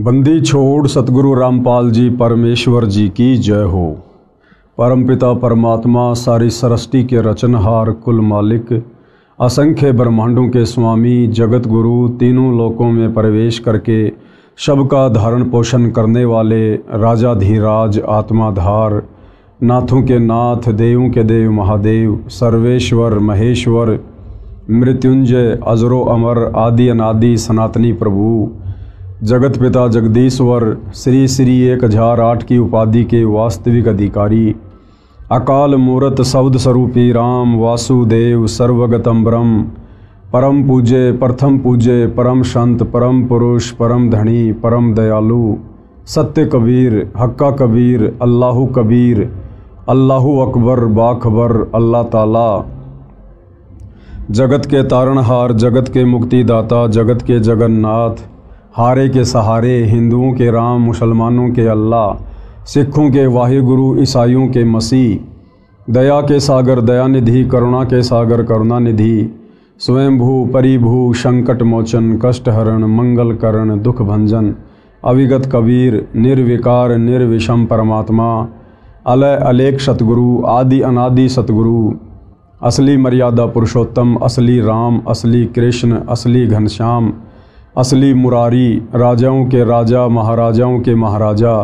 बंदी छोड़ सतगुरु रामपाल जी परमेश्वर जी की जय हो। परमपिता परमात्मा सारी सृष्टि के रचनहार कुल मालिक असंख्य ब्रह्मांडों के स्वामी जगत गुरु तीनों लोकों में प्रवेश करके सबका धारण पोषण करने वाले राजाधीराज आत्माधार नाथों के नाथ देवों के देव महादेव सर्वेश्वर महेश्वर मृत्युंजय अजरो अमर आदि अनादि सनातनी प्रभु जगत पिता जगदीश्वर श्री श्री 1008 की उपाधि के वास्तविक अधिकारी अकाल मूरत शब्द स्वरूपी राम वासुदेव सर्वगतम ब्रह्म परम पूज्य प्रथम पूज्य परम संत परम पुरुष परम धनी परम दयालु सत्य कबीर हक्का कबीर अल्लाहु कबीर अल्लाहु अकबर बाखबर अल्लाह ताला जगत के तारणहार जगत के मुक्तिदाता जगत के जगन्नाथ हारे के सहारे हिंदुओं के राम मुसलमानों के अल्लाह सिखों के वाहिगुरु ईसाइयों के मसीह दया के सागर दयानिधि करुणा के सागर करुणानिधि स्वयंभू परिभू संकट मोचन कष्टहरण मंगल करण दुख भंजन अविगत कबीर निर्विकार निर्विषम परमात्मा अलय अलेख सतगुरु आदि अनादि सतगुरु असली मर्यादा पुरुषोत्तम असली राम असली कृष्ण असली घनश्याम असली मुरारी राजाओं के राजा महाराजाओं के महाराजा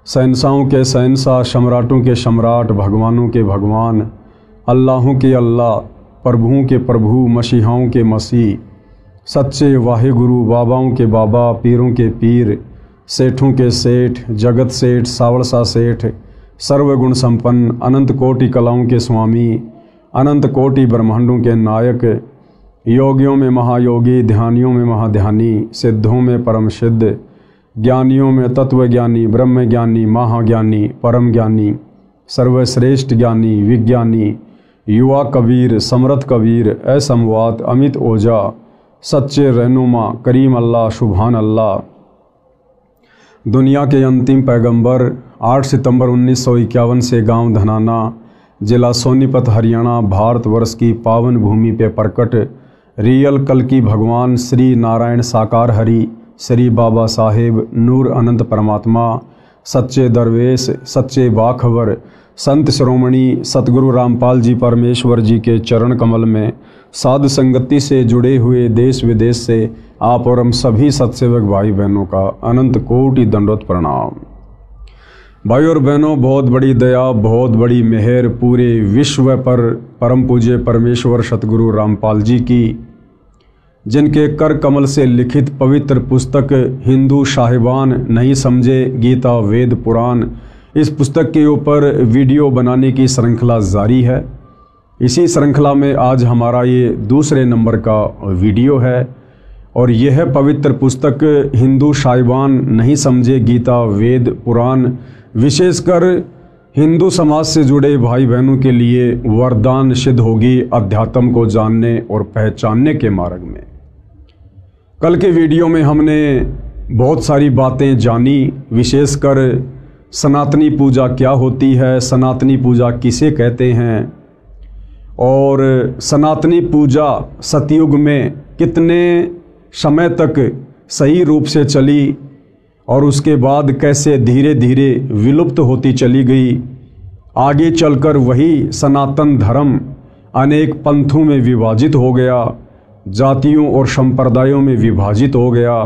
शहंशाहों के शहंशाह सम्राटों के सम्राट भगवानों के भगवान अल्लाहों के अल्लाह प्रभुओं के प्रभु मसीहाओं के मसीह सच्चे वाहिगुरु बाबाओं के बाबा पीरों के पीर सेठों के सेठ जगत सेठ सावड़सा सेठ सर्वगुण संपन्न अनंत कोटि कलाओं के स्वामी अनंत कोटि ब्रह्मांडों के नायक योगियों में महायोगी ध्यानियों में महाध्यानी सिद्धों में परम सिद्ध ज्ञानियों में तत्वज्ञानी ब्रह्म ज्ञानी महाज्ञानी परम ज्ञानी सर्वश्रेष्ठ ज्ञानी विज्ञानी युवा कबीर समर्थ कबीर असमवात अमित ओझा सच्चे रहनुमा करीम अल्लाह सुभान अल्लाह दुनिया के अंतिम पैगंबर 8 सितंबर 1951 से गांव धनाना जिला सोनीपत हरियाणा भारतवर्ष की पावन भूमि पे प्रकट रियल कल की भगवान श्री नारायण साकार हरि श्री बाबा साहेब नूर अनंत परमात्मा सच्चे दरवेश सच्चे बाखबर संत श्रोमणी सतगुरु रामपाल जी परमेश्वर जी के चरण कमल में साध संगति से जुड़े हुए देश विदेश से आप और हम सभी सत्सेवक भाई बहनों का अनंत कोटि दंडवत प्रणाम। भाई और बहनों, बहुत बड़ी दया बहुत बड़ी मेहर पूरे विश्व पर परम पूज्य परमेश्वर सतगुरु रामपाल जी की, जिनके कर कमल से लिखित पवित्र पुस्तक हिंदू साहिबान नहीं समझे गीता वेद पुराण, इस पुस्तक के ऊपर वीडियो बनाने की श्रृंखला जारी है। इसी श्रृंखला में आज हमारा ये दूसरे नंबर का वीडियो है और यह पवित्र पुस्तक हिंदू साहिबान नहीं समझे गीता वेद पुराण विशेषकर हिंदू समाज से जुड़े भाई बहनों के लिए वरदान सिद्ध होगी अध्यात्म को जानने और पहचानने के मार्ग में। कल के वीडियो में हमने बहुत सारी बातें जानी, विशेषकर सनातनी पूजा क्या होती है, सनातनी पूजा किसे कहते हैं और सनातनी पूजा सतयुग में कितने समय तक सही रूप से चली और उसके बाद कैसे धीरे धीरे विलुप्त होती चली गई। आगे चलकर वही सनातन धर्म अनेक पंथों में विभाजित हो गया, जातियों और संप्रदायों में विभाजित हो गया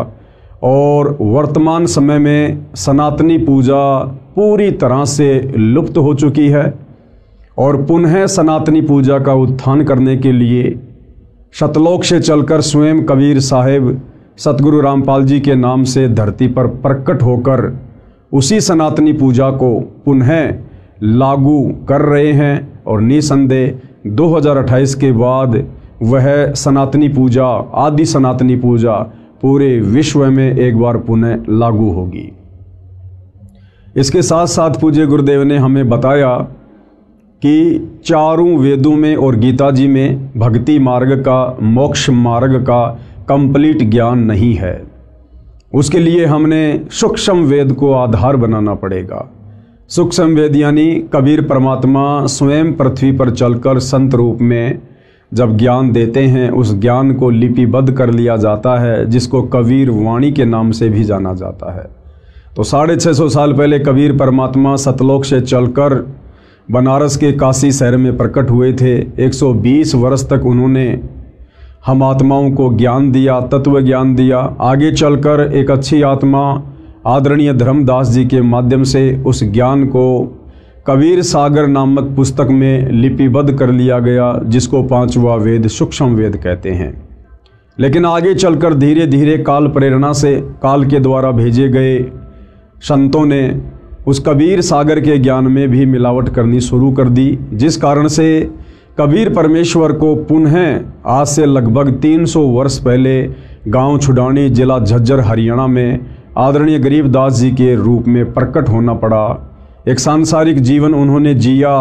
और वर्तमान समय में सनातनी पूजा पूरी तरह से लुप्त हो चुकी है और पुनः सनातनी पूजा का उत्थान करने के लिए सतलोक से चलकर स्वयं कबीर साहेब सतगुरु रामपाल जी के नाम से धरती पर प्रकट होकर उसी सनातनी पूजा को पुनः लागू कर रहे हैं और निसंदेह 2028 के बाद वह सनातनी पूजा आदि सनातनी पूजा पूरे विश्व में एक बार पुनः लागू होगी। इसके साथ साथ पूज्य गुरुदेव ने हमें बताया कि चारों वेदों में और गीता जी में भक्ति मार्ग का मोक्ष मार्ग का कंप्लीट ज्ञान नहीं है। उसके लिए हमने सूक्ष्म वेद को आधार बनाना पड़ेगा। सूक्ष्म वेद यानी कबीर परमात्मा स्वयं पृथ्वी पर चलकर संत रूप में जब ज्ञान देते हैं उस ज्ञान को लिपिबद्ध कर लिया जाता है, जिसको कबीर वाणी के नाम से भी जाना जाता है। तो 650 साल पहले कबीर परमात्मा सतलोक से चलकर बनारस के काशी शहर में प्रकट हुए थे। 120 वर्ष तक उन्होंने हम आत्माओं को ज्ञान दिया, तत्व ज्ञान दिया। आगे चलकर एक अच्छी आत्मा आदरणीय धर्मदास जी के माध्यम से उस ज्ञान को कबीर सागर नामक पुस्तक में लिपिबद्ध कर लिया गया, जिसको 5वां वेद सूक्ष्म वेद कहते हैं। लेकिन आगे चलकर धीरे धीरे काल प्रेरणा से, काल के द्वारा भेजे गए संतों ने उस कबीर सागर के ज्ञान में भी मिलावट करनी शुरू कर दी, जिस कारण से कबीर परमेश्वर को पुनः आज से लगभग 300 वर्ष पहले गांव छुडानी, जिला झज्जर, हरियाणा में आदरणीय गरीबदास जी के रूप में प्रकट होना पड़ा। एक सांसारिक जीवन उन्होंने जिया।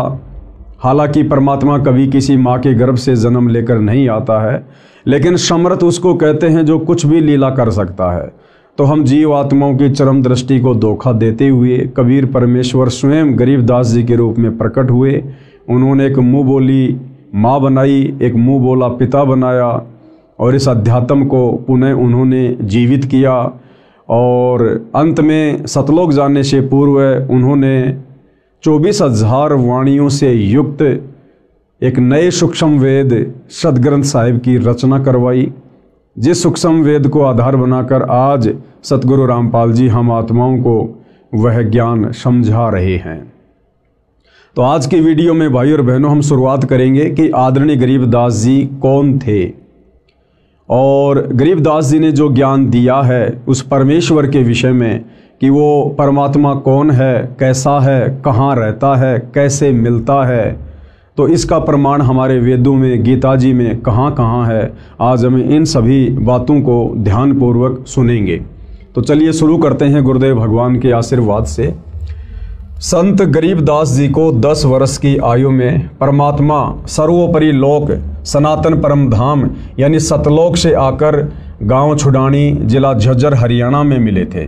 हालांकि परमात्मा कभी किसी माँ के गर्भ से जन्म लेकर नहीं आता है, लेकिन समर्थ उसको कहते हैं जो कुछ भी लीला कर सकता है। तो हम जीव आत्माओं की चरम दृष्टि को धोखा देते हुए कबीर परमेश्वर स्वयं गरीबदास जी के रूप में प्रकट हुए। उन्होंने एक मुँह बोली माँ बनाई, एक मुँह बोला पिता बनाया, और इस अध्यात्म को पुनः उन्होंने जीवित किया। और अंत में सतलोक जाने से पूर्व उन्होंने 24,000 वाणियों से युक्त एक नए सूक्ष्म वेद सदग्रंथ साहिब की रचना करवाई, जिस सूक्ष्म वेद को आधार बनाकर आज सतगुरु रामपाल जी हम आत्माओं को वह ज्ञान समझा रहे हैं। तो आज की वीडियो में भाई और बहनों हम शुरुआत करेंगे कि आदरणीय गरीबदास जी कौन थे और गरीबदास जी ने जो ज्ञान दिया है उस परमेश्वर के विषय में कि वो परमात्मा कौन है, कैसा है, कहाँ रहता है, कैसे मिलता है। तो इसका प्रमाण हमारे वेदों में, गीता जी में कहाँ कहाँ है। आज हम इन सभी बातों को ध्यानपूर्वक सुनेंगे। तो चलिए शुरू करते हैं गुरुदेव भगवान के आशीर्वाद से। संत गरीबदास जी को 10 वर्ष की आयु में परमात्मा सर्वोपरि लोक सनातन परम धाम यानी सतलोक से आकर गांव छुडानी, जिला झज्जर, हरियाणा में मिले थे।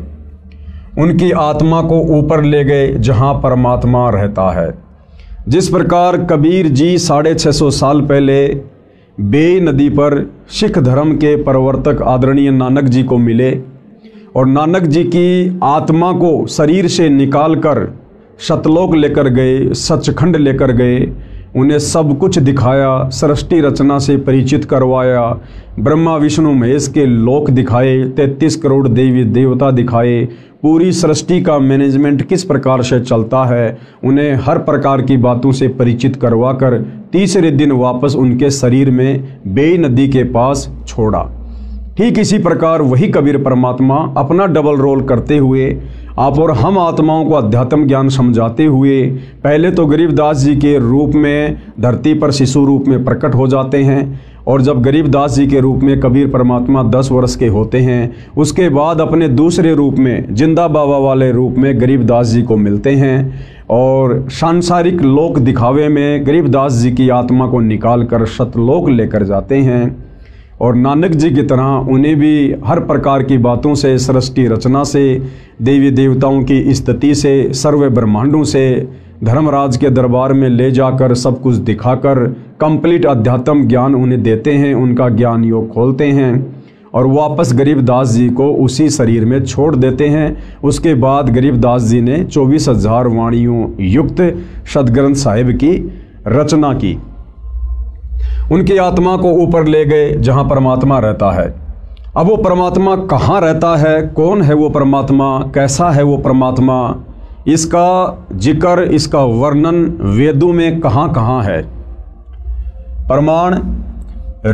उनकी आत्मा को ऊपर ले गए जहां परमात्मा रहता है। जिस प्रकार कबीर जी 650 साल पहले बेई नदी पर सिख धर्म के प्रवर्तक आदरणीय नानक जी को मिले और नानक जी की आत्मा को शरीर से निकालकर सतलोक लेकर गए, सचखंड लेकर गए, उन्हें सब कुछ दिखाया, सृष्टि रचना से परिचित करवाया, ब्रह्मा विष्णु महेश के लोक दिखाए, 33 करोड़ देवी देवता दिखाए, पूरी सृष्टि का मैनेजमेंट किस प्रकार से चलता है, उन्हें हर प्रकार की बातों से परिचित करवाकर तीसरे दिन वापस उनके शरीर में बेई नदी के पास छोड़ा। ठीक इसी प्रकार वही कबीर परमात्मा अपना डबल रोल करते हुए आप और हम आत्माओं को अध्यात्म ज्ञान समझाते हुए पहले तो गरीबदास जी के रूप में धरती पर शिशु रूप में प्रकट हो जाते हैं, और जब गरीबदास जी के रूप में कबीर परमात्मा 10 वर्ष के होते हैं उसके बाद अपने दूसरे रूप में जिंदा बाबा वाले रूप में गरीबदास जी को मिलते हैं और सांसारिक लोक दिखावे में गरीबदास जी की आत्मा को निकाल कर सतलोक लेकर जाते हैं। और नानक जी की तरह उन्हें भी हर प्रकार की बातों से, सृष्टि रचना से, देवी देवताओं की स्तुति से, सर्व ब्रह्मांडों से धर्मराज के दरबार में ले जाकर सब कुछ दिखाकर कंप्लीट अध्यात्म ज्ञान उन्हें देते हैं, उनका ज्ञान योग खोलते हैं और वापस गरीबदास जी को उसी शरीर में छोड़ देते हैं। उसके बाद गरीबदास जी ने 24,000 वाणियों युक्त सदग्रंथ साहिब की रचना की। उनकी आत्मा को ऊपर ले गए जहां परमात्मा रहता है। अब वो परमात्मा कहाँ रहता है, कौन है वो परमात्मा, कैसा है वो परमात्मा, इसका जिक्र, इसका वर्णन वेदों में कहाँ कहाँ है। प्रमाण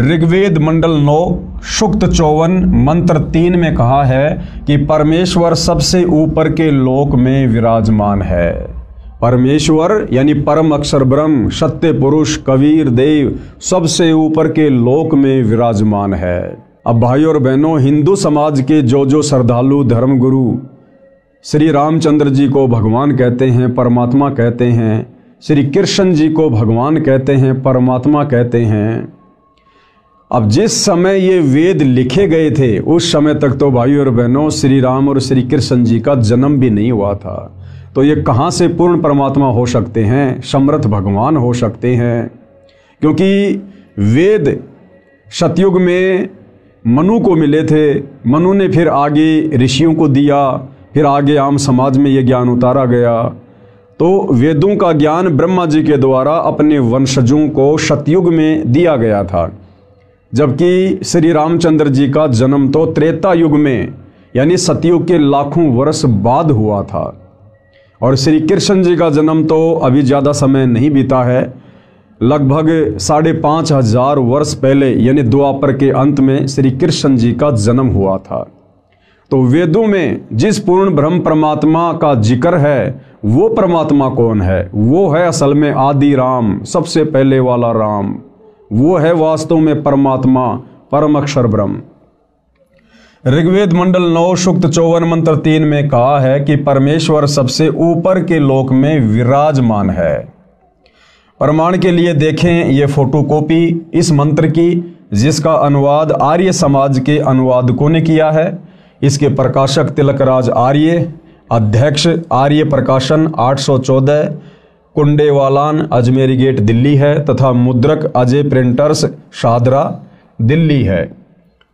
ऋग्वेद मंडल 9 सूक्त 54 मंत्र 3 में कहा है कि परमेश्वर सबसे ऊपर के लोक में विराजमान है। परमेश्वर यानी परम अक्षर ब्रह्म, सत्य पुरुष, कबीर देव सबसे ऊपर के लोक में विराजमान है। अब भाई और बहनों, हिंदू समाज के जो श्रद्धालु धर्मगुरु श्री रामचंद्र जी को भगवान कहते हैं, परमात्मा कहते हैं, श्री कृष्ण जी को भगवान कहते हैं, परमात्मा कहते हैं। अब जिस समय ये वेद लिखे गए थे उस समय तक तो भाई और बहनों श्री राम और श्री कृष्ण जी का जन्म भी नहीं हुआ था। तो ये कहाँ से पूर्ण परमात्मा हो सकते हैं, समर्थ भगवान हो सकते हैं, क्योंकि वेद सतयुग में मनु को मिले थे, मनु ने फिर आगे ऋषियों को दिया, फिर आगे आम समाज में ये ज्ञान उतारा गया। तो वेदों का ज्ञान ब्रह्मा जी के द्वारा अपने वंशजों को सतयुग में दिया गया था, जबकि श्री रामचंद्र जी का जन्म तो त्रेता युग में यानी सतयुग के लाखों वर्ष बाद हुआ था, और श्री कृष्ण जी का जन्म तो अभी ज़्यादा समय नहीं बीता है, लगभग 5,500 वर्ष पहले यानी द्वापर के अंत में श्री कृष्ण जी का जन्म हुआ था। तो वेदों में जिस पूर्ण ब्रह्म परमात्मा का जिक्र है वो परमात्मा कौन है? वो है असल में आदि राम, सबसे पहले वाला राम। वो है वास्तव में परमात्मा, परम अक्षर ब्रह्म। ऋग्वेद मंडल 9 सूक्त 54 मंत्र 3 में कहा है कि परमेश्वर सबसे ऊपर के लोक में विराजमान है। प्रमाण के लिए देखें ये फोटोकॉपी इस मंत्र की, जिसका अनुवाद आर्य समाज के अनुवादकों ने किया है। इसके प्रकाशक तिलकराज आर्य, अध्यक्ष आर्य प्रकाशन 814, कुंडेवालान अजमेरी गेट दिल्ली है, तथा मुद्रक अजय प्रिंटर्स शाहदरा दिल्ली है।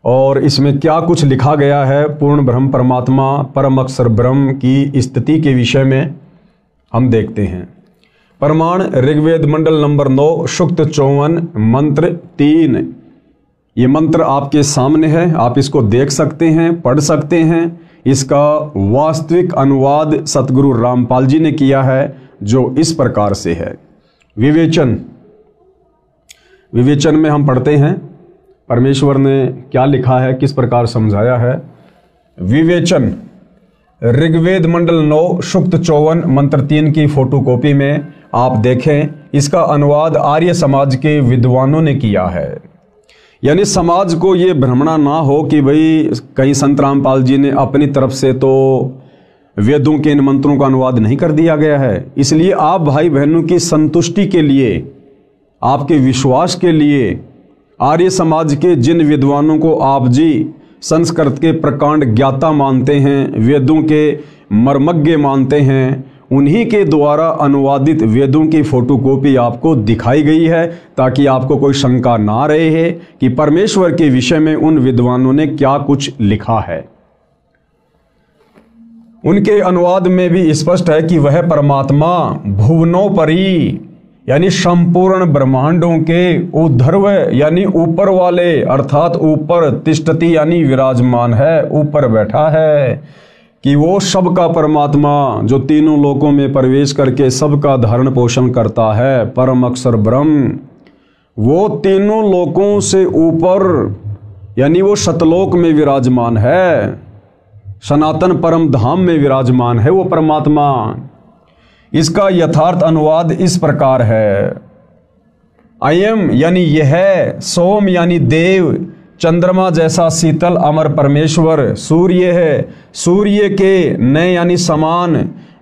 और इसमें क्या कुछ लिखा गया है पूर्ण ब्रह्म परमात्मा परम अक्षर ब्रह्म की स्थिति के विषय में हम देखते हैं। प्रमाण ऋग्वेद मंडल नंबर 9 सूक्त 54 मंत्र 3। ये मंत्र आपके सामने है, आप इसको देख सकते हैं, पढ़ सकते हैं। इसका वास्तविक अनुवाद सतगुरु रामपाल जी ने किया है, जो इस प्रकार से है। विवेचन में हम पढ़ते हैं परमेश्वर ने क्या लिखा है, किस प्रकार समझाया है। विवेचन ऋग्वेद मंडल 9 सूक्त 54 मंत्र 3 की फोटोकॉपी में आप देखें। इसका अनुवाद आर्य समाज के विद्वानों ने किया है। यानी समाज को ये भ्रमणा ना हो कि भाई कहीं संत रामपाल जी ने अपनी तरफ से तो वेदों के इन मंत्रों का अनुवाद नहीं कर दिया गया है। इसलिए आप भाई बहनों की संतुष्टि के लिए, आपके विश्वास के लिए आर्य समाज के जिन विद्वानों को आप जी संस्कृत के प्रकांड ज्ञाता मानते हैं, वेदों के मर्मज्ञ मानते हैं, उन्हीं के द्वारा अनुवादित वेदों की फोटोकॉपी आपको दिखाई गई है, ताकि आपको कोई शंका ना रहे है कि परमेश्वर के विषय में उन विद्वानों ने क्या कुछ लिखा है। उनके अनुवाद में भी स्पष्ट है कि वह परमात्मा भुवनोपरि यानी संपूर्ण ब्रह्मांडों के ऊर्ध्व यानी ऊपर वाले अर्थात ऊपर तिष्ठति यानी विराजमान है, ऊपर बैठा है, कि वो सबका परमात्मा जो तीनों लोकों में प्रवेश करके सबका धारण पोषण करता है, परम अक्षर ब्रह्म, वो तीनों लोकों से ऊपर यानी वो सतलोक में विराजमान है, सनातन परम धाम में विराजमान है वो परमात्मा। इसका यथार्थ अनुवाद इस प्रकार है। अयम यानी यह, सोम यानी देव, चंद्रमा जैसा शीतल अमर परमेश्वर, सूर्य है, सूर्य के नए यानी समान,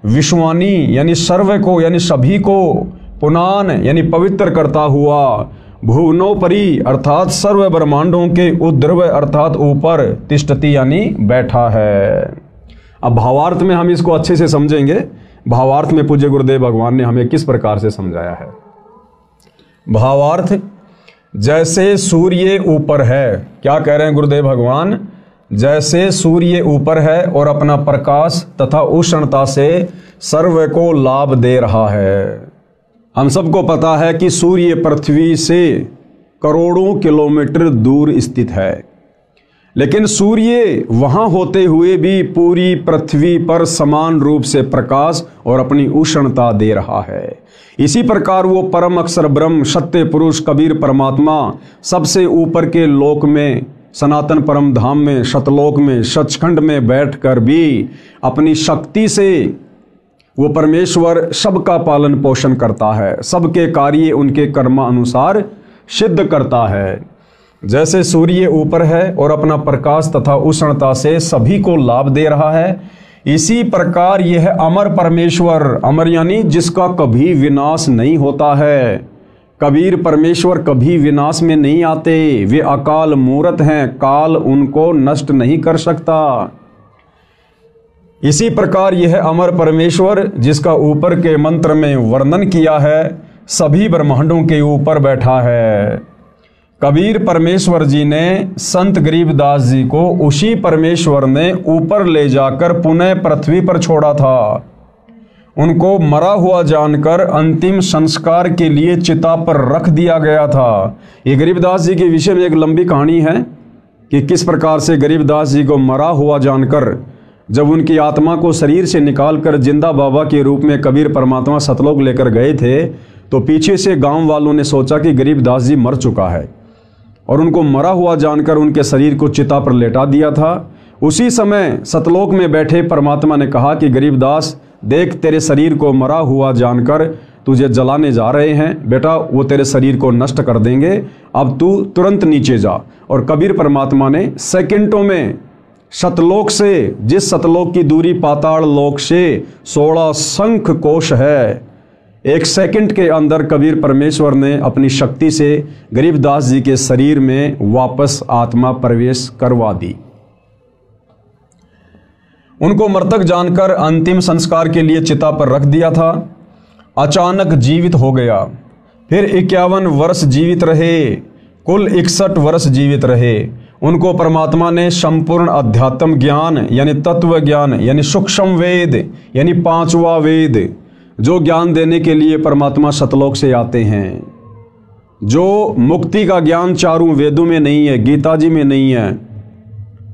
विश्वानी यानी सर्व को यानी सभी को, पुनान यानी पवित्र करता हुआ, भुवनोपरि अर्थात सर्व ब्रह्मांडों के ऊर्ध्व अर्थात ऊपर, तिष्ठति यानी बैठा है। अब भावार्थ में हम इसको अच्छे से समझेंगे। भावार्थ में पूज्य गुरुदेव भगवान ने हमें किस प्रकार से समझाया है। भावार्थ, जैसे सूर्य ऊपर है, क्या कह रहे हैं गुरुदेव भगवान, जैसे सूर्य ऊपर है और अपना प्रकाश तथा उष्णता से सर्व को लाभ दे रहा है। हम सबको पता है कि सूर्य पृथ्वी से करोड़ों किलोमीटर दूर स्थित है, लेकिन सूर्य वहां होते हुए भी पूरी पृथ्वी पर समान रूप से प्रकाश और अपनी उष्णता दे रहा है। इसी प्रकार वो परम अक्षर ब्रह्म सत्य पुरुष कबीर परमात्मा सबसे ऊपर के लोक में, सनातन परम धाम में, सतलोक में, सचखंड में बैठकर भी अपनी शक्ति से वो परमेश्वर सबका पालन पोषण करता है, सबके कार्य उनके कर्म अनुसार सिद्ध करता है। जैसे सूर्य ऊपर है और अपना प्रकाश तथा उष्णता से सभी को लाभ दे रहा है, इसी प्रकार यह अमर परमेश्वर, अमर यानी जिसका कभी विनाश नहीं होता है, कबीर परमेश्वर कभी विनाश में नहीं आते, वे अकाल मूर्त हैं, काल उनको नष्ट नहीं कर सकता। इसी प्रकार यह अमर परमेश्वर जिसका ऊपर के मंत्र में वर्णन किया है, सभी ब्रह्मांडों के ऊपर बैठा है। कबीर परमेश्वर जी ने संत गरीबदास जी को उसी परमेश्वर ने ऊपर ले जाकर पुनः पृथ्वी पर छोड़ा था। उनको मरा हुआ जानकर अंतिम संस्कार के लिए चिता पर रख दिया गया था। ये गरीबदास जी के विषय में एक लंबी कहानी है कि किस प्रकार से गरीबदास जी को मरा हुआ जानकर जब उनकी आत्मा को शरीर से निकालकर जिंदा बाबा के रूप में कबीर परमात्मा सतलोक लेकर गए थे, तो पीछे से गांव वालों ने सोचा कि गरीबदास जी मर चुका है और उनको मरा हुआ जानकर उनके शरीर को चिता पर लेटा दिया था। उसी समय सतलोक में बैठे परमात्मा ने कहा कि गरीबदास देख, तेरे शरीर को मरा हुआ जानकर तुझे जलाने जा रहे हैं बेटा, वो तेरे शरीर को नष्ट कर देंगे, अब तू तुरंत नीचे जा। और कबीर परमात्मा ने सेकंडों में सतलोक से, जिस सतलोक की दूरी पाताल लोक से 16 शंख कोश है, एक सेकंड के अंदर कबीर परमेश्वर ने अपनी शक्ति से गरीबदास जी के शरीर में वापस आत्मा प्रवेश करवा दी। उनको मृतक जानकर अंतिम संस्कार के लिए चिता पर रख दिया था। अचानक जीवित हो गया। फिर 51 वर्ष जीवित रहे, कुल 61 वर्ष जीवित रहे। उनको परमात्मा ने संपूर्ण अध्यात्म ज्ञान यानी तत्व ज्ञान यानी सूक्ष्म वेद यानी 5वां वेद, जो ज्ञान देने के लिए परमात्मा सतलोक से आते हैं, जो मुक्ति का ज्ञान चारों वेदों में नहीं है, गीता जी में नहीं है,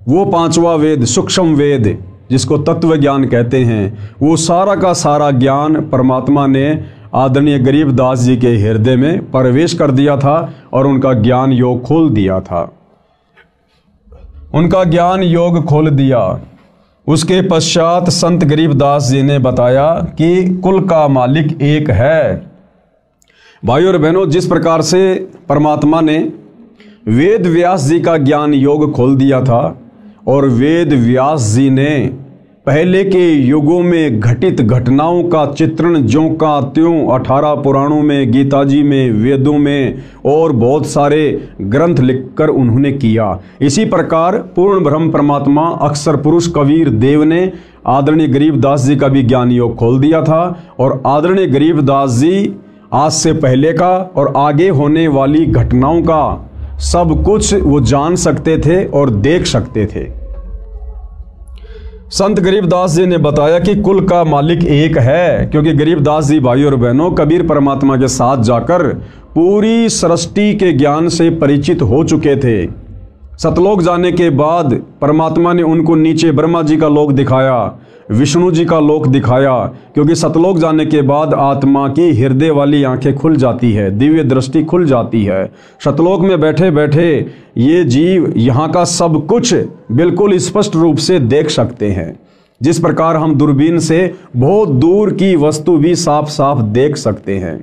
वो 5वां वेद सूक्ष्म वेद जिसको तत्व ज्ञान कहते हैं, वो सारा का सारा ज्ञान परमात्मा ने आदरणीय गरीबदास जी के हृदय में प्रवेश कर दिया था और उनका ज्ञान योग खोल दिया था। उनका ज्ञान योग खोल दिया। उसके पश्चात संत गरीबदास जी ने बताया कि कुल का मालिक एक है। भाइयों और बहनों, जिस प्रकार से परमात्मा ने वेद व्यास जी का ज्ञान योग खोल दिया था और वेद व्यास जी ने पहले के युगों में घटित घटनाओं का चित्रण ज्यों का त्यों 18 पुराणों में, गीता जी में, वेदों में और बहुत सारे ग्रंथ लिखकर उन्होंने किया, इसी प्रकार पूर्ण ब्रह्म परमात्मा अक्षर पुरुष कबीर देव ने आदरणीय गरीबदास जी का भी ज्ञान योग खोल दिया था। और आदरणीय गरीबदास जी आज से पहले का और आगे होने वाली घटनाओं का सब कुछ वो जान सकते थे और देख सकते थे। संत गरीबदास जी ने बताया कि कुल का मालिक एक है, क्योंकि गरीबदास जी भाइयों और बहनों कबीर परमात्मा के साथ जाकर पूरी सृष्टि के ज्ञान से परिचित हो चुके थे। सतलोक जाने के बाद परमात्मा ने उनको नीचे ब्रह्मा जी का लोक दिखाया, विष्णु जी का लोक दिखाया, क्योंकि सतलोक जाने के बाद आत्मा की हृदय वाली आंखें खुल जाती है, दिव्य दृष्टि खुल जाती है। सतलोक में बैठे बैठे ये जीव यहाँ का सब कुछ बिल्कुल स्पष्ट रूप से देख सकते हैं, जिस प्रकार हम दूरबीन से बहुत दूर की वस्तु भी साफ साफ देख सकते हैं।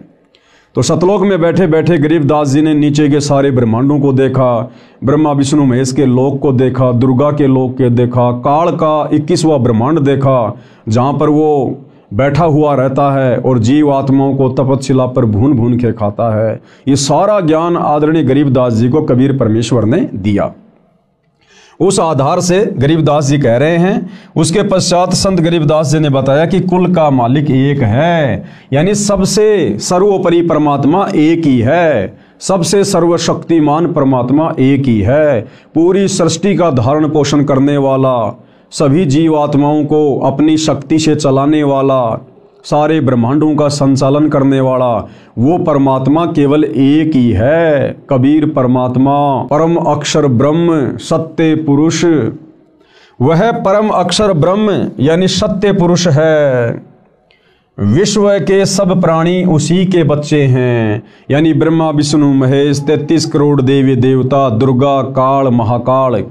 तो सतलोक में बैठे बैठे गरीबदास जी ने नीचे के सारे ब्रह्मांडों को देखा, ब्रह्मा विष्णु महेश के लोक को देखा, दुर्गा के लोक के देखा, काल का 21वां ब्रह्मांड देखा जहाँ पर वो बैठा हुआ रहता है और जीव आत्माओं को तपस्या पर भून भून के खाता है। ये सारा ज्ञान आदरणीय गरीबदास जी को कबीर परमेश्वर ने दिया। उस आधार से गरीबदास जी कह रहे हैं। उसके पश्चात संत गरीबदास जी ने बताया कि कुल का मालिक एक है, यानी सबसे सर्वोपरि परमात्मा एक ही है, सबसे सर्वशक्तिमान परमात्मा एक ही है, पूरी सृष्टि का धारण पोषण करने वाला, सभी जीवात्माओं को अपनी शक्ति से चलाने वाला, सारे ब्रह्मांडों का संचालन करने वाला वो परमात्मा केवल एक ही है, कबीर परमात्मा, परम अक्षर ब्रह्म, सत्य पुरुष। वह परम अक्षर ब्रह्म यानी सत्य पुरुष है। विश्व के सब प्राणी उसी के बच्चे हैं, यानी ब्रह्मा विष्णु महेश, 33 करोड़ देवी देवता, दुर्गा, काल, महाकाल,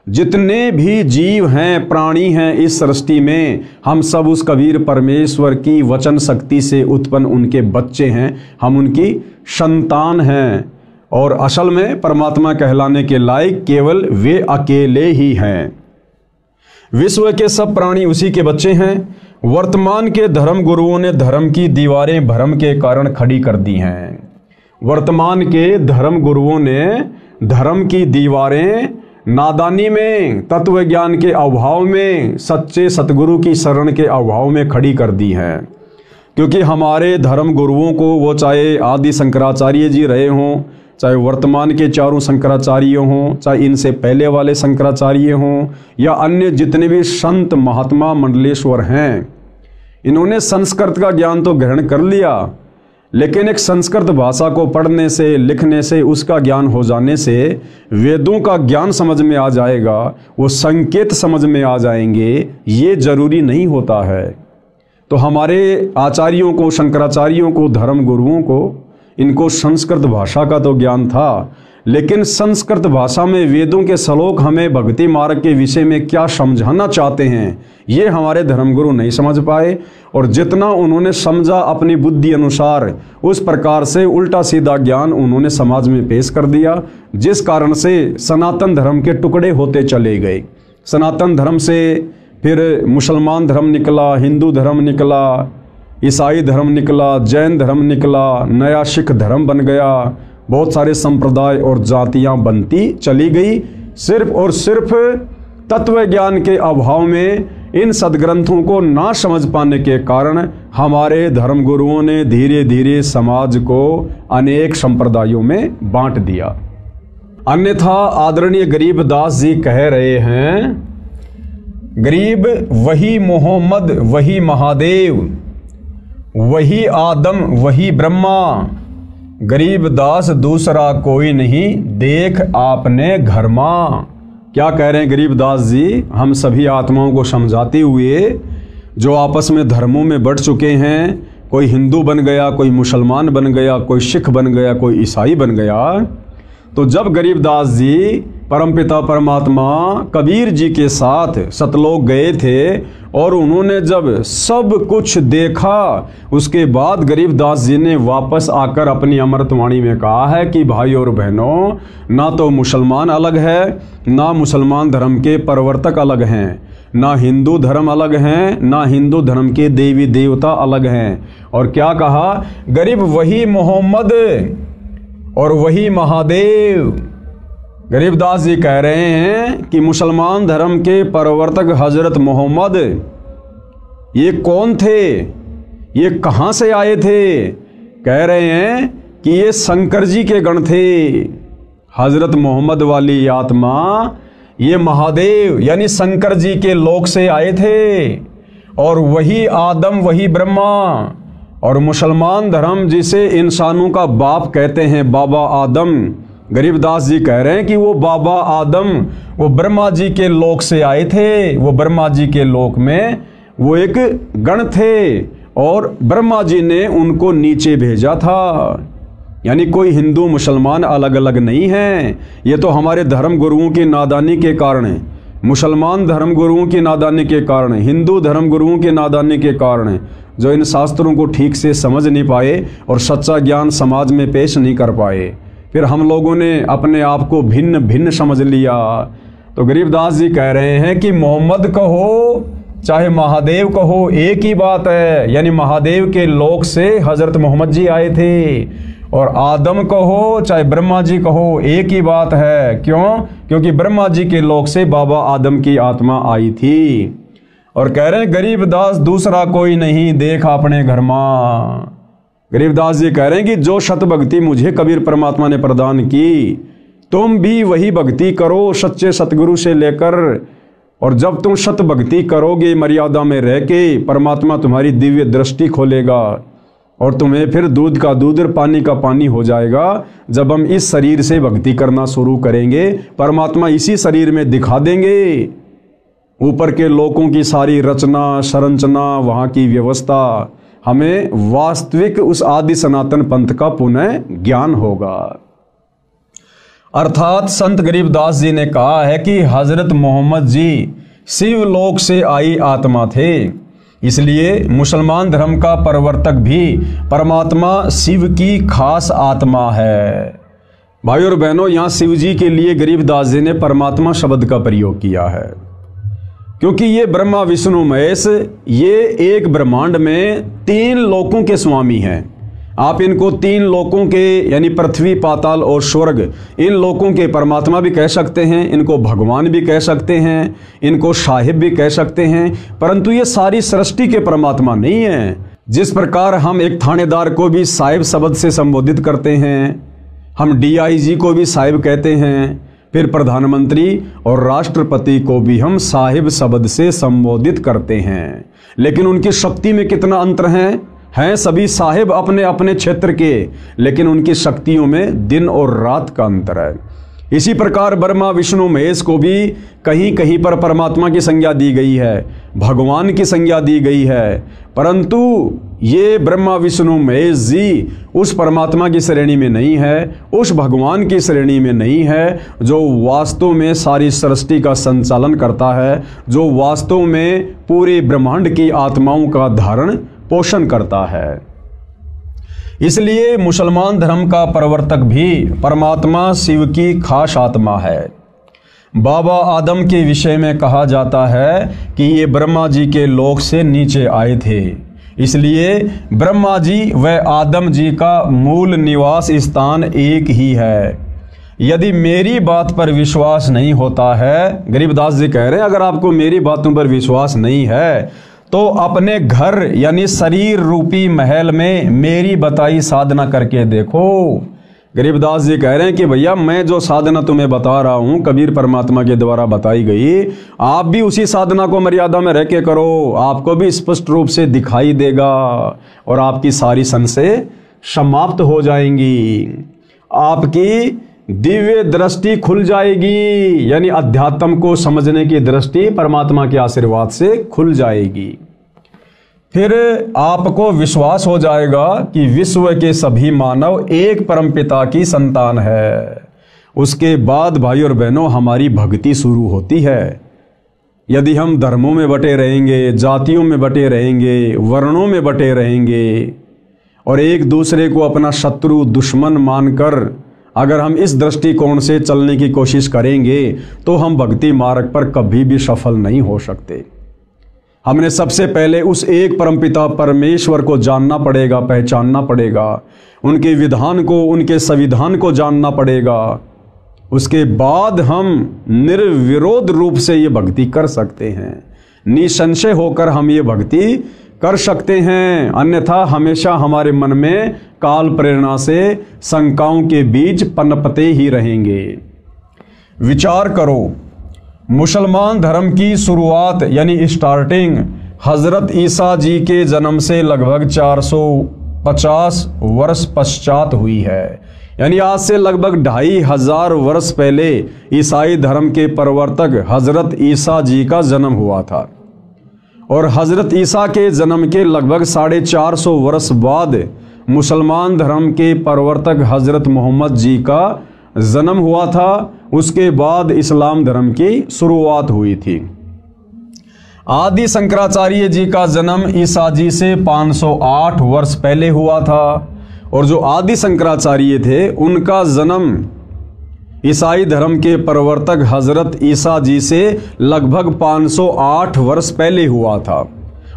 जितने भी जीव हैं, प्राणी हैं इस सृष्टि में, हम सब उस कबीर परमेश्वर की वचन शक्ति से उत्पन्न उनके बच्चे हैं, हम उनकी संतान हैं। और असल में परमात्मा कहलाने के लायक केवल वे अकेले ही हैं। विश्व के सब प्राणी उसी के बच्चे हैं। वर्तमान के धर्म गुरुओं ने धर्म की दीवारें भ्रम के कारण खड़ी कर दी हैं। वर्तमान के धर्म गुरुओं ने धर्म की दीवारें नादानी में, तत्व ज्ञान के अभाव में, सच्चे सतगुरु की शरण के अभाव में खड़ी कर दी हैं। क्योंकि हमारे धर्म गुरुओं को, वो चाहे आदि शंकराचार्य जी रहे हों, चाहे वर्तमान के चारों शंकराचार्य हों, चाहे इनसे पहले वाले शंकराचार्य हों, या अन्य जितने भी संत महात्मा मंडलेश्वर हैं, इन्होंने संस्कृत का ज्ञान तो ग्रहण कर लिया, लेकिन एक संस्कृत भाषा को पढ़ने से, लिखने से, उसका ज्ञान हो जाने से वेदों का ज्ञान समझ में आ जाएगा, वो संकेत समझ में आ जाएंगे, ये जरूरी नहीं होता है। तो हमारे आचार्यों को, शंकराचार्यों को, धर्म गुरुओं को, इनको संस्कृत भाषा का तो ज्ञान था, लेकिन संस्कृत भाषा में वेदों के श्लोक हमें भक्ति मार्ग के विषय में क्या समझाना चाहते हैं, ये हमारे धर्मगुरु नहीं समझ पाए। और जितना उन्होंने समझा अपनी बुद्धि अनुसार, उस प्रकार से उल्टा सीधा ज्ञान उन्होंने समाज में पेश कर दिया, जिस कारण से सनातन धर्म के टुकड़े होते चले गए। सनातन धर्म से फिर मुसलमान धर्म निकला, हिंदू धर्म निकला, ईसाई धर्म निकला, जैन धर्म निकला, नया सिख धर्म बन गया, बहुत सारे संप्रदाय और जातियां बनती चली गई, सिर्फ और सिर्फ तत्व ज्ञान के अभाव में, इन सदग्रंथों को ना समझ पाने के कारण हमारे धर्मगुरुओं ने धीरे धीरे समाज को अनेक संप्रदायों में बांट दिया। अन्यथा आदरणीय गरीबदास जी कह रहे हैं, गरीब वही मोहम्मद, वही महादेव, वही आदम, वही ब्रह्मा, गरीबदास दूसरा कोई नहीं, देख आपने घर मां। क्या कह रहे हैं गरीबदास जी? हम सभी आत्माओं को समझाते हुए, जो आपस में धर्मों में बढ़ चुके हैं, कोई हिंदू बन गया, कोई मुसलमान बन गया, कोई सिख बन गया, कोई ईसाई बन गया, तो जब गरीबदास जी परमपिता परमात्मा कबीर जी के साथ सतलोक गए थे और उन्होंने जब सब कुछ देखा, उसके बाद गरीबदास जी ने वापस आकर अपनी अमृतवाणी में कहा है कि भाई और बहनों, ना तो मुसलमान अलग है, ना मुसलमान धर्म के प्रवर्तक अलग हैं, ना हिंदू धर्म अलग हैं, ना हिंदू धर्म के देवी देवता अलग हैं। और क्या कहा? गरीब वही मोहम्मद और वही महादेव। गरीबदास जी कह रहे हैं कि मुसलमान धर्म के प्रवर्तक हजरत मोहम्मद, ये कौन थे, ये कहाँ से आए थे? कह रहे हैं कि ये शंकर जी के गण थे। हजरत मोहम्मद वाली आत्मा, ये महादेव यानी शंकर जी के लोक से आए थे, और वही आदम, वही ब्रह्मा। और मुसलमान धर्म जिसे इंसानों का बाप कहते हैं, बाबा आदम, गरीबदास जी कह रहे हैं कि वो बाबा आदम, वो ब्रह्मा जी के लोक से आए थे। वो ब्रह्मा जी के लोक में वो एक गण थे और ब्रह्मा जी ने उनको नीचे भेजा था। यानी कोई हिंदू मुसलमान अलग अलग नहीं है। ये तो हमारे धर्म गुरुओं की नादानी के कारण है, मुसलमान धर्म गुरुओं की नादानी के कारण है, हिंदू धर्म गुरुओं की नादानी के कारण है, जो इन शास्त्रों को ठीक से समझ नहीं पाए और सच्चा ज्ञान समाज में पेश नहीं कर पाए। फिर हम लोगों ने अपने आप को भिन्न भिन्न समझ लिया। तो गरीबदास जी कह रहे हैं कि मोहम्मद कहो चाहे महादेव कहो, एक ही बात है। यानी महादेव के लोक से हजरत मोहम्मद जी आए थे, और आदम कहो चाहे ब्रह्मा जी कहो, एक ही बात है। क्यों? क्योंकि ब्रह्मा जी के लोक से बाबा आदम की आत्मा आई थी। और कह रहे हैं गरीबदास दूसरा कोई नहीं, देख अपने घर मां। गरीबदास जी कह रहे हैं कि जो शत भक्ति मुझे कबीर परमात्मा ने प्रदान की, तुम भी वही भक्ति करो सच्चे सतगुरु से लेकर। और जब तुम शत भक्ति करोगे मर्यादा में रह के, परमात्मा तुम्हारी दिव्य दृष्टि खोलेगा और तुम्हें फिर दूध का दूध और पानी का पानी हो जाएगा। जब हम इस शरीर से भक्ति करना शुरू करेंगे, परमात्मा इसी शरीर में दिखा देंगे ऊपर के लोकों की सारी रचना संरचना, वहाँ की व्यवस्था। हमें वास्तविक उस आदि सनातन पंथ का पुनः ज्ञान होगा। अर्थात संत गरीबदास जी ने कहा है कि हजरत मोहम्मद जी शिव लोक से आई आत्मा थे, इसलिए मुसलमान धर्म का प्रवर्तक भी परमात्मा शिव की खास आत्मा है। भाई और बहनों, यहाँ शिव जी के लिए गरीबदास जी ने परमात्मा शब्द का प्रयोग किया है, क्योंकि ये ब्रह्मा विष्णु महेश, ये एक ब्रह्मांड में 3 लोकों के स्वामी हैं। आप इनको 3 लोकों के यानी पृथ्वी, पाताल और स्वर्ग, इन लोकों के परमात्मा भी कह सकते हैं, इनको भगवान भी कह सकते हैं, इनको साहिब भी कह सकते हैं, परंतु ये सारी सृष्टि के परमात्मा नहीं है। जिस प्रकार हम एक थानेदार को भी साहिब शब्द से संबोधित करते हैं, हम DIG को भी साहिब कहते हैं, फिर प्रधानमंत्री और राष्ट्रपति को भी हम साहिब शब्द से संबोधित करते हैं। लेकिन उनकी शक्ति में कितना अंतर हैं सभी साहिब अपने अपने क्षेत्र के, लेकिन उनकी शक्तियों में दिन और रात का अंतर है। इसी प्रकार ब्रह्मा विष्णु महेश को भी कहीं कहीं पर परमात्मा की संज्ञा दी गई है, भगवान की संज्ञा दी गई है, परंतु ये ब्रह्मा विष्णु महेश जी उस परमात्मा की श्रेणी में नहीं है, उस भगवान की श्रेणी में नहीं है जो वास्तव में सारी सृष्टि का संचालन करता है, जो वास्तव में पूरे ब्रह्मांड की आत्माओं का धारण पोषण करता है। इसलिए मुसलमान धर्म का प्रवर्तक भी परमात्मा शिव की खास आत्मा है। बाबा आदम के विषय में कहा जाता है कि ये ब्रह्मा जी के लोक से नीचे आए थे, इसलिए ब्रह्मा जी व आदम जी का मूल निवास स्थान एक ही है। यदि मेरी बात पर विश्वास नहीं होता है, गरीबदास जी कह रहे हैं, अगर आपको मेरी बातों पर विश्वास नहीं है तो अपने घर यानी शरीर रूपी महल में मेरी बताई साधना करके देखो। गरीबदास जी कह रहे हैं कि भैया मैं जो साधना तुम्हें बता रहा हूं कबीर परमात्मा के द्वारा बताई गई, आप भी उसी साधना को मर्यादा में रह के करो, आपको भी स्पष्ट रूप से दिखाई देगा और आपकी सारी संशय समाप्त हो जाएंगी, आपकी दिव्य दृष्टि खुल जाएगी, यानी अध्यात्म को समझने की दृष्टि परमात्मा के आशीर्वाद से खुल जाएगी। फिर आपको विश्वास हो जाएगा कि विश्व के सभी मानव एक परमपिता की संतान है। उसके बाद भाई और बहनों हमारी भक्ति शुरू होती है। यदि हम धर्मों में बटे रहेंगे, जातियों में बटे रहेंगे, वर्णों में बटे रहेंगे और एक दूसरे को अपना शत्रु दुश्मन मानकर अगर हम इस दृष्टिकोण से चलने की कोशिश करेंगे तो हम भक्ति मार्ग पर कभी भी सफल नहीं हो सकते। हमने सबसे पहले उस एक परमपिता परमेश्वर को जानना पड़ेगा, पहचानना पड़ेगा, उनके विधान को, उनके संविधान को जानना पड़ेगा। उसके बाद हम निर्विरोध रूप से ये भक्ति कर सकते हैं, निसंशय होकर हम ये भक्ति कर सकते हैं। अन्यथा हमेशा हमारे मन में काल प्रेरणा से शंकाओं के बीज पनपते ही रहेंगे। विचार करो, मुसलमान धर्म की शुरुआत यानी स्टार्टिंग हजरत ईसा जी के जन्म से लगभग 450 वर्ष पश्चात हुई है, यानी आज से लगभग 2500 वर्ष पहले ईसाई धर्म के प्रवर्तक हजरत ईसा जी का जन्म हुआ था और हजरत ईसा के जन्म के लगभग 450 वर्ष बाद मुसलमान धर्म के प्रवर्तक हजरत मोहम्मद जी का जन्म हुआ था। उसके बाद इस्लाम धर्म की शुरुआत हुई थी। आदि शंकराचार्य जी का जन्म ईसा जी से 508 वर्ष पहले हुआ था और जो आदि शंकराचार्य थे उनका जन्म ईसाई धर्म के प्रवर्तक हजरत ईसा जी से लगभग 508 वर्ष पहले हुआ था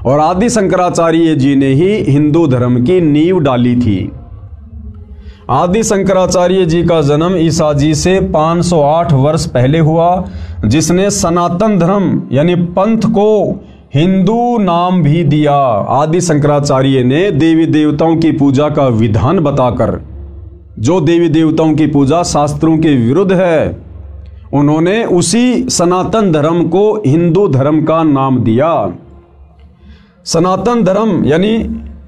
और आदि शंकराचार्य जी ने ही हिंदू धर्म की नींव डाली थी। आदि शंकराचार्य जी का जन्म ईसा जी से 508 वर्ष पहले हुआ, जिसने सनातन धर्म यानी पंथ को हिंदू नाम भी दिया। आदि शंकराचार्य ने देवी देवताओं की पूजा का विधान बताकर, जो देवी देवताओं की पूजा शास्त्रों के विरुद्ध है, उन्होंने उसी सनातन धर्म को हिंदू धर्म का नाम दिया। सनातन धर्म यानी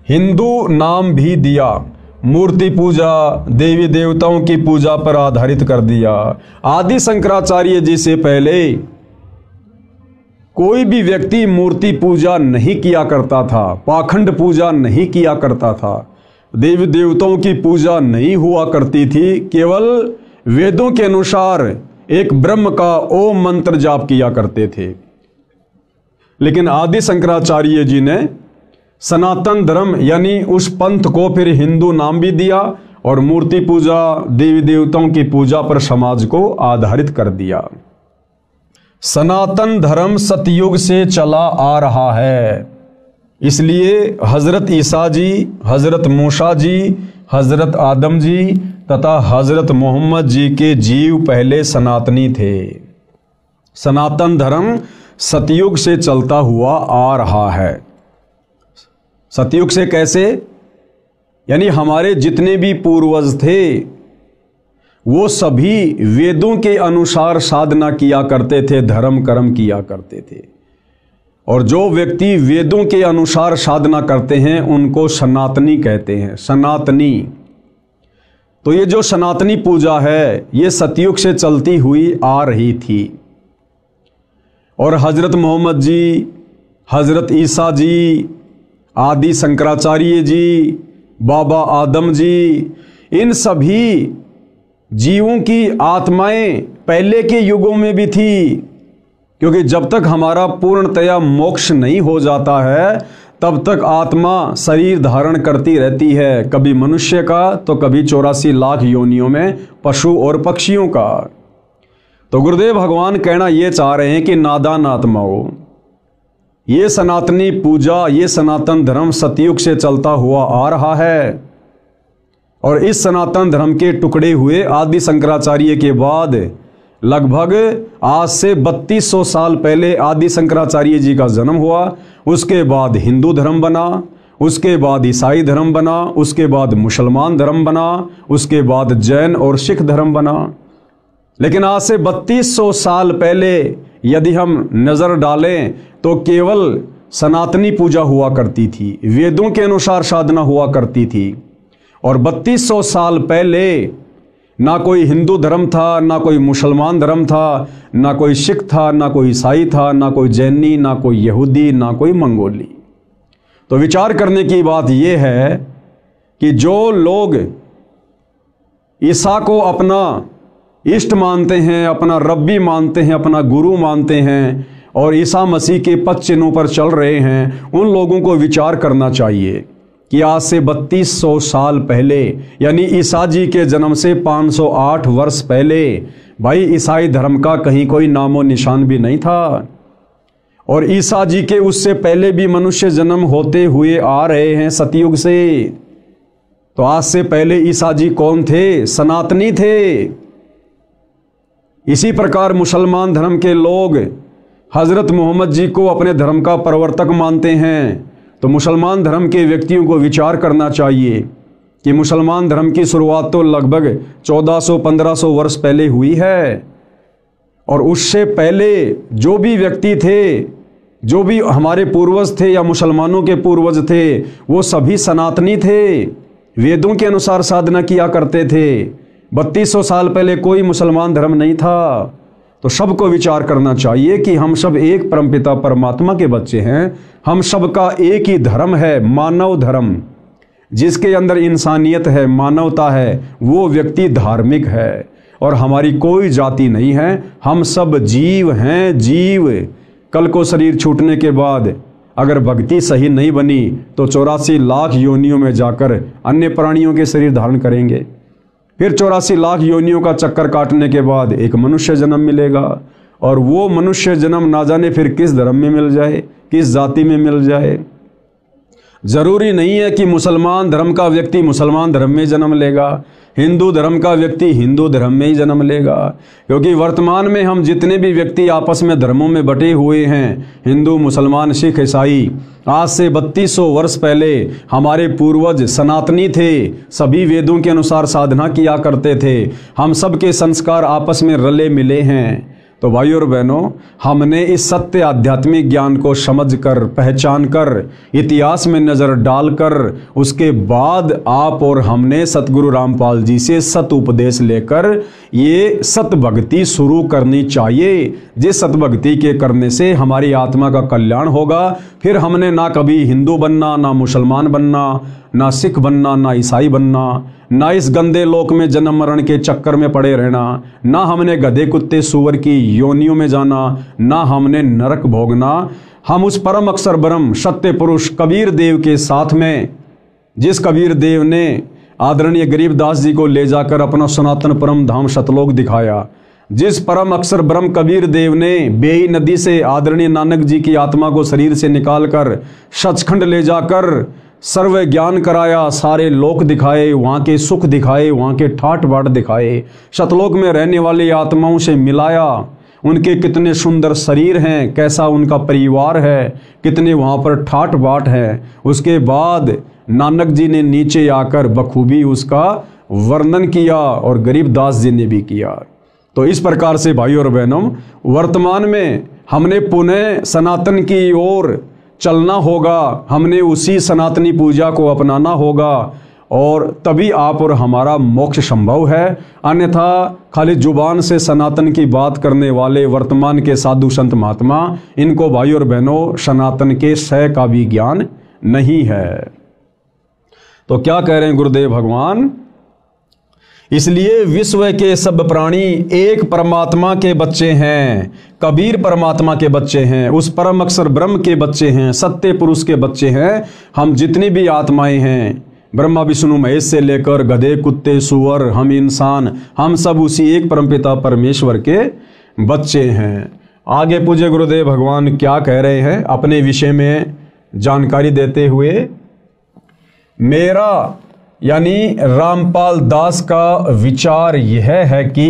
हिंदू नाम भी दिया। मूर्ति पूजा, देवी देवताओं की पूजा पर आधारित कर दिया। आदि शंकराचार्य जी से पहले कोई भी व्यक्ति मूर्ति पूजा नहीं किया करता था, पाखंड पूजा नहीं किया करता था, देवी देवताओं की पूजा नहीं हुआ करती थी। केवल वेदों के अनुसार एक ब्रह्म का ओम मंत्र जाप किया करते थे। लेकिन आदि शंकराचार्य जी ने सनातन धर्म यानी उस पंथ को फिर हिंदू नाम भी दिया और मूर्ति पूजा, देवी देवताओं की पूजा पर समाज को आधारित कर दिया। सनातन धर्म सतयुग से चला आ रहा है, इसलिए हजरत ईसा जी, हजरत मूसा जी, हजरत आदम जी तथा हजरत मोहम्मद जी के जीव पहले सनातनी थे। सनातन धर्म सतयुग से चलता हुआ आ रहा है। सतयुग से कैसे? यानी हमारे जितने भी पूर्वज थे वो सभी वेदों के अनुसार साधना किया करते थे, धर्म कर्म किया करते थे। और जो व्यक्ति वेदों के अनुसार साधना करते हैं उनको सनातनी कहते हैं, सनातनी। तो ये जो सनातनी पूजा है ये सतयुग से चलती हुई आ रही थी। और हजरत मोहम्मद जी, हजरत ईसा जी, आदि शंकराचार्य जी, बाबा आदम जी, इन सभी जीवों की आत्माएं पहले के युगों में भी थी, क्योंकि जब तक हमारा पूर्णतया मोक्ष नहीं हो जाता है तब तक आत्मा शरीर धारण करती रहती है, कभी मनुष्य का तो कभी 84 लाख योनियों में पशु और पक्षियों का। तो गुरुदेव भगवान कहना ये चाह रहे हैं कि नादान आत्माओं, ये सनातनी पूजा, ये सनातन धर्म सतयुग से चलता हुआ आ रहा है। और इस सनातन धर्म के टुकड़े हुए आदि शंकराचार्य के बाद लगभग आज से 3200 साल पहले आदि शंकराचार्य जी का जन्म हुआ। उसके बाद हिंदू धर्म बना, उसके बाद ईसाई धर्म बना, उसके बाद मुसलमान धर्म बना, उसके बाद जैन और सिख धर्म बना। लेकिन आज से 3200 साल पहले यदि हम नज़र डालें तो केवल सनातनी पूजा हुआ करती थी, वेदों के अनुसार साधना हुआ करती थी। और 3200 साल पहले ना कोई हिंदू धर्म था, ना कोई मुसलमान धर्म था, ना कोई सिख था, ना कोई ईसाई था, ना कोई जैनी, ना कोई यहूदी, ना कोई मंगोली। तो विचार करने की बात यह है कि जो लोग ईसा को अपना इष्ट मानते हैं, अपना रब्बी मानते हैं, अपना गुरु मानते हैं और ईसा मसीह के पद चिन्हों पर चल रहे हैं, उन लोगों को विचार करना चाहिए कि आज से 3200 साल पहले यानी ईसा जी के जन्म से 508 वर्ष पहले भाई ईसाई धर्म का कहीं कोई नामो निशान भी नहीं था। और ईसा जी के उससे पहले भी मनुष्य जन्म होते हुए आ रहे हैं सतयुग से। तो आज से पहले ईसा जी कौन थे? सनातनी थे। इसी प्रकार मुसलमान धर्म के लोग हजरत मोहम्मद जी को अपने धर्म का प्रवर्तक मानते हैं। तो मुसलमान धर्म के व्यक्तियों को विचार करना चाहिए कि मुसलमान धर्म की शुरुआत तो लगभग 1400-1500 वर्ष पहले हुई है। और उससे पहले जो भी व्यक्ति थे, जो भी हमारे पूर्वज थे या मुसलमानों के पूर्वज थे, वो सभी सनातनी थे, वेदों के अनुसार साधना किया करते थे। 3200 साल पहले कोई मुसलमान धर्म नहीं था। तो सबको विचार करना चाहिए कि हम सब एक परमपिता परमात्मा के बच्चे हैं। हम सबका एक ही धर्म है, मानव धर्म, जिसके अंदर इंसानियत है, मानवता है, वो व्यक्ति धार्मिक है। और हमारी कोई जाति नहीं है, हम सब जीव हैं, जीव। कल को शरीर छूटने के बाद अगर भक्ति सही नहीं बनी तो 84 लाख योनियों में जाकर अन्य प्राणियों के शरीर धारण करेंगे। फिर 84 लाख योनियों का चक्कर काटने के बाद एक मनुष्य जन्म मिलेगा। और वो मनुष्य जन्म ना जाने फिर किस धर्म में मिल जाए, किस जाति में मिल जाए। जरूरी नहीं है कि मुसलमान धर्म का व्यक्ति मुसलमान धर्म में जन्म लेगा, हिंदू धर्म का व्यक्ति हिंदू धर्म में ही जन्म लेगा। क्योंकि वर्तमान में हम जितने भी व्यक्ति आपस में धर्मों में बटे हुए हैं, हिंदू, मुसलमान, सिख, ईसाई, आज से 3200 वर्ष पहले हमारे पूर्वज सनातनी थे, सभी वेदों के अनुसार साधना किया करते थे। हम सब के संस्कार आपस में रले मिले हैं। तो भाइयों और बहनों, हमने इस सत्य आध्यात्मिक ज्ञान को समझकर, पहचान कर, इतिहास में नज़र डालकर, उसके बाद आप और हमने सतगुरु रामपाल जी से सत उपदेश लेकर ये सत भक्ति शुरू करनी चाहिए। जिस सत भक्ति के करने से हमारी आत्मा का कल्याण होगा। फिर हमने ना कभी हिंदू बनना, ना मुसलमान बनना, ना सिख बनना, ना ईसाई बनना, ना इस गंदे लोक में जन्म मरण के चक्कर में पड़े रहना, ना हमने गधे कुत्ते सूअर की योनियों में जाना, ना हमने नरक भोगना। हम उस परम अक्षर ब्रह्म सत्य पुरुष कबीर देव के साथ में, जिस कबीर देव ने आदरणीय गरीबदास जी को ले जाकर अपना सनातन परम धाम सतलोक दिखाया, जिस परम अक्षर ब्रह्म कबीर देव ने बेई नदी से आदरणीय नानक जी की आत्मा को शरीर से निकालकर सचखंड ले जाकर सर्व ज्ञान कराया, सारे लोक दिखाए, वहाँ के सुख दिखाए, वहाँ के ठाट बाट दिखाए, सतलोक में रहने वाली आत्माओं से मिलाया, उनके कितने सुंदर शरीर हैं, कैसा उनका परिवार है, कितने वहाँ पर ठाट बाट है। उसके बाद नानक जी ने नीचे आकर बखूबी उसका वर्णन किया और गरीबदास जी ने भी किया। तो इस प्रकार से भाइयों और बहनों, वर्तमान में हमने पुनः सनातन की ओर चलना होगा, हमने उसी सनातनी पूजा को अपनाना होगा और तभी आप और हमारा मोक्ष संभव है। अन्यथा खाली जुबान से सनातन की बात करने वाले वर्तमान के साधु संत महात्मा, इनको भाई और बहनों सनातन के सह का भी ज्ञान नहीं है। तो क्या कह रहे हैं गुरुदेव भगवान? इसलिए विश्व के सब प्राणी एक परमात्मा के बच्चे हैं, कबीर परमात्मा के बच्चे हैं, उस परम अक्षर ब्रह्म के बच्चे हैं, सत्य पुरुष के बच्चे हैं। हम जितनी भी आत्माएं हैं, ब्रह्मा विष्णु महेश से लेकर गधे कुत्ते सूअर हम इंसान, हम सब उसी एक परमपिता परमेश्वर के बच्चे हैं। आगे पूज्य गुरुदेव भगवान क्या कह रहे हैं अपने विषय में जानकारी देते हुए? मेरा यानी रामपाल दास का विचार यह है कि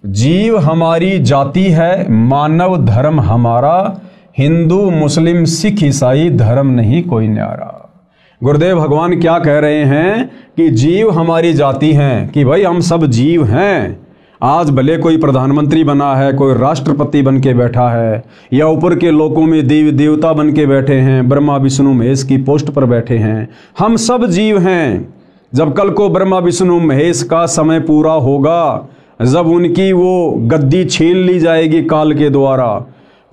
जीव हमारी जाति है, मानव धर्म हमारा, हिंदू मुस्लिम सिख ईसाई धर्म नहीं कोई न्यारा। गुरुदेव भगवान क्या कह रहे हैं कि जीव हमारी जाति हैं, कि भाई हम सब जीव हैं। आज भले कोई प्रधानमंत्री बना है, कोई राष्ट्रपति बन के बैठा है, या ऊपर के लोकों में देवी देवता बन के बैठे हैं, ब्रह्मा विष्णु महेश की पोस्ट पर बैठे हैं, हम सब जीव हैं। जब कल को ब्रह्मा विष्णु महेश का समय पूरा होगा, जब उनकी वो गद्दी छीन ली जाएगी काल के द्वारा,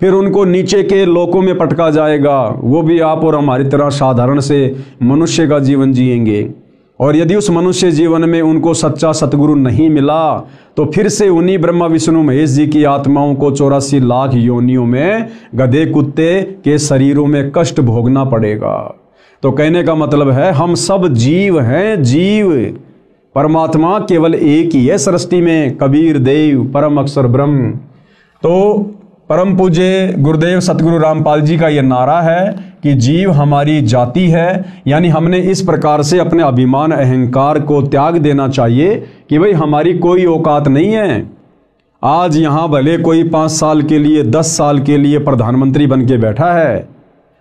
फिर उनको नीचे के लोकों में पटका जाएगा, वो भी आप और हमारी तरह साधारण से मनुष्य का जीवन जिएंगे। और यदि उस मनुष्य जीवन में उनको सच्चा सतगुरु नहीं मिला, तो फिर से उन्हीं ब्रह्मा विष्णु महेश जी की आत्माओं को 84 लाख योनियों में गधे कुत्ते के शरीरों में कष्ट भोगना पड़ेगा। तो कहने का मतलब है हम सब जीव हैं, जीव। परमात्मा केवल एक ही है सृष्टि में, कबीर देव परम अक्षर ब्रह्म। तो परम पूज्य गुरुदेव सतगुरु रामपाल जी का यह नारा है कि जीव हमारी जाति है, यानी हमने इस प्रकार से अपने अभिमान अहंकार को त्याग देना चाहिए कि भाई हमारी कोई औकात नहीं है। आज यहाँ भले कोई 5 साल के लिए 10 साल के लिए प्रधानमंत्री बन के बैठा है,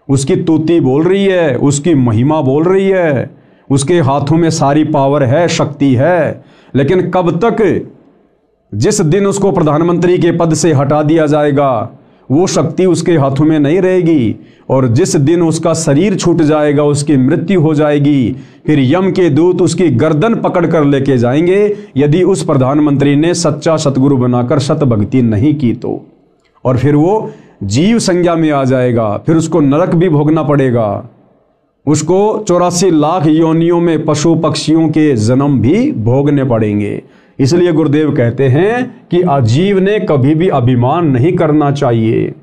उसकी तूती बोल रही है, उसकी महिमा बोल रही है, उसके हाथों में सारी पावर है, शक्ति है, लेकिन कब तक? जिस दिन उसको प्रधानमंत्री के पद से हटा दिया जाएगा, वो शक्ति उसके हाथों में नहीं रहेगी। और जिस दिन उसका शरीर छूट जाएगा, उसकी मृत्यु हो जाएगी, फिर यम के दूत उसकी गर्दन पकड़ कर लेके जाएंगे, यदि उस प्रधानमंत्री ने सच्चा सतगुरु बनाकर सत भक्ति नहीं की तो। और फिर वो जीव संज्ञा में आ जाएगा, फिर उसको नरक भी भोगना पड़ेगा, उसको 84 लाख योनियों में पशु पक्षियों के जन्म भी भोगने पड़ेंगे। इसलिए गुरुदेव कहते हैं कि जीव ने कभी भी अभिमान नहीं करना चाहिए।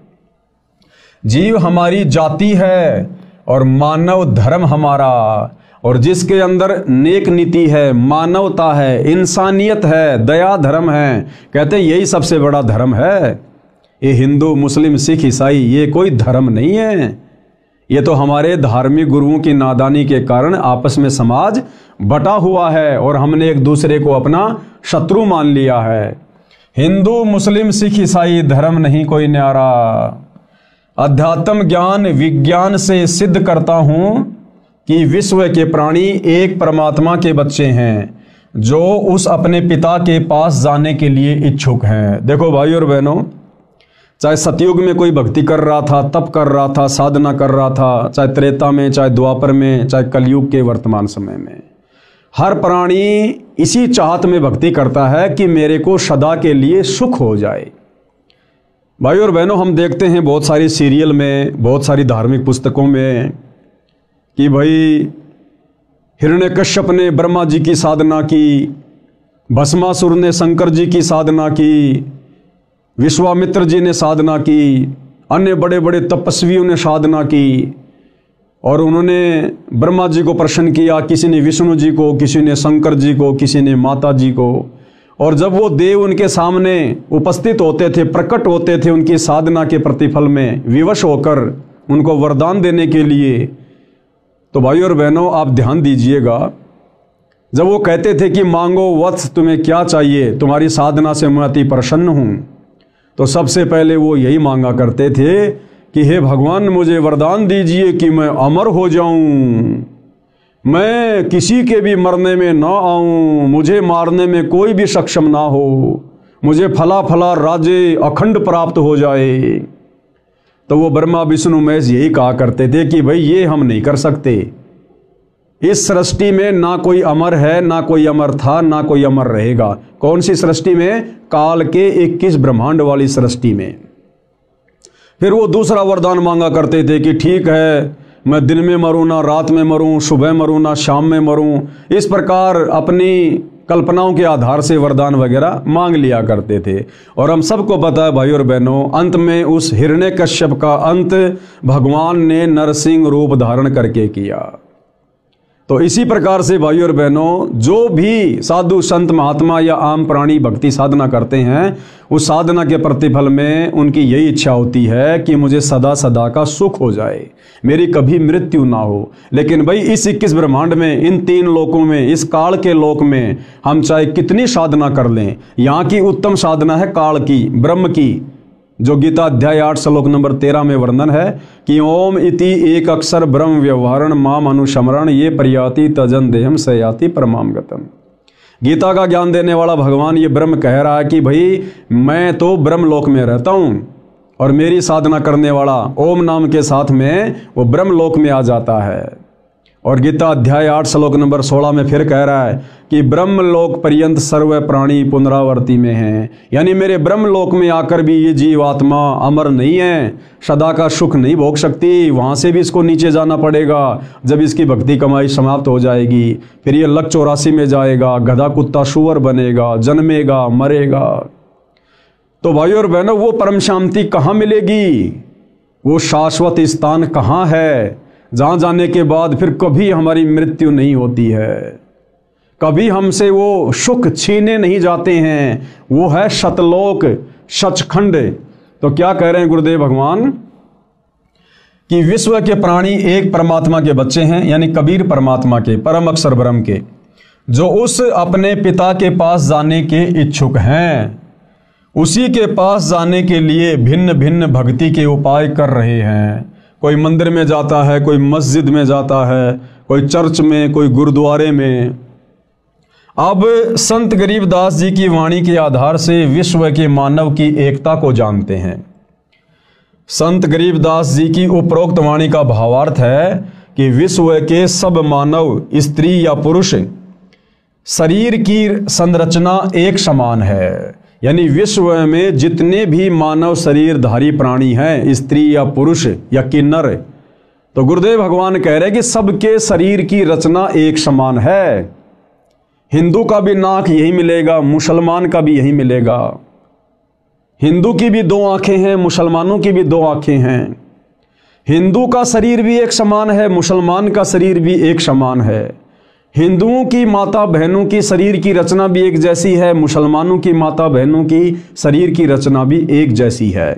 जीव हमारी जाति है और मानव धर्म हमारा, और जिसके अंदर नेक नीति है, मानवता है, इंसानियत है, दया धर्म है, कहते हैं यही सबसे बड़ा धर्म है। ये हिंदू मुस्लिम सिख ईसाई ये कोई धर्म नहीं है, ये तो हमारे धार्मिक गुरुओं की नादानी के कारण आपस में समाज बटा हुआ है और हमने एक दूसरे को अपना शत्रु मान लिया है। हिंदू मुस्लिम सिख ईसाई धर्म नहीं कोई न्यारा। अध्यात्म ज्ञान विज्ञान से सिद्ध करता हूं कि विश्व के प्राणी एक परमात्मा के बच्चे हैं, जो उस अपने पिता के पास जाने के लिए इच्छुक हैं। देखो भाई और बहनों, चाहे सतयुग में कोई भक्ति कर रहा था, तप कर रहा था, साधना कर रहा था, चाहे त्रेता में, चाहे द्वापर में, चाहे कलयुग के वर्तमान समय में, हर प्राणी इसी चाहत में भक्ति करता है कि मेरे को सदा के लिए सुख हो जाए। भाई और बहनों, हम देखते हैं बहुत सारी सीरियल में, बहुत सारी धार्मिक पुस्तकों में कि भाई हिरण्यकश्यप ने ब्रह्मा जी की साधना की, भस्मासुर ने शंकर जी की साधना की, विश्वामित्र जी ने साधना की, अन्य बड़े बड़े तपस्वियों ने साधना की, और उन्होंने ब्रह्मा जी को प्रसन्न किया, किसी ने विष्णु जी को, किसी ने शंकर जी को, किसी ने माता जी को। और जब वो देव उनके सामने उपस्थित होते थे, प्रकट होते थे उनकी साधना के प्रतिफल में विवश होकर उनको वरदान देने के लिए, तो भाई और बहनों आप ध्यान दीजिएगा, जब वो कहते थे कि मांगो वत्स तुम्हें क्या चाहिए, तुम्हारी साधना से मैं अति प्रसन्न हूँ, तो सबसे पहले वो यही मांगा करते थे कि हे भगवान मुझे वरदान दीजिए कि मैं अमर हो जाऊं, मैं किसी के भी मरने में ना आऊं, मुझे मारने में कोई भी सक्षम ना हो, मुझे फला फला राज्य अखंड प्राप्त हो जाए। तो वो ब्रह्मा विष्णु महेश यही कहा करते थे कि भाई ये हम नहीं कर सकते। इस सृष्टि में ना कोई अमर है, ना कोई अमर था, ना कोई अमर रहेगा। कौन सी सृष्टि में? काल के 21 ब्रह्मांड वाली सृष्टि में। फिर वो दूसरा वरदान मांगा करते थे कि ठीक है, मैं दिन में मरूं ना रात में मरूं, सुबह मरूं ना शाम में मरूं। इस प्रकार अपनी कल्पनाओं के आधार से वरदान वगैरह मांग लिया करते थे। और हम सबको पता है भाई और बहनों, अंत में उस हिरण्यकश्यप का अंत भगवान ने नरसिंह रूप धारण करके किया। तो इसी प्रकार से भाई और बहनों, जो भी साधु संत महात्मा या आम प्राणी भक्ति साधना करते हैं, उस साधना के प्रतिफल में उनकी यही इच्छा होती है कि मुझे सदा सदा का सुख हो जाए, मेरी कभी मृत्यु ना हो। लेकिन भाई इस 21 ब्रह्मांड में, इन 3 लोकों में, इस काल के लोक में हम चाहे कितनी साधना कर लें, यहाँ की उत्तम साधना है काल की, ब्रह्म की, जो गीता अध्याय 8 श्लोक नंबर 13 में वर्णन है कि ओम इति एक अक्षर ब्रह्म व्यवहारण माम अनुशमरण ये प्रयाति तजन देहम सयाति परमाम गतम। गीता का ज्ञान देने वाला भगवान ये ब्रह्म कह रहा है कि भाई मैं तो ब्रह्म लोक में रहता हूँ, और मेरी साधना करने वाला ओम नाम के साथ में वो ब्रह्म लोक में आ जाता है। और गीता अध्याय 8 श्लोक नंबर 16 में फिर कह रहा है कि ब्रह्म लोक पर्यंत सर्व प्राणी पुनरावर्ती में हैं। यानी मेरे ब्रह्म लोक में आकर भी ये जीवात्मा अमर नहीं है, सदा का सुख नहीं भोग सकती, वहाँ से भी इसको नीचे जाना पड़ेगा। जब इसकी भक्ति कमाई समाप्त हो जाएगी, फिर ये लक 84 में जाएगा, गधा कुत्ता सुअर बनेगा, जन्मेगा, मरेगा। तो भाई और बहनों, वो परम शांति कहाँ मिलेगी? वो शाश्वत स्थान कहाँ है जहाँ जाने के बाद फिर कभी हमारी मृत्यु नहीं होती है, कभी हमसे वो सुख छीने नहीं जाते हैं? वो है सतलोक, सचखंड। तो क्या कह रहे हैं गुरुदेव भगवान कि विश्व के प्राणी एक परमात्मा के बच्चे हैं, यानी कबीर परमात्मा के, परम अक्षर ब्रह्म के, जो उस अपने पिता के पास जाने के इच्छुक हैं। उसी के पास जाने के लिए भिन्न भिन्न भक्ति के उपाय कर रहे हैं। कोई मंदिर में जाता है, कोई मस्जिद में जाता है, कोई चर्च में, कोई गुरुद्वारे में। अब संत गरीबदास जी की वाणी के आधार से विश्व के मानव की एकता को जानते हैं। संत गरीबदास जी की उपरोक्त वाणी का भावार्थ है कि विश्व के सब मानव, स्त्री या पुरुष, शरीर की संरचना एक समान है। यानी विश्व में जितने भी मानव शरीरधारी प्राणी हैं, स्त्री या पुरुष या किन्नर, तो गुरुदेव भगवान कह रहे हैं कि सबके शरीर की रचना एक समान है। हिंदू का भी नाक यही मिलेगा, मुसलमान का भी यही मिलेगा। हिंदू की भी 2 आंखें हैं, मुसलमानों की भी 2 आंखें हैं। हिंदू का शरीर भी एक समान है, मुसलमान का शरीर भी एक समान है। हिंदुओं की माता बहनों की शरीर की रचना भी एक जैसी है, मुसलमानों की माता बहनों की शरीर की रचना भी एक जैसी है।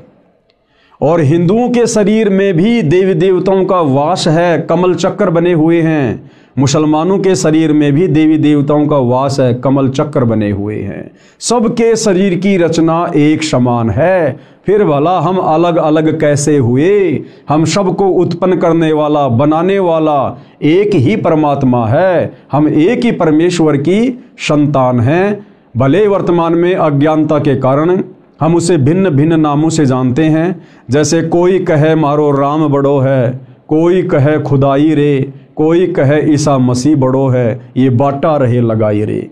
और हिंदुओं के शरीर में भी देवी देवताओं का वास है, कमल चक्र बने हुए हैं। मुसलमानों के शरीर में भी देवी देवताओं का वास है, कमल चक्र बने हुए हैं। सबके शरीर की रचना एक समान है। फिर भला हम अलग अलग कैसे हुए? हम सबको उत्पन्न करने वाला, बनाने वाला एक ही परमात्मा है। हम एक ही परमेश्वर की संतान हैं। भले वर्तमान में अज्ञानता के कारण हम उसे भिन्न भिन्न नामों से जानते हैं। जैसे कोई कहे मारो राम बड़ो है, कोई कहे खुदाई रे, कोई कहे ईसा मसीह बड़ो है, ये बाटा रहे लगाई रे।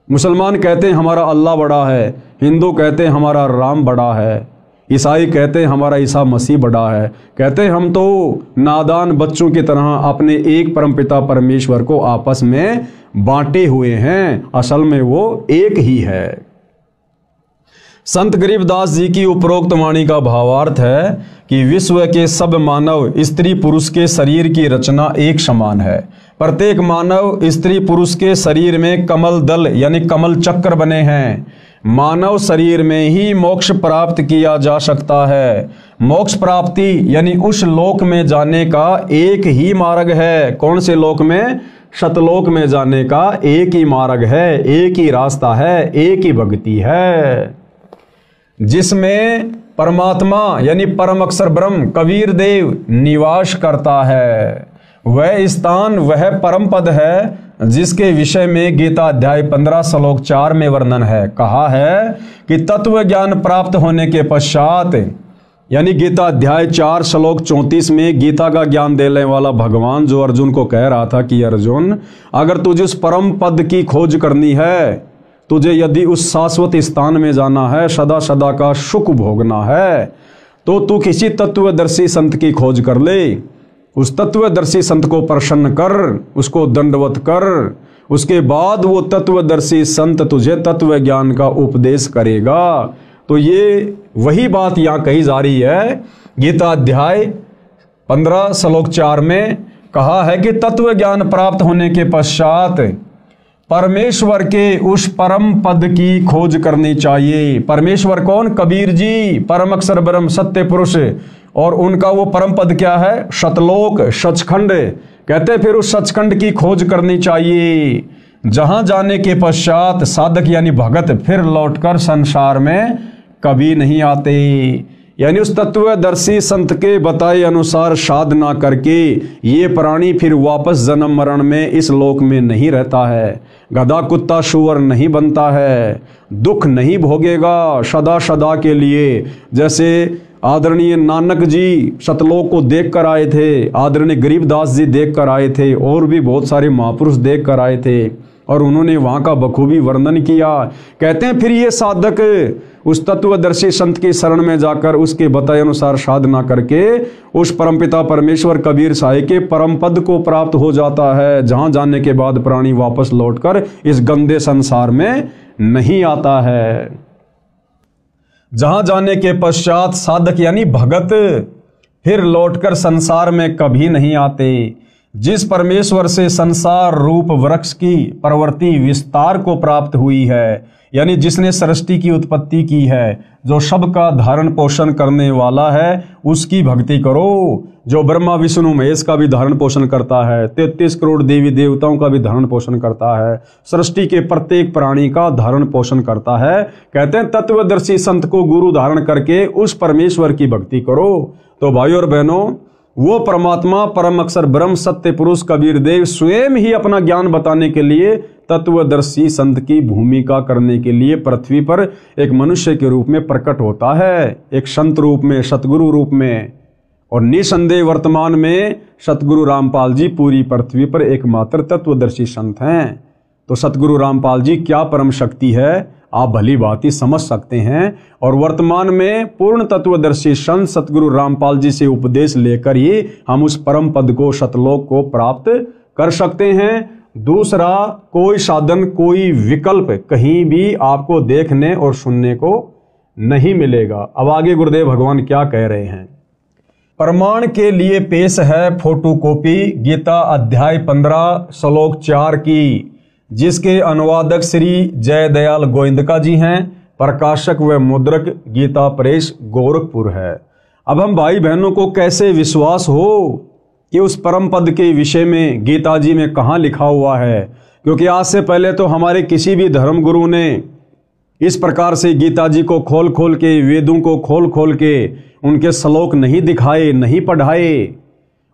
मुसलमान कहते हैं हमारा अल्लाह बड़ा है, हिंदू कहते हैं हमारा राम बड़ा है, ईसाई कहते हैं हमारा ईसा मसीह बड़ा है। कहते हैं हम तो नादान बच्चों की तरह अपने एक परमपिता परमेश्वर को आपस में बांटे हुए हैं, असल में वो एक ही है। संत गरीबदास जी की उपरोक्त वाणी का भावार्थ है कि विश्व के सब मानव, स्त्री पुरुष के शरीर की रचना एक समान है। प्रत्येक मानव, स्त्री पुरुष के शरीर में कमल दल यानी कमल चक्र बने हैं। मानव शरीर में ही मोक्ष प्राप्त किया जा सकता है। मोक्ष प्राप्ति यानी उस लोक में जाने का एक ही मार्ग है। कौन से लोक में? सतलोक में जाने का एक ही मार्ग है, एक ही रास्ता है, एक ही भक्ति है, जिसमें परमात्मा यानी परम अक्षर ब्रह्म कबीर देव निवास करता है। वह स्थान वह परम पद है जिसके विषय में गीता अध्याय 15 श्लोक 4 में वर्णन है। कहा है कि तत्व ज्ञान प्राप्त होने के पश्चात, यानी गीता अध्याय 4 श्लोक 34 में गीता का ज्ञान देने वाला भगवान जो अर्जुन को कह रहा था कि अर्जुन, अगर तुझे उस परम पद की खोज करनी है, तुझे यदि उस शाश्वत स्थान में जाना है, सदा सदा का सुख भोगना है, तो तू किसी तत्वदर्शी संत की खोज कर ले। उस तत्वदर्शी संत को प्रसन्न कर, उसको दंडवत कर, उसके बाद वो तत्वदर्शी संत तुझे तत्व ज्ञान का उपदेश करेगा। तो ये वही बात यहाँ कही जा रही है। गीता अध्याय 15 श्लोक 4 में कहा है कि तत्व ज्ञान प्राप्त होने के पश्चात परमेश्वर के उस परम पद की खोज करनी चाहिए। परमेश्वर कौन? कबीर जी, परम अक्षर ब्रह्म सत्य पुरुष। और उनका वो परम पद क्या है? सतलोक, सचखंड। कहते फिर उस सचखंड की खोज करनी चाहिए, जहां जाने के पश्चात साधक यानी भगत फिर लौटकर संसार में कभी नहीं आते। यानी उस तत्वदर्शी संत के बताए अनुसार साधना करके ये प्राणी फिर वापस जन्म मरण में इस लोक में नहीं रहता है, गधा कुत्ता सुअर नहीं बनता है, दुख नहीं भोगेगा सदा सदा के लिए। जैसे आदरणीय नानक जी सतलोक को देख कर आए थे, आदरणीय गरीबदास जी देख कर आए थे, और भी बहुत सारे महापुरुष देख कर आए थे, और उन्होंने वहाँ का बखूबी वर्णन किया। कहते हैं फिर ये साधक उस तत्वदर्शी संत की शरण में जाकर उसके बताए अनुसार साधना करके उस परमपिता परमेश्वर कबीर साहिब के परम पद को प्राप्त हो जाता है, जहाँ जाने के बाद प्राणी वापस लौटकर इस गंदे संसार में नहीं आता है। जहाँ जाने के पश्चात साधक यानी भगत फिर लौटकर संसार में कभी नहीं आते। जिस परमेश्वर से संसार रूप वृक्ष की प्रवृत्ति विस्तार को प्राप्त हुई है, यानी जिसने सृष्टि की उत्पत्ति की है, जो सबका धारण पोषण करने वाला है, उसकी भक्ति करो। जो ब्रह्मा विष्णु महेश का भी धारण पोषण करता है, 33 करोड़ देवी देवताओं का भी धारण पोषण करता है, सृष्टि के प्रत्येक प्राणी का धारण पोषण करता है। कहते हैं तत्वदर्शी संत को गुरु धारण करके उस परमेश्वर की भक्ति करो। तो भाइयों और बहनों, वो परमात्मा परम अक्षर ब्रह्म सत्य पुरुष कबीर देव स्वयं ही अपना ज्ञान बताने के लिए तत्वदर्शी संत की भूमिका करने के लिए पृथ्वी पर एक मनुष्य के रूप में प्रकट होता है, एक संत रूप में, सतगुरु रूप में। और निसंदेह वर्तमान में सतगुरु रामपाल जी पूरी पृथ्वी पर एकमात्र तत्वदर्शी संत हैं। तो सतगुरु रामपाल जी क्या परम शक्ति है, आप भली बात ही समझ सकते हैं। और वर्तमान में पूर्ण तत्वदर्शी संत सतगुरु रामपाल जी से उपदेश लेकर ही हम उस परम पद को, सतलोक को प्राप्त कर सकते हैं। दूसरा कोई साधन, कोई विकल्प कहीं भी आपको देखने और सुनने को नहीं मिलेगा। अब आगे गुरुदेव भगवान क्या कह रहे हैं। प्रमाण के लिए पेश है फोटोकॉपी गीता अध्याय 15 श्लोक 4 की, जिसके अनुवादक श्री जय दयाल गोविंदका जी हैं, प्रकाशक व मुद्रक गीता प्रेस गोरखपुर है। अब हम भाई बहनों को कैसे विश्वास हो कि उस परम पद के विषय में गीता जी में कहाँ लिखा हुआ है, क्योंकि आज से पहले तो हमारे किसी भी धर्म गुरु ने इस प्रकार से गीता जी को खोल खोल के, वेदों को खोल खोल के उनके श्लोक नहीं दिखाए, नहीं पढ़ाए।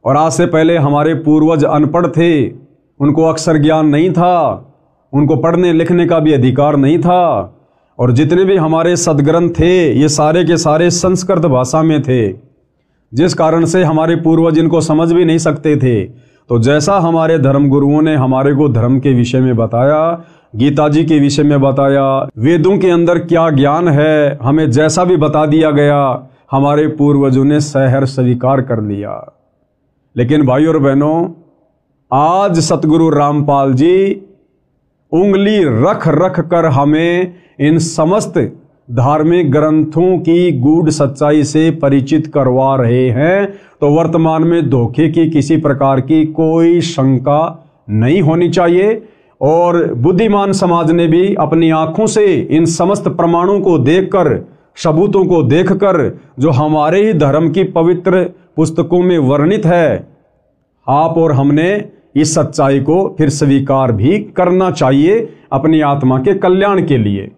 और आज से पहले हमारे पूर्वज अनपढ़ थे, उनको अक्षर ज्ञान नहीं था, उनको पढ़ने लिखने का भी अधिकार नहीं था। और जितने भी हमारे सदग्रंथ थे ये सारे के सारे संस्कृत भाषा में थे, जिस कारण से हमारे पूर्वज इनको समझ भी नहीं सकते थे। तो जैसा हमारे धर्म गुरुओं ने हमारे को धर्म के विषय में बताया, गीता जी के विषय में बताया, वेदों के अंदर क्या ज्ञान है हमें जैसा भी बता दिया गया, हमारे पूर्वजों ने सहर्ष स्वीकार कर लिया। लेकिन भाई और बहनों, आज सतगुरु रामपाल जी उंगली रख रख कर हमें इन समस्त धार्मिक ग्रंथों की गूढ़ सच्चाई से परिचित करवा रहे हैं। तो वर्तमान में धोखे की किसी प्रकार की कोई शंका नहीं होनी चाहिए। और बुद्धिमान समाज ने भी अपनी आंखों से इन समस्त प्रमाणों को देखकर, सबूतों को देखकर, जो हमारे ही धर्म की पवित्र पुस्तकों में वर्णित है, आप और हमने इस सच्चाई को फिर स्वीकार भी करना चाहिए अपनी आत्मा के कल्याण के लिए।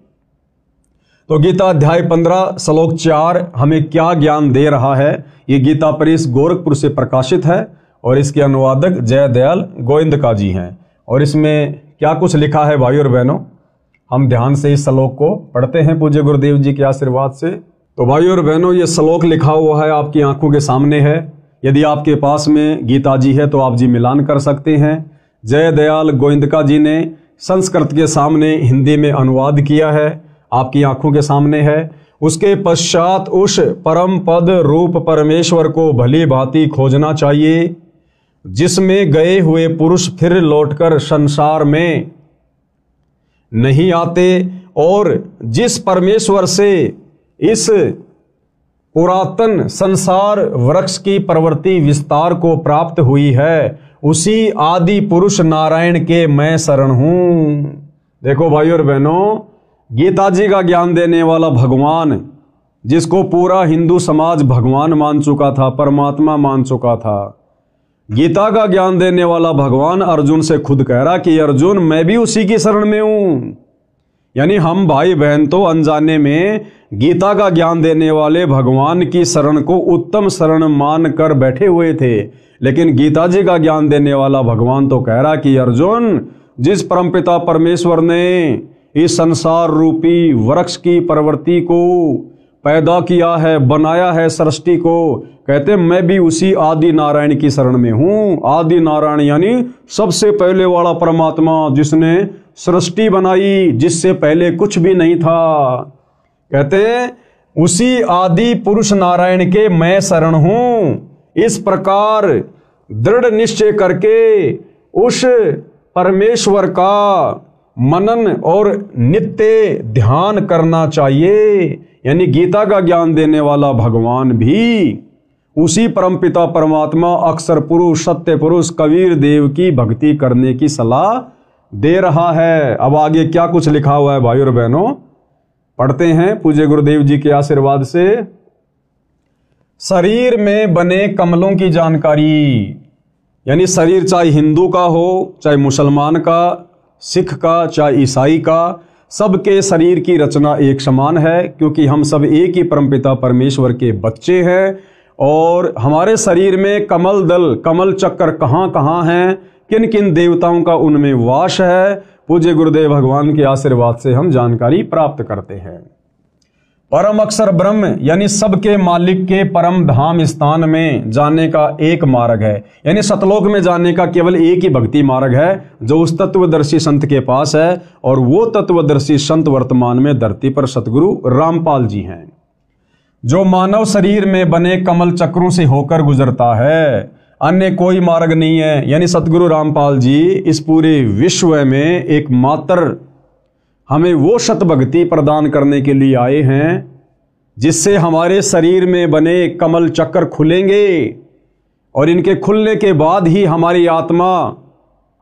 तो गीता अध्याय 15 श्लोक 4 हमें क्या ज्ञान दे रहा है, ये गीता प्रेस गोरखपुर से प्रकाशित है और इसके अनुवादक जयदयाल गोविंदका जी हैं। और इसमें क्या कुछ लिखा है भाई और बहनों, हम ध्यान से इस श्लोक को पढ़ते हैं पूज्य गुरुदेव जी के आशीर्वाद से। तो भाई और बहनों, ये श्लोक लिखा हुआ है, आपकी आंखों के सामने है। यदि आपके पास में गीता जी है तो आप जी मिलान कर सकते हैं। जयदयाल गोविंदका जी ने संस्कृत के सामने हिंदी में अनुवाद किया है, आपकी आंखों के सामने है। उसके पश्चात उस परम पद रूप परमेश्वर को भली भांति खोजना चाहिए, जिसमें गए हुए पुरुष फिर लौटकर संसार में नहीं आते, और जिस परमेश्वर से इस पुरातन संसार वृक्ष की प्रवृत्ति विस्तार को प्राप्त हुई है, उसी आदि पुरुष नारायण के मैं शरण हूं। देखो भाई और बहनों, गीता जी का ज्ञान देने वाला भगवान, जिसको पूरा हिंदू समाज भगवान मान चुका था, परमात्मा मान चुका था, गीता का ज्ञान देने वाला भगवान अर्जुन से खुद कह रहा कि अर्जुन मैं भी उसी की शरण में हूं। यानी हम भाई बहन तो अनजाने में गीता का ज्ञान देने वाले भगवान की शरण को उत्तम शरण मान कर बैठे हुए थे, लेकिन गीता जी का ज्ञान देने वाला भगवान तो कह रहा कि अर्जुन, जिस परमपिता परमेश्वर ने इस संसार रूपी वृक्ष की प्रवृत्ति को पैदा किया है, बनाया है सृष्टि को, कहते मैं भी उसी आदि नारायण की शरण में हूं। आदि नारायण यानी सबसे पहले वाला परमात्मा, जिसने सृष्टि बनाई, जिससे पहले कुछ भी नहीं था। कहते उसी आदि पुरुष नारायण के मैं शरण हूं। इस प्रकार दृढ़ निश्चय करके उस परमेश्वर का मनन और नित्य ध्यान करना चाहिए। यानी गीता का ज्ञान देने वाला भगवान भी उसी परमपिता परमात्मा अक्षर पुरुष सत्य पुरुष कबीर देव की भक्ति करने की सलाह दे रहा है। अब आगे क्या कुछ लिखा हुआ है भाई और बहनों, पढ़ते हैं पूज्य गुरुदेव जी के आशीर्वाद से। शरीर में बने कमलों की जानकारी, यानी शरीर चाहे हिंदू का हो, चाहे मुसलमान का, सिख का, चाहे ईसाई का, सबके शरीर की रचना एक समान है, क्योंकि हम सब एक ही परमपिता परमेश्वर के बच्चे हैं। और हमारे शरीर में कमल दल, कमल चक्कर कहाँ कहाँ हैं, किन किन देवताओं का उनमें वास है, पूज्य गुरुदेव भगवान के आशीर्वाद से हम जानकारी प्राप्त करते हैं। परम अक्षर ब्रह्म यानी सबके मालिक के परम धाम स्थान में जाने का एक मार्ग है। यानी सतलोक में जाने का केवल एक ही भक्ति मार्ग है, जो उस तत्वदर्शी संत के पास है। और वो तत्वदर्शी संत वर्तमान में धरती पर सतगुरु रामपाल जी हैं, जो मानव शरीर में बने कमल चक्रों से होकर गुजरता है, अन्य कोई मार्ग नहीं है। यानी सतगुरु रामपाल जी इस पूरे विश्व में एकमात्र हमें वो सत भक्ति प्रदान करने के लिए आए हैं, जिससे हमारे शरीर में बने कमल चक्र खुलेंगे, और इनके खुलने के बाद ही हमारी आत्मा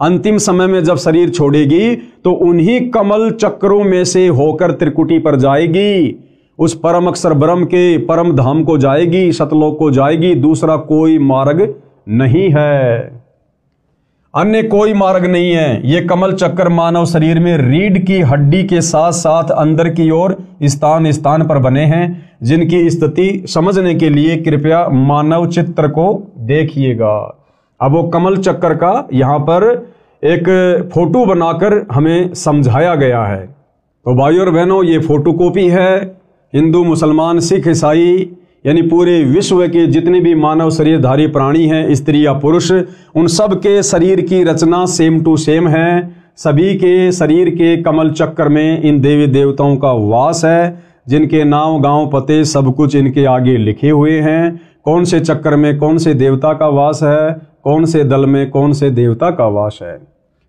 अंतिम समय में जब शरीर छोड़ेगी तो उन्हीं कमल चक्रों में से होकर त्रिकुटी पर जाएगी, उस परम अक्षर ब्रह्म के परम धाम को जाएगी, सतलोक को जाएगी। दूसरा कोई मार्ग नहीं है, अन्य कोई मार्ग नहीं है। ये कमल चक्कर मानव शरीर में रीढ़ की हड्डी के साथ साथ अंदर की ओर स्थान स्थान पर बने हैं, जिनकी स्थिति समझने के लिए कृपया मानव चित्र को देखिएगा। अब वो कमल चक्कर का यहाँ पर एक फोटो बनाकर हमें समझाया गया है। तो भाइयों और बहनों, ये फोटो कॉपी है। हिंदू, मुसलमान, सिख, ईसाई यानी पूरे विश्व के जितने भी मानव शरीरधारी प्राणी हैं, स्त्री या पुरुष, उन सब के शरीर की रचना सेम टू सेम है। सभी के शरीर के कमल चक्र में इन देवी देवताओं का वास है, जिनके नाम, गांव, पते सब कुछ इनके आगे लिखे हुए हैं। कौन से चक्र में कौन से देवता का वास है, कौन से दल में कौन से देवता का वास है।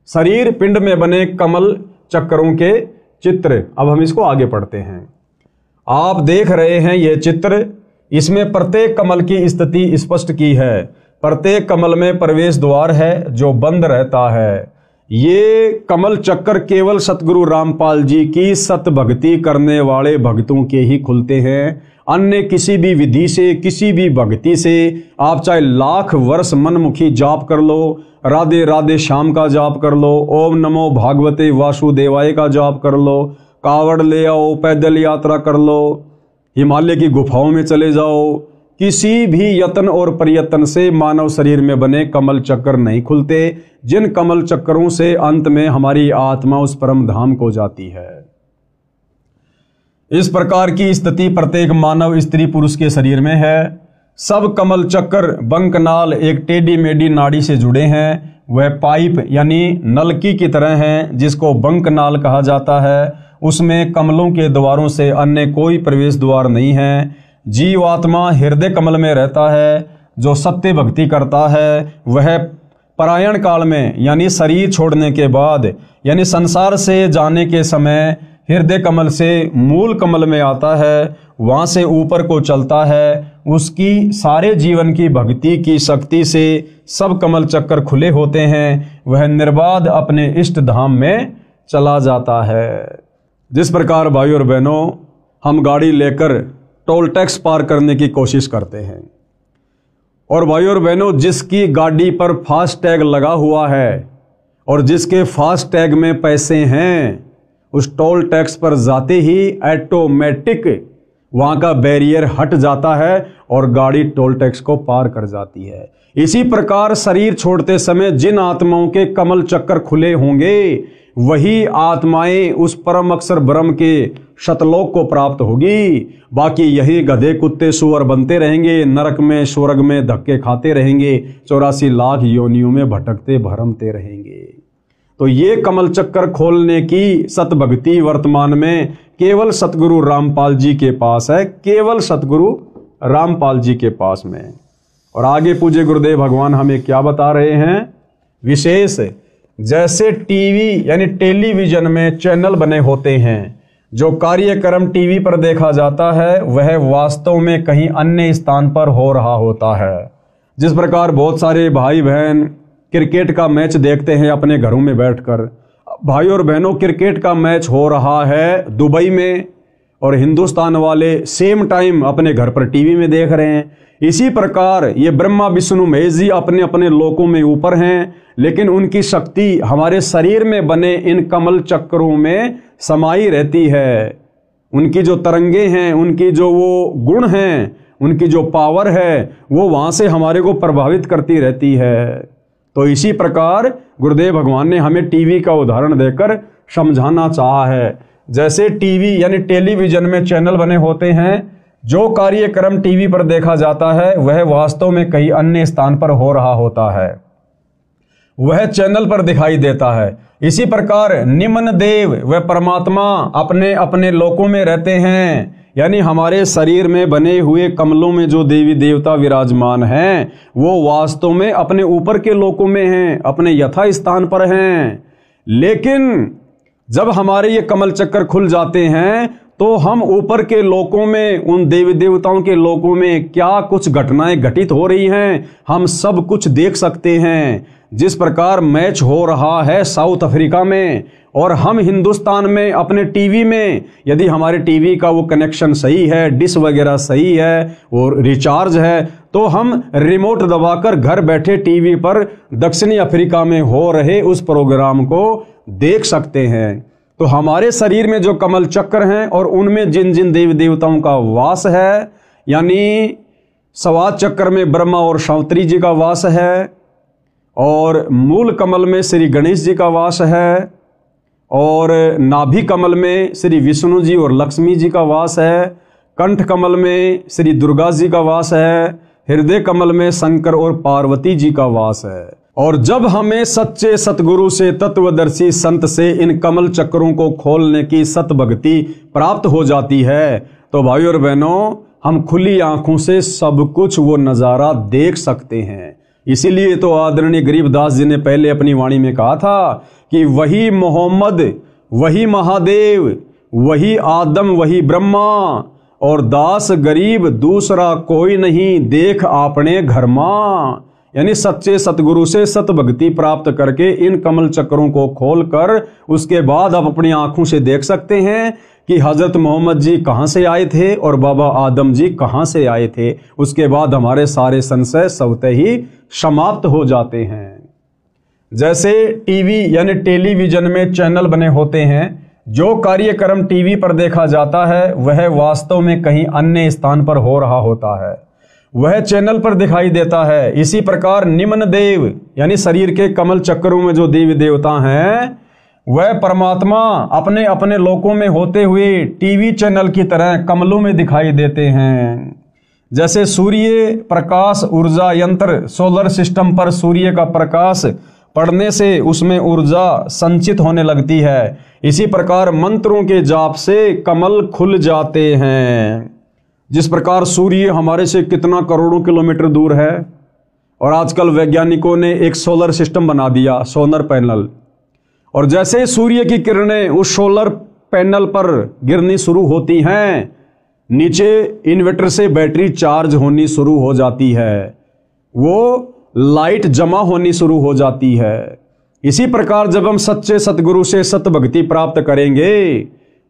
शरीर पिंड में बने कमल चक्रों के चित्र। अब हम इसको आगे पढ़ते हैं। आप देख रहे हैं यह चित्र, इसमें प्रत्येक कमल की स्थिति स्पष्ट की है। प्रत्येक कमल में प्रवेश द्वार है जो बंद रहता है। ये कमल चक्कर केवल सतगुरु रामपाल जी की सत भक्ति करने वाले भक्तों के ही खुलते हैं। अन्य किसी भी विधि से, किसी भी भक्ति से आप चाहे लाख वर्ष मनमुखी जाप कर लो, राधे राधे श्याम का जाप कर लो, ओम नमो भागवते वासुदेवाय का जाप कर लो, कावड़ ले आओ, पैदल यात्रा कर लो, हिमालय की गुफाओं में चले जाओ, किसी भी यत्न और प्रयत्न से मानव शरीर में बने कमल चक्र नहीं खुलते, जिन कमल चक्रों से अंत में हमारी आत्मा उस परम धाम को जाती है। इस प्रकार की स्थिति प्रत्येक मानव स्त्री पुरुष के शरीर में है। सब कमल चक्र बंकनाल एक टेढ़ी मेढ़ी नाड़ी से जुड़े हैं। वह पाइप यानी नलकी की तरह हैं, जिसको बंकनाल कहा जाता है। उसमें कमलों के द्वारों से अन्य कोई प्रवेश द्वार नहीं है। जीवात्मा हृदय कमल में रहता है। जो सत्य भक्ति करता है वह परायण काल में यानी शरीर छोड़ने के बाद यानी संसार से जाने के समय हृदय कमल से मूल कमल में आता है, वहाँ से ऊपर को चलता है। उसकी सारे जीवन की भक्ति की शक्ति से सब कमल चक्कर खुले होते हैं। वह निर्बाध अपने इष्ट धाम में चला जाता है। जिस प्रकार भाई और बहनों हम गाड़ी लेकर टोल टैक्स पार करने की कोशिश करते हैं, और भाई और बहनों जिसकी गाड़ी पर फास्ट टैग लगा हुआ है और जिसके फास्ट टैग में पैसे हैं, उस टोल टैक्स पर जाते ही ऑटोमेटिक वहाँ का बैरियर हट जाता है और गाड़ी टोल टैक्स को पार कर जाती है। इसी प्रकार शरीर छोड़ते समय जिन आत्माओं के कमल चक्कर खुले होंगे वही आत्माएं उस परम अक्षर ब्रह्म के शतलोक को प्राप्त होगी। बाकी यही गधे कुत्ते सुअर बनते रहेंगे, नरक में स्वर्ग में धक्के खाते रहेंगे, 84 लाख योनियों में भटकते भरमते रहेंगे। तो ये कमल चक्कर खोलने की सत भक्ति वर्तमान में केवल सतगुरु रामपाल जी के पास है, केवल सतगुरु रामपाल जी के पास में। और आगे पूज्य गुरुदेव भगवान हमें क्या बता रहे हैं विशेष, जैसे टीवी यानी टेलीविजन में चैनल बने होते हैं, जो कार्यक्रम टीवी पर देखा जाता है वह वास्तव में कहीं अन्य स्थान पर हो रहा होता है। जिस प्रकार बहुत सारे भाई बहन क्रिकेट का मैच देखते हैं अपने घरों में बैठकर। भाई और बहनों क्रिकेट का मैच हो रहा है दुबई में और हिंदुस्तान वाले सेम टाइम अपने घर पर टीवी में देख रहे हैं। इसी प्रकार ये ब्रह्मा विष्णु महेश जी अपने अपने लोकों में ऊपर हैं, लेकिन उनकी शक्ति हमारे शरीर में बने इन कमल चक्रों में समाई रहती है। उनकी जो तरंगे हैं, उनकी जो वो गुण हैं, उनकी जो पावर है वो वहाँ से हमारे को प्रभावित करती रहती है। तो इसी प्रकार गुरुदेव भगवान ने हमें टीवी का उदाहरण देकर समझाना चाहा है। जैसे टीवी यानी टेलीविजन में चैनल बने होते हैं, जो कार्यक्रम टीवी पर देखा जाता है वह वास्तव में कहीं अन्य स्थान पर हो रहा होता है, वह चैनल पर दिखाई देता है। इसी प्रकार निम्न देव व परमात्मा अपने अपने लोकों में रहते हैं, यानी हमारे शरीर में बने हुए कमलों में जो देवी देवता विराजमान हैं वो वास्तव में अपने ऊपर के लोकों में हैं, अपने यथा स्थान पर हैं। लेकिन जब हमारे ये कमल चक्कर खुल जाते हैं तो हम ऊपर के लोकों में, उन देवी देवताओं के लोकों में क्या कुछ घटनाएं घटित हो रही हैं हम सब कुछ देख सकते हैं। जिस प्रकार मैच हो रहा है साउथ अफ्रीका में और हम हिंदुस्तान में अपने टीवी में, यदि हमारे टीवी का वो कनेक्शन सही है, डिश वगैरह सही है और रिचार्ज है, तो हम रिमोट दबाकर घर बैठे टीवी पर दक्षिणी अफ्रीका में हो रहे उस प्रोग्राम को देख सकते हैं। तो हमारे शरीर में जो कमल चक्र हैं और उनमें जिन जिन देवी देवताओं का वास है, यानी स्वाद चक्र में ब्रह्मा और शांतरी जी का वास है, और मूल कमल में श्री गणेश जी का वास है, और नाभि कमल में श्री विष्णु जी और लक्ष्मी जी का वास है, कंठ कमल में श्री दुर्गा जी का वास है, हृदय कमल में शंकर और पार्वती जी का वास है। और जब हमें सच्चे सतगुरु से, तत्वदर्शी संत से इन कमल चक्रों को खोलने की सत भक्ति प्राप्त हो जाती है तो भाई और बहनों हम खुली आंखों से सब कुछ वो नज़ारा देख सकते हैं। इसीलिए तो आदरणीय गरीबदास जी ने पहले अपनी वाणी में कहा था कि वही मोहम्मद, वही महादेव, वही आदम, वही ब्रह्मा, और दास गरीब दूसरा कोई नहीं, देख आपने घर मां। यानी सच्चे सतगुरु से सत भक्ति प्राप्त करके इन कमल चक्रों को खोलकर उसके बाद आप अपनी आंखों से देख सकते हैं कि हजरत मोहम्मद जी कहाँ से आए थे और बाबा आदम जी कहाँ से आए थे। उसके बाद हमारे सारे संशय स्वतः ही समाप्त हो जाते हैं। जैसे टीवी यानी टेलीविजन में चैनल बने होते हैं, जो कार्यक्रम टीवी पर देखा जाता है वह वास्तव में कहीं अन्य स्थान पर हो रहा होता है। वह चैनल पर दिखाई देता है। इसी प्रकार निम्न देव यानी शरीर के कमल चक्रों में जो देवी देवता हैं वह परमात्मा अपने अपने लोकों में होते हुए टीवी चैनल की तरह कमलों में दिखाई देते हैं। जैसे सूर्य प्रकाश ऊर्जा यंत्र सोलर सिस्टम पर सूर्य का प्रकाश पड़ने से उसमें ऊर्जा संचित होने लगती है, इसी प्रकार मंत्रों के जाप से कमल खुल जाते हैं। जिस प्रकार सूर्य हमारे से कितना करोड़ों किलोमीटर दूर है और आजकल वैज्ञानिकों ने एक सोलर सिस्टम बना दिया, सोलर पैनल, और जैसे सूर्य की किरणें उस सोलर पैनल पर गिरनी शुरू होती हैं, नीचे इन्वर्टर से बैटरी चार्ज होनी शुरू हो जाती है, वो लाइट जमा होनी शुरू हो जाती है। इसी प्रकार जब हम सच्चे सतगुरु से सत भक्ति प्राप्त करेंगे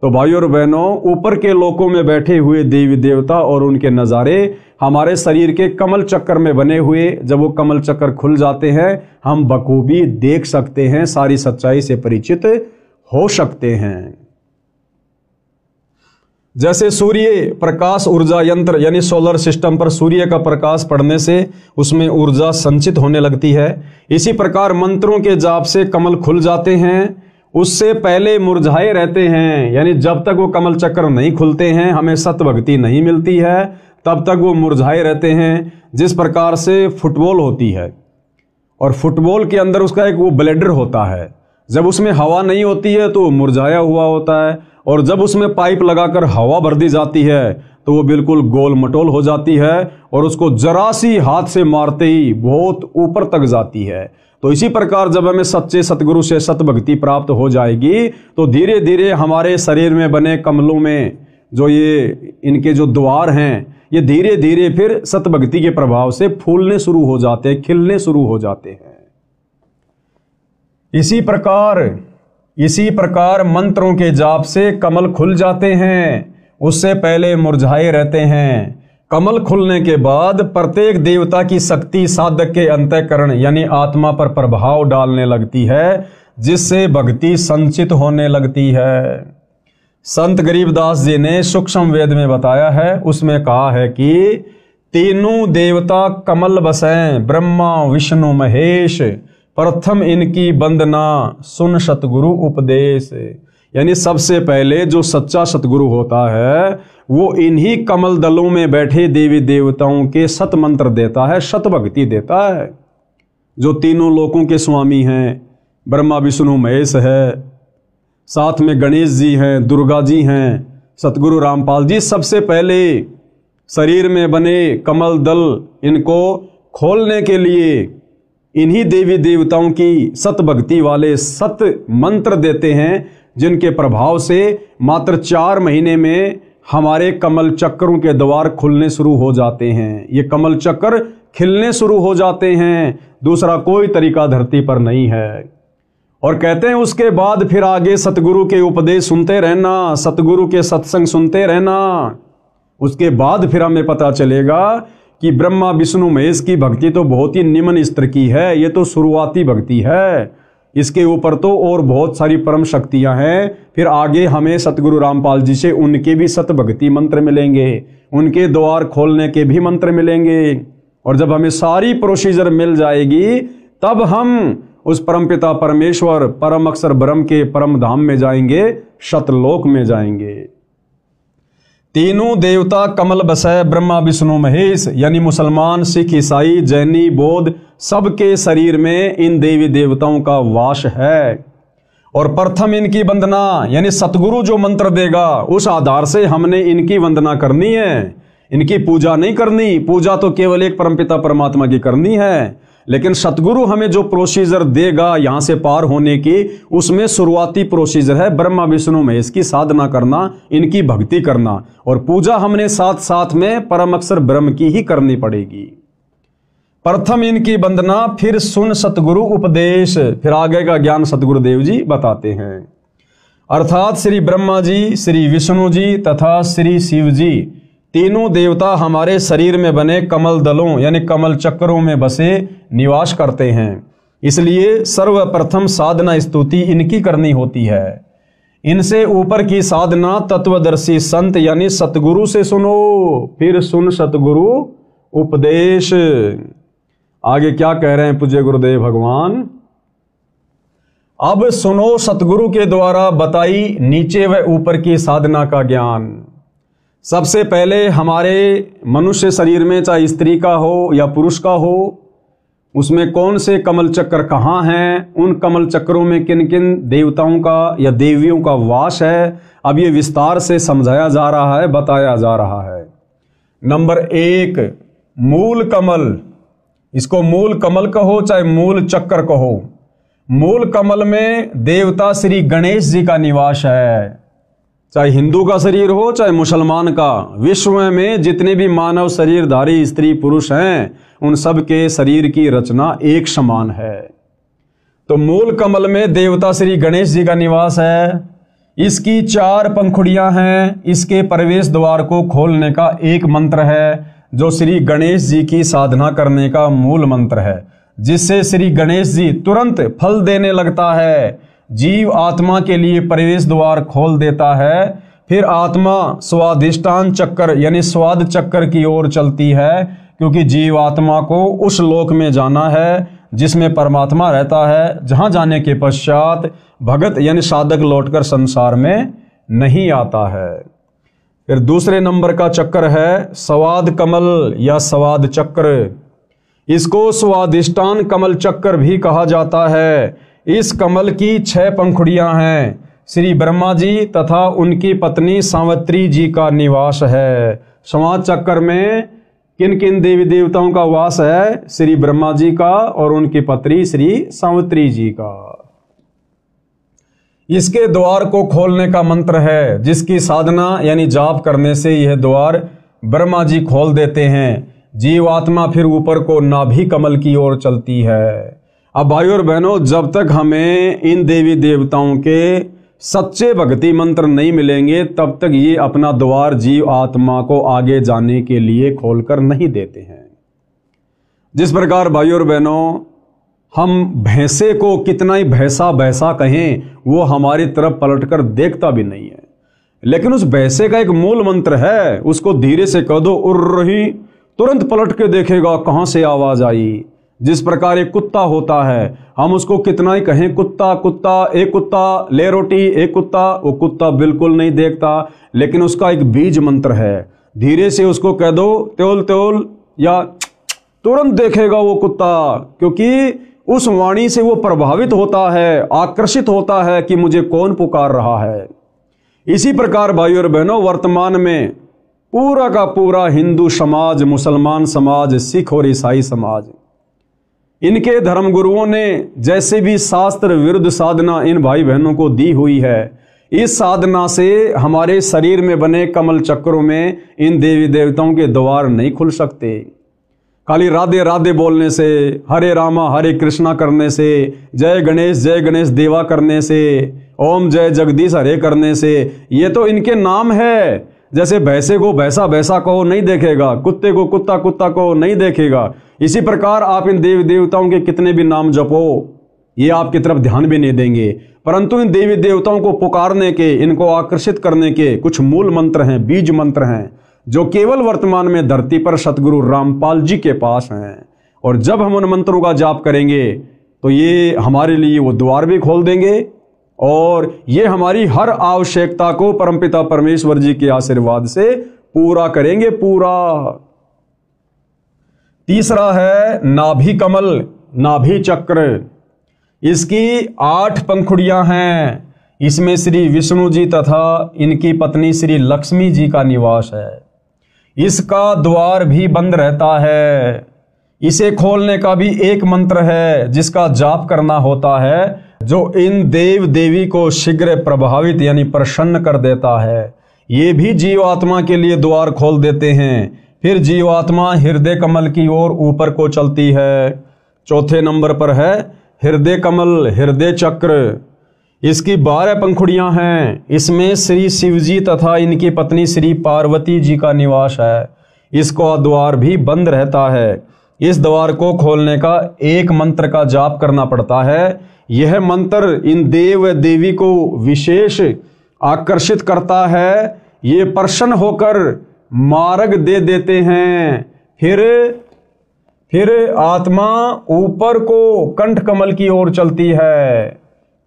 तो भाइयों और बहनों, ऊपर के लोकों में बैठे हुए देवी देवता और उनके नज़ारे हमारे शरीर के कमल चक्कर में बने हुए, जब वो कमल चक्कर खुल जाते हैं हम बखूबी देख सकते हैं, सारी सच्चाई से परिचित हो सकते हैं। जैसे सूर्य प्रकाश ऊर्जा यंत्र यानी सोलर सिस्टम पर सूर्य का प्रकाश पड़ने से उसमें ऊर्जा संचित होने लगती है, इसी प्रकार मंत्रों के जाप से कमल खुल जाते हैं। उससे पहले मुरझाए रहते हैं, यानी जब तक वो कमल चक्र नहीं खुलते हैं, हमें सत भक्ति नहीं मिलती है, तब तक वो मुरझाए रहते हैं। जिस प्रकार से फुटबॉल होती है और फुटबॉल के अंदर उसका एक वो ब्लेडर होता है, जब उसमें हवा नहीं होती है तो मुरझाया हुआ होता है, और जब उसमें पाइप लगाकर हवा भर दी जाती है तो वो बिल्कुल गोल मटोल हो जाती है और उसको जरा सी हाथ से मारते ही बहुत ऊपर तक जाती है। तो इसी प्रकार जब हमें सच्चे सतगुरु से सत भक्ति प्राप्त हो जाएगी तो धीरे धीरे हमारे शरीर में बने कमलों में जो ये इनके जो द्वार हैं, ये धीरे धीरे फिर सत भक्ति के प्रभाव से फूलने शुरू हो जाते हैं, खिलने शुरू हो जाते हैं। इसी प्रकार मंत्रों के जाप से कमल खुल जाते हैं, उससे पहले मुरझाए रहते हैं। कमल खुलने के बाद प्रत्येक देवता की शक्ति साधक के अंतःकरण यानी आत्मा पर प्रभाव डालने लगती है, जिससे भक्ति संचित होने लगती है। संत गरीबदास जी ने सूक्ष्म वेद में बताया है, उसमें कहा है कि तीनों देवता कमल बसें ब्रह्मा विष्णु महेश, प्रथम इनकी वंदना सुन सतगुरु उपदेश। यानी सबसे पहले जो सच्चा सतगुरु होता है वो इन्हीं कमल दलों में बैठे देवी देवताओं के सत मंत्र देता है, सत भक्ति देता है। जो तीनों लोकों के स्वामी हैं, ब्रह्मा विष्णु महेश है, साथ में गणेश जी हैं, दुर्गा जी हैं, सतगुरु रामपाल जी, सबसे पहले शरीर में बने कमल दल इनको खोलने के लिए इन्हीं देवी देवताओं की सत भक्ति वाले सत मंत्र देते हैं, जिनके प्रभाव से मात्र 4 महीने में हमारे कमल चक्रों के द्वार खुलने शुरू हो जाते हैं। ये कमल चक्र खिलने शुरू हो जाते हैं, दूसरा कोई तरीका धरती पर नहीं है। और कहते हैं उसके बाद फिर आगे सतगुरु के उपदेश सुनते रहना, सतगुरु के सत्संग सुनते रहना। उसके बाद फिर हमें पता चलेगा कि ब्रह्मा विष्णु महेश की भक्ति तो बहुत ही निम्न स्तर की है, ये तो शुरुआती भक्ति है, इसके ऊपर तो और बहुत सारी परम शक्तियां हैं। फिर आगे हमें सतगुरु रामपाल जी से उनके भी सत भक्ति मंत्र मिलेंगे, उनके द्वार खोलने के भी मंत्र मिलेंगे, और जब हमें सारी प्रोसीजर मिल जाएगी तब हम उस परमपिता परमेश्वर परम अक्षर ब्रह्म के परम धाम में जाएंगे, सतलोक में जाएंगे। तीनों देवता कमल बसै ब्रह्मा विष्णु महेश, यानी मुसलमान सिख ईसाई जैनी बौद्ध सबके शरीर में इन देवी देवताओं का वास है। और प्रथम इनकी वंदना यानी सतगुरु जो मंत्र देगा उस आधार से हमने इनकी वंदना करनी है, इनकी पूजा नहीं करनी। पूजा तो केवल एक परमपिता परमात्मा की करनी है, लेकिन सतगुरु हमें जो प्रोसीजर देगा यहां से पार होने की, उसमें शुरुआती प्रोसीजर है ब्रह्मा विष्णु महेश की साधना करना, इनकी भक्ति करना, और पूजा हमने साथ साथ में परम अक्षर ब्रह्म की ही करनी पड़ेगी। प्रथम इनकी वंदना फिर सुन सतगुरु उपदेश, फिर आगे का ज्ञान सतगुरुदेव जी बताते हैं। अर्थात श्री ब्रह्मा जी, श्री विष्णु जी तथा श्री शिव जी तीनों देवता हमारे शरीर में बने कमल दलों यानी कमल चक्रों में बसे निवास करते हैं। इसलिए सर्वप्रथम साधना स्तुति इनकी करनी होती है। इनसे ऊपर की साधना तत्वदर्शी संत यानी सतगुरु से सुनो, फिर सुन सतगुरु उपदेश। आगे क्या कह रहे हैं पूज्य गुरुदेव भगवान? अब सुनो सतगुरु के द्वारा बताई नीचे व ऊपर की साधना का ज्ञान। सबसे पहले हमारे मनुष्य शरीर में, चाहे स्त्री का हो या पुरुष का हो, उसमें कौन से कमल चक्र कहाँ हैं, उन कमल चक्रों में किन किन देवताओं का या देवियों का वास है, अब ये विस्तार से समझाया जा रहा है, बताया जा रहा है। नंबर 1, मूल कमल। इसको मूल कमल कहो चाहे मूल चक्र कहो। मूल कमल में देवता श्री गणेश जी का निवास है। चाहे हिंदू का शरीर हो चाहे मुसलमान का, विश्व में जितने भी मानव शरीरधारी स्त्री पुरुष हैं, उन सब के शरीर की रचना एक समान है। तो मूल कमल में देवता श्री गणेश जी का निवास है। इसकी 4 पंखुड़ियां हैं। इसके प्रवेश द्वार को खोलने का एक मंत्र है, जो श्री गणेश जी की साधना करने का मूल मंत्र है, जिससे श्री गणेश जी तुरंत फल देने लगता है। जीव आत्मा के लिए प्रवेश द्वार खोल देता है। फिर आत्मा स्वादिष्टान चक्र यानी स्वाद चक्र की ओर चलती है, क्योंकि जीव आत्मा को उस लोक में जाना है जिसमें परमात्मा रहता है, जहां जाने के पश्चात भगत यानी साधक लौटकर संसार में नहीं आता है। फिर दूसरे नंबर का चक्र है स्वाद कमल या स्वाद चक्र। इसको स्वादिष्टान कमल चक्र भी कहा जाता है। इस कमल की 6 पंखुड़ियां हैं। श्री ब्रह्मा जी तथा उनकी पत्नी सावित्री जी का निवास है। स्वाद चक्र में किन किन देवी देवताओं का वास है? श्री ब्रह्मा जी का और उनकी पत्नी श्री सावित्री जी का। इसके द्वार को खोलने का मंत्र है, जिसकी साधना यानी जाप करने से यह द्वार ब्रह्मा जी खोल देते हैं। जीवात्मा फिर ऊपर को नाभि कमल की ओर चलती है। अब भाइयों और बहनों, जब तक हमें इन देवी देवताओं के सच्चे भक्ति मंत्र नहीं मिलेंगे, तब तक ये अपना द्वार जीव आत्मा को आगे जाने के लिए खोलकर नहीं देते हैं। जिस प्रकार भाइयों और बहनों, हम भैंसे को कितना ही भैंसा भैंसा कहें, वो हमारी तरफ पलटकर देखता भी नहीं है, लेकिन उस भैंसे का एक मूल मंत्र है। उसको धीरे से कह दो उर्र रही, तुरंत पलट के देखेगा कहां से आवाज आई। जिस प्रकार एक कुत्ता होता है, हम उसको कितना ही कहें कुत्ता कुत्ता, एक कुत्ता ले रोटी, एक कुत्ता, वो कुत्ता बिल्कुल नहीं देखता, लेकिन उसका एक बीज मंत्र है। धीरे से उसको कह दो त्योल त्योल या तुरंत देखेगा वो कुत्ता, क्योंकि उस वाणी से वो प्रभावित होता है, आकर्षित होता है कि मुझे कौन पुकार रहा है। इसी प्रकार भाइयों और बहनों, वर्तमान में पूरा का पूरा हिंदू समाज, मुसलमान समाज, सिख और ईसाई समाज, इनके धर्म गुरुओं ने जैसे भी शास्त्र विरुद्ध साधना इन भाई बहनों को दी हुई है, इस साधना से हमारे शरीर में बने कमल चक्रों में इन देवी देवताओं के द्वार नहीं खुल सकते। खाली राधे राधे बोलने से, हरे रामा हरे कृष्णा करने से, जय गणेश देवा करने से, ओम जय जगदीश हरे करने से, ये तो इनके नाम है। जैसे भैंसे को भैंसा भैंसा कहो नहीं देखेगा, कुत्ते को कुत्ता कुत्ता कहो नहीं देखेगा, इसी प्रकार आप इन देवी देवताओं के कितने भी नाम जपो, ये आपकी तरफ ध्यान भी नहीं देंगे। परंतु इन देवी देवताओं को पुकारने के, इनको आकर्षित करने के कुछ मूल मंत्र हैं, बीज मंत्र हैं, जो केवल वर्तमान में धरती पर सतगुरु रामपाल जी के पास हैं। और जब हम उन मंत्रों का जाप करेंगे तो ये हमारे लिए वो द्वार भी खोल देंगे, और ये हमारी हर आवश्यकता को परमपिता परमेश्वर जी के आशीर्वाद से पूरा करेंगे, पूरा। तीसरा है नाभि कमल, नाभि चक्र। इसकी 8 पंखुड़ियां हैं। इसमें श्री विष्णु जी तथा इनकी पत्नी श्री लक्ष्मी जी का निवास है। इसका द्वार भी बंद रहता है। इसे खोलने का भी एक मंत्र है, जिसका जाप करना होता है, जो इन देव देवी को शीघ्र प्रभावित यानी प्रसन्न कर देता है। ये भी जीवात्मा के लिए द्वार खोल देते हैं। फिर जीवात्मा हृदय कमल की ओर ऊपर को चलती है। चौथे नंबर पर है हृदय कमल, हृदय चक्र। इसकी 12 पंखुड़ियां हैं। इसमें श्री शिव जी तथा इनकी पत्नी श्री पार्वती जी का निवास है। इसका द्वार भी बंद रहता है। इस द्वार को खोलने का एक मंत्र का जाप करना पड़ता है। यह मंत्र इन देव देवी को विशेष आकर्षित करता है। ये प्रसन्न होकर मार्ग दे देते हैं। फिर आत्मा ऊपर को कंठ कमल की ओर चलती है।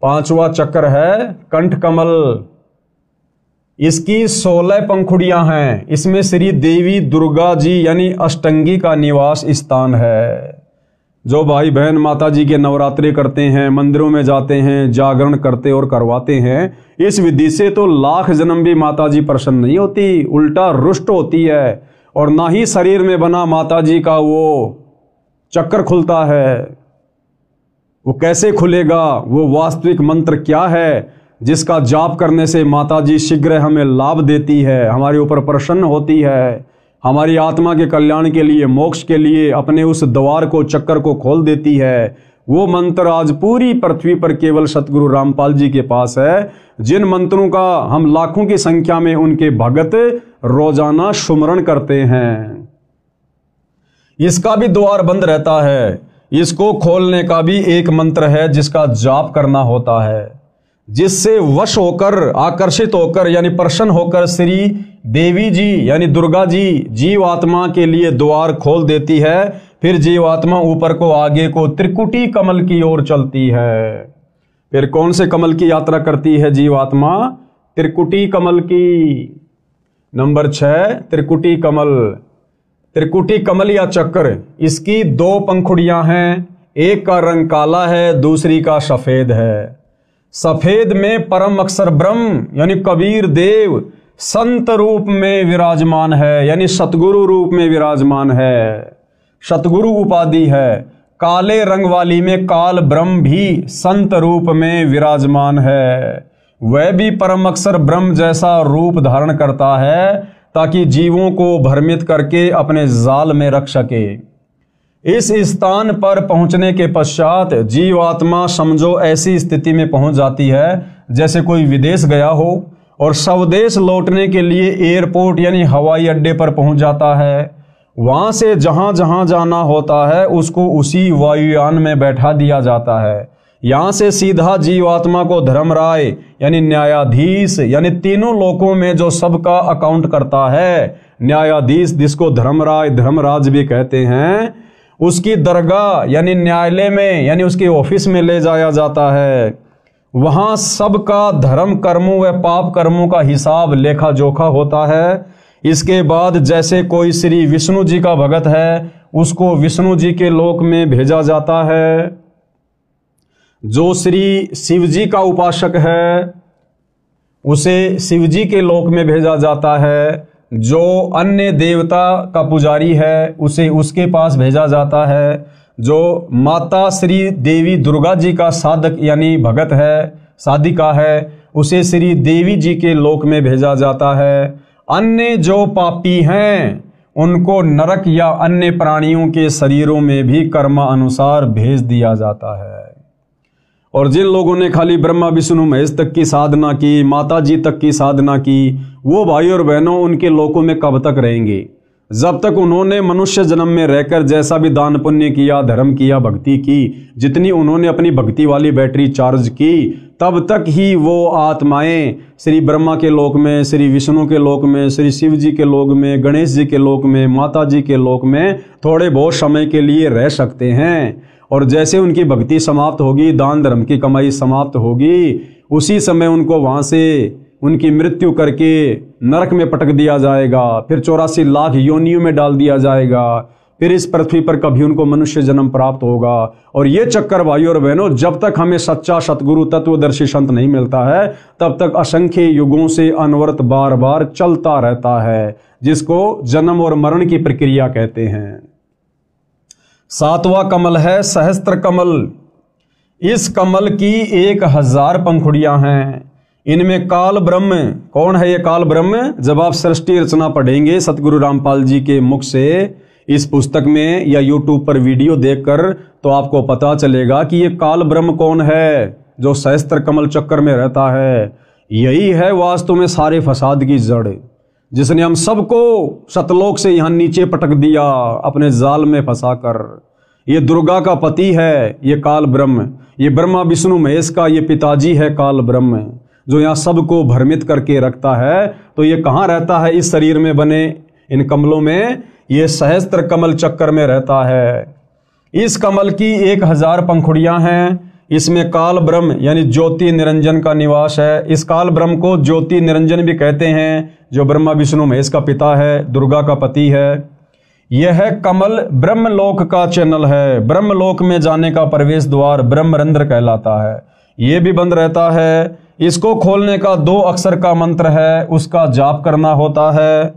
5वां चक्र है कंठ कमल। इसकी 16 पंखुड़ियां हैं। इसमें श्री देवी दुर्गा जी यानी अष्टंगी का निवास स्थान है। जो भाई बहन माता जी के नवरात्रि करते हैं, मंदिरों में जाते हैं, जागरण करते और करवाते हैं, इस विधि से तो लाख जन्म भी माता जी प्रसन्न नहीं होती, उल्टा रुष्ट होती है। और ना ही शरीर में बना माता जी का वो चक्र खुलता है। वो कैसे खुलेगा? वो वास्तविक मंत्र क्या है जिसका जाप करने से माता जी शीघ्र हमें लाभ देती है, हमारे ऊपर प्रसन्न होती है, हमारी आत्मा के कल्याण के लिए, मोक्ष के लिए अपने उस द्वार को, चक्कर को खोल देती है। वो मंत्र आज पूरी पृथ्वी पर केवल सतगुरु रामपाल जी के पास है, जिन मंत्रों का हम लाखों की संख्या में उनके भगत रोजाना सुमरण करते हैं। इसका भी द्वार बंद रहता है। इसको खोलने का भी एक मंत्र है जिसका जाप करना होता है, जिससे वश होकर, आकर्षित होकर यानी प्रसन्न होकर श्री देवी जी यानी दुर्गा जी जीवात्मा के लिए द्वार खोल देती है। फिर जीवात्मा ऊपर को, आगे को त्रिकुटी कमल की ओर चलती है। फिर कौन से कमल की यात्रा करती है जीवात्मा? त्रिकुटी कमल की। नंबर 6 त्रिकुटी कमल। त्रिकुटी कमल या चक्र, इसकी 2 पंखुड़ियां हैं। एक का रंग काला है, दूसरी का सफेद है। सफेद में परम अक्षर ब्रह्म यानी कबीर देव संत रूप में विराजमान है, यानी सतगुरु रूप में विराजमान है, सतगुरु उपाधि है। काले रंग वाली में काल ब्रह्म भी संत रूप में विराजमान है। वह भी परम अक्षर ब्रह्म जैसा रूप धारण करता है ताकि जीवों को भ्रमित करके अपने जाल में रख सके। इस स्थान पर पहुंचने के पश्चात जीवात्मा समझो ऐसी स्थिति में पहुंच जाती है जैसे कोई विदेश गया हो और स्वदेश लौटने के लिए एयरपोर्ट यानी हवाई अड्डे पर पहुंच जाता है। वहां से जहां जहां जाना होता है उसको उसी वायुयान में बैठा दिया जाता है। यहां से सीधा जीवात्मा को धर्मराय यानी न्यायाधीश यानी तीनों लोकों में जो सबका अकाउंट करता है, न्यायाधीश जिसको धर्मराय धर्मराज भी कहते हैं, उसकी दरगाह यानी न्यायालय में यानी उसके ऑफिस में ले जाया जाता है। वहां सबका धर्म कर्मों व पाप कर्मों का हिसाब लेखा जोखा होता है। इसके बाद जैसे कोई श्री विष्णु जी का भगत है उसको विष्णु जी के लोक में भेजा जाता है। जो श्री शिव जी का उपासक है उसे शिव जी के लोक में भेजा जाता है। जो अन्य देवता का पुजारी है उसे उसके पास भेजा जाता है। जो माता श्री देवी दुर्गा जी का साधक यानी भगत है, साधिका है, उसे श्री देवी जी के लोक में भेजा जाता है। अन्य जो पापी हैं उनको नरक या अन्य प्राणियों के शरीरों में भी कर्मानुसार भेज दिया जाता है। और जिन लोगों ने खाली ब्रह्मा विष्णु महेश तक की साधना की, माता जी तक की साधना की, वो भाई और बहनों उनके लोकों में कब तक रहेंगे? जब तक उन्होंने मनुष्य जन्म में रहकर जैसा भी दान पुण्य किया, धर्म किया, भक्ति की, जितनी उन्होंने अपनी भक्ति वाली बैटरी चार्ज की, तब तक ही वो आत्माएं श्री ब्रह्मा के लोक में, श्री विष्णु के लोक में, श्री शिव जी के लोक में, गणेश जी के लोक में, माता जी के लोक में थोड़े बहुत समय के लिए रह सकते हैं। और जैसे उनकी भक्ति समाप्त होगी, दान धर्म की कमाई समाप्त होगी, उसी समय उनको वहां से उनकी मृत्यु करके नरक में पटक दिया जाएगा। फिर 84 लाख योनियों में डाल दिया जाएगा। फिर इस पृथ्वी पर कभी उनको मनुष्य जन्म प्राप्त होगा। और ये चक्कर भाई और बहनों जब तक हमें सच्चा सतगुरु तत्वदर्शी संत नहीं मिलता है तब तक असंख्य युगों से अनवरत बार बार चलता रहता है, जिसको जन्म और मरण की प्रक्रिया कहते हैं। 7वां कमल है सहस्त्र कमल। इस कमल की 1000 पंखुड़ियां हैं। इनमें काल ब्रह्म, कौन है ये काल ब्रह्म? जब आप सृष्टि रचना पढ़ेंगे सतगुरु रामपाल जी के मुख से इस पुस्तक में या यूट्यूब पर वीडियो देखकर, तो आपको पता चलेगा कि ये काल ब्रह्म कौन है जो सहस्त्र कमल चक्कर में रहता है। यही है वास्तव में सारे फसाद की जड़, जिसने हम सबको सतलोक से यहां नीचे पटक दिया अपने जाल में फंसाकर। ये दुर्गा का पति है ये काल ब्रह्म, ये ब्रह्मा विष्णु महेश का ये पिताजी है काल ब्रह्म, जो यहाँ सबको भ्रमित करके रखता है। तो ये कहाँ रहता है? इस शरीर में बने इन कमलों में। ये सहस्त्र कमल चक्कर में रहता है। इस कमल की 1000 पंखुड़ियां हैं। इसमें काल ब्रह्म यानी ज्योति निरंजन का निवास है। इस काल ब्रह्म को ज्योति निरंजन भी कहते हैं, जो ब्रह्मा विष्णु महेश का पिता है, दुर्गा का पति है। यह कमल ब्रह्मलोक का चैनल है। ब्रह्मलोक में जाने का प्रवेश द्वार ब्रह्मरंध्र कहलाता है। ये भी बंद रहता है। इसको खोलने का 2 अक्षर का मंत्र है, उसका जाप करना होता है।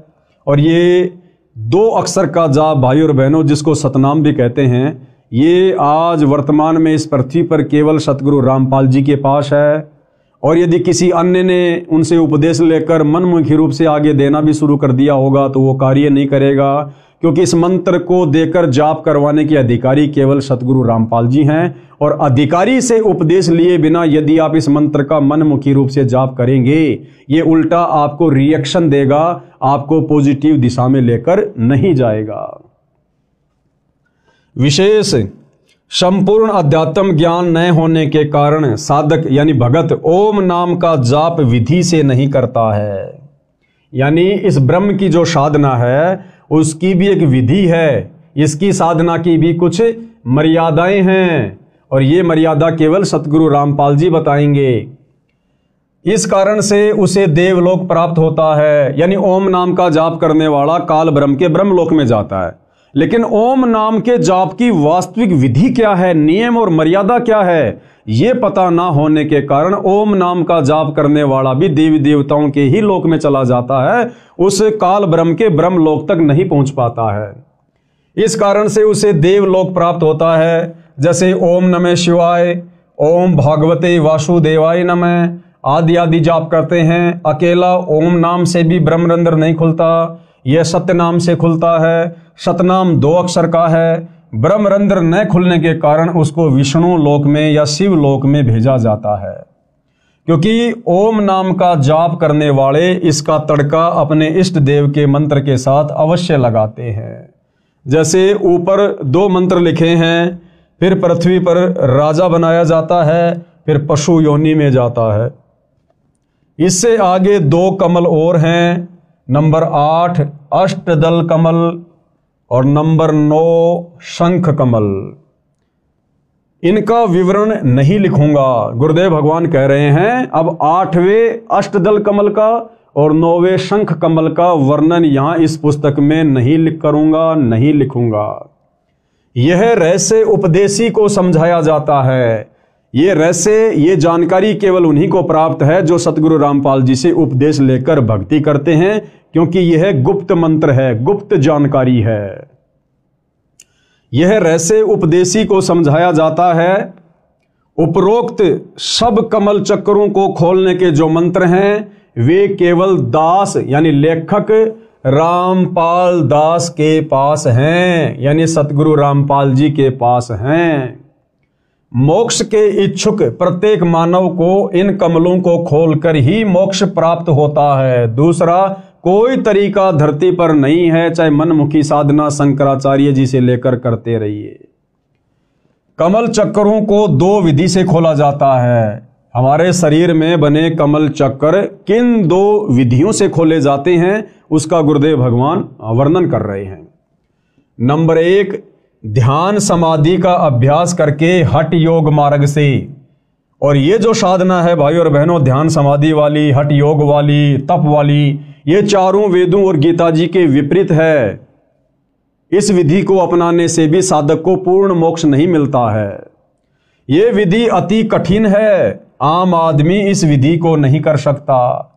और ये 2 अक्षर का जाप भाई और बहनों, जिसको सतनाम भी कहते हैं, ये आज वर्तमान में इस पृथ्वी पर केवल सतगुरु रामपाल जी के पास है। और यदि किसी अन्य ने उनसे उपदेश लेकर मनमुखी रूप से आगे देना भी शुरू कर दिया होगा तो वो कार्य नहीं करेगा, क्योंकि इस मंत्र को देकर जाप करवाने के अधिकारी केवल सतगुरु रामपाल जी हैं। और अधिकारी से उपदेश लिए बिना यदि आप इस मंत्र का मनमुखी रूप से जाप करेंगे, ये उल्टा आपको रिएक्शन देगा, आपको पॉजिटिव दिशा में लेकर नहीं जाएगा। विशेष संपूर्ण अध्यात्म ज्ञान न होने के कारण साधक यानी भगत ओम नाम का जाप विधि से नहीं करता है। यानी इस ब्रह्म की जो साधना है उसकी भी एक विधि है, इसकी साधना की भी कुछ मर्यादाएं हैं, और ये मर्यादा केवल सतगुरु रामपाल जी बताएंगे। इस कारण से उसे देवलोक प्राप्त होता है। यानी ओम नाम का जाप करने वाला काल ब्रह्म के ब्रह्मलोक में जाता है। लेकिन ओम नाम के जाप की वास्तविक विधि क्या है, नियम और मर्यादा क्या है, ये पता ना होने के कारण ओम नाम का जाप करने वाला भी देवी देवताओं के ही लोक में चला जाता है, उस काल ब्रह्म के ब्रह्म लोक तक नहीं पहुंच पाता है। इस कारण से उसे देवलोक प्राप्त होता है। जैसे ओम नमः शिवाय, ओम भागवते वासुदेवाय नमः आदि आदि जाप करते हैं। अकेला ओम नाम से भी ब्रह्मरंध्र नहीं खुलता, यह सत्य नाम से खुलता है। सतनाम 2 अक्षर का है। ब्रह्मरंध्र न खुलने के कारण उसको विष्णु लोक में या शिव लोक में भेजा जाता है, क्योंकि ओम नाम का जाप करने वाले इसका तड़का अपने इष्ट देव के मंत्र के साथ अवश्य लगाते हैं। जैसे ऊपर 2 मंत्र लिखे हैं, फिर पृथ्वी पर राजा बनाया जाता है, फिर पशु योनि में जाता है। इससे आगे 2 कमल और हैं, नंबर 8 अष्टदल कमल और नंबर 9 शंख कमल। इनका विवरण नहीं लिखूंगा, गुरुदेव भगवान कह रहे हैं अब 8वें अष्टदल कमल का और 9वें शंख कमल का वर्णन यहां इस पुस्तक में नहीं लिखूंगा। यह रहस्य उपदेशी को समझाया जाता है। ये रहस्य, ये जानकारी केवल उन्हीं को प्राप्त है जो सतगुरु रामपाल जी से उपदेश लेकर भक्ति करते हैं, क्योंकि यह गुप्त मंत्र है, गुप्त जानकारी है। यह रहस्य उपदेशी को समझाया जाता है। उपरोक्त सब कमल चक्रों को खोलने के जो मंत्र हैं वे केवल दास यानी लेखक रामपाल दास के पास हैं, यानी सतगुरु रामपाल जी के पास हैं। मोक्ष के इच्छुक प्रत्येक मानव को इन कमलों को खोलकर ही मोक्ष प्राप्त होता है। दूसरा कोई तरीका धरती पर नहीं है, चाहे मनमुखी साधना शंकराचार्य जी से लेकर करते रहिए। कमल चक्रों को 2 विधि से खोला जाता है। हमारे शरीर में बने कमल चक्र किन 2 विधियों से खोले जाते हैं उसका गुरुदेव भगवान वर्णन कर रहे हैं। नंबर 1 ध्यान समाधि का अभ्यास करके हठ योग मार्ग से। और ये जो साधना है भाई और बहनों, ध्यान समाधि वाली, हठ योग वाली, तप वाली, ये चारों वेदों और गीता जी के विपरीत है। इस विधि को अपनाने से भी साधक को पूर्ण मोक्ष नहीं मिलता है। ये विधि अति कठिन है, आम आदमी इस विधि को नहीं कर सकता।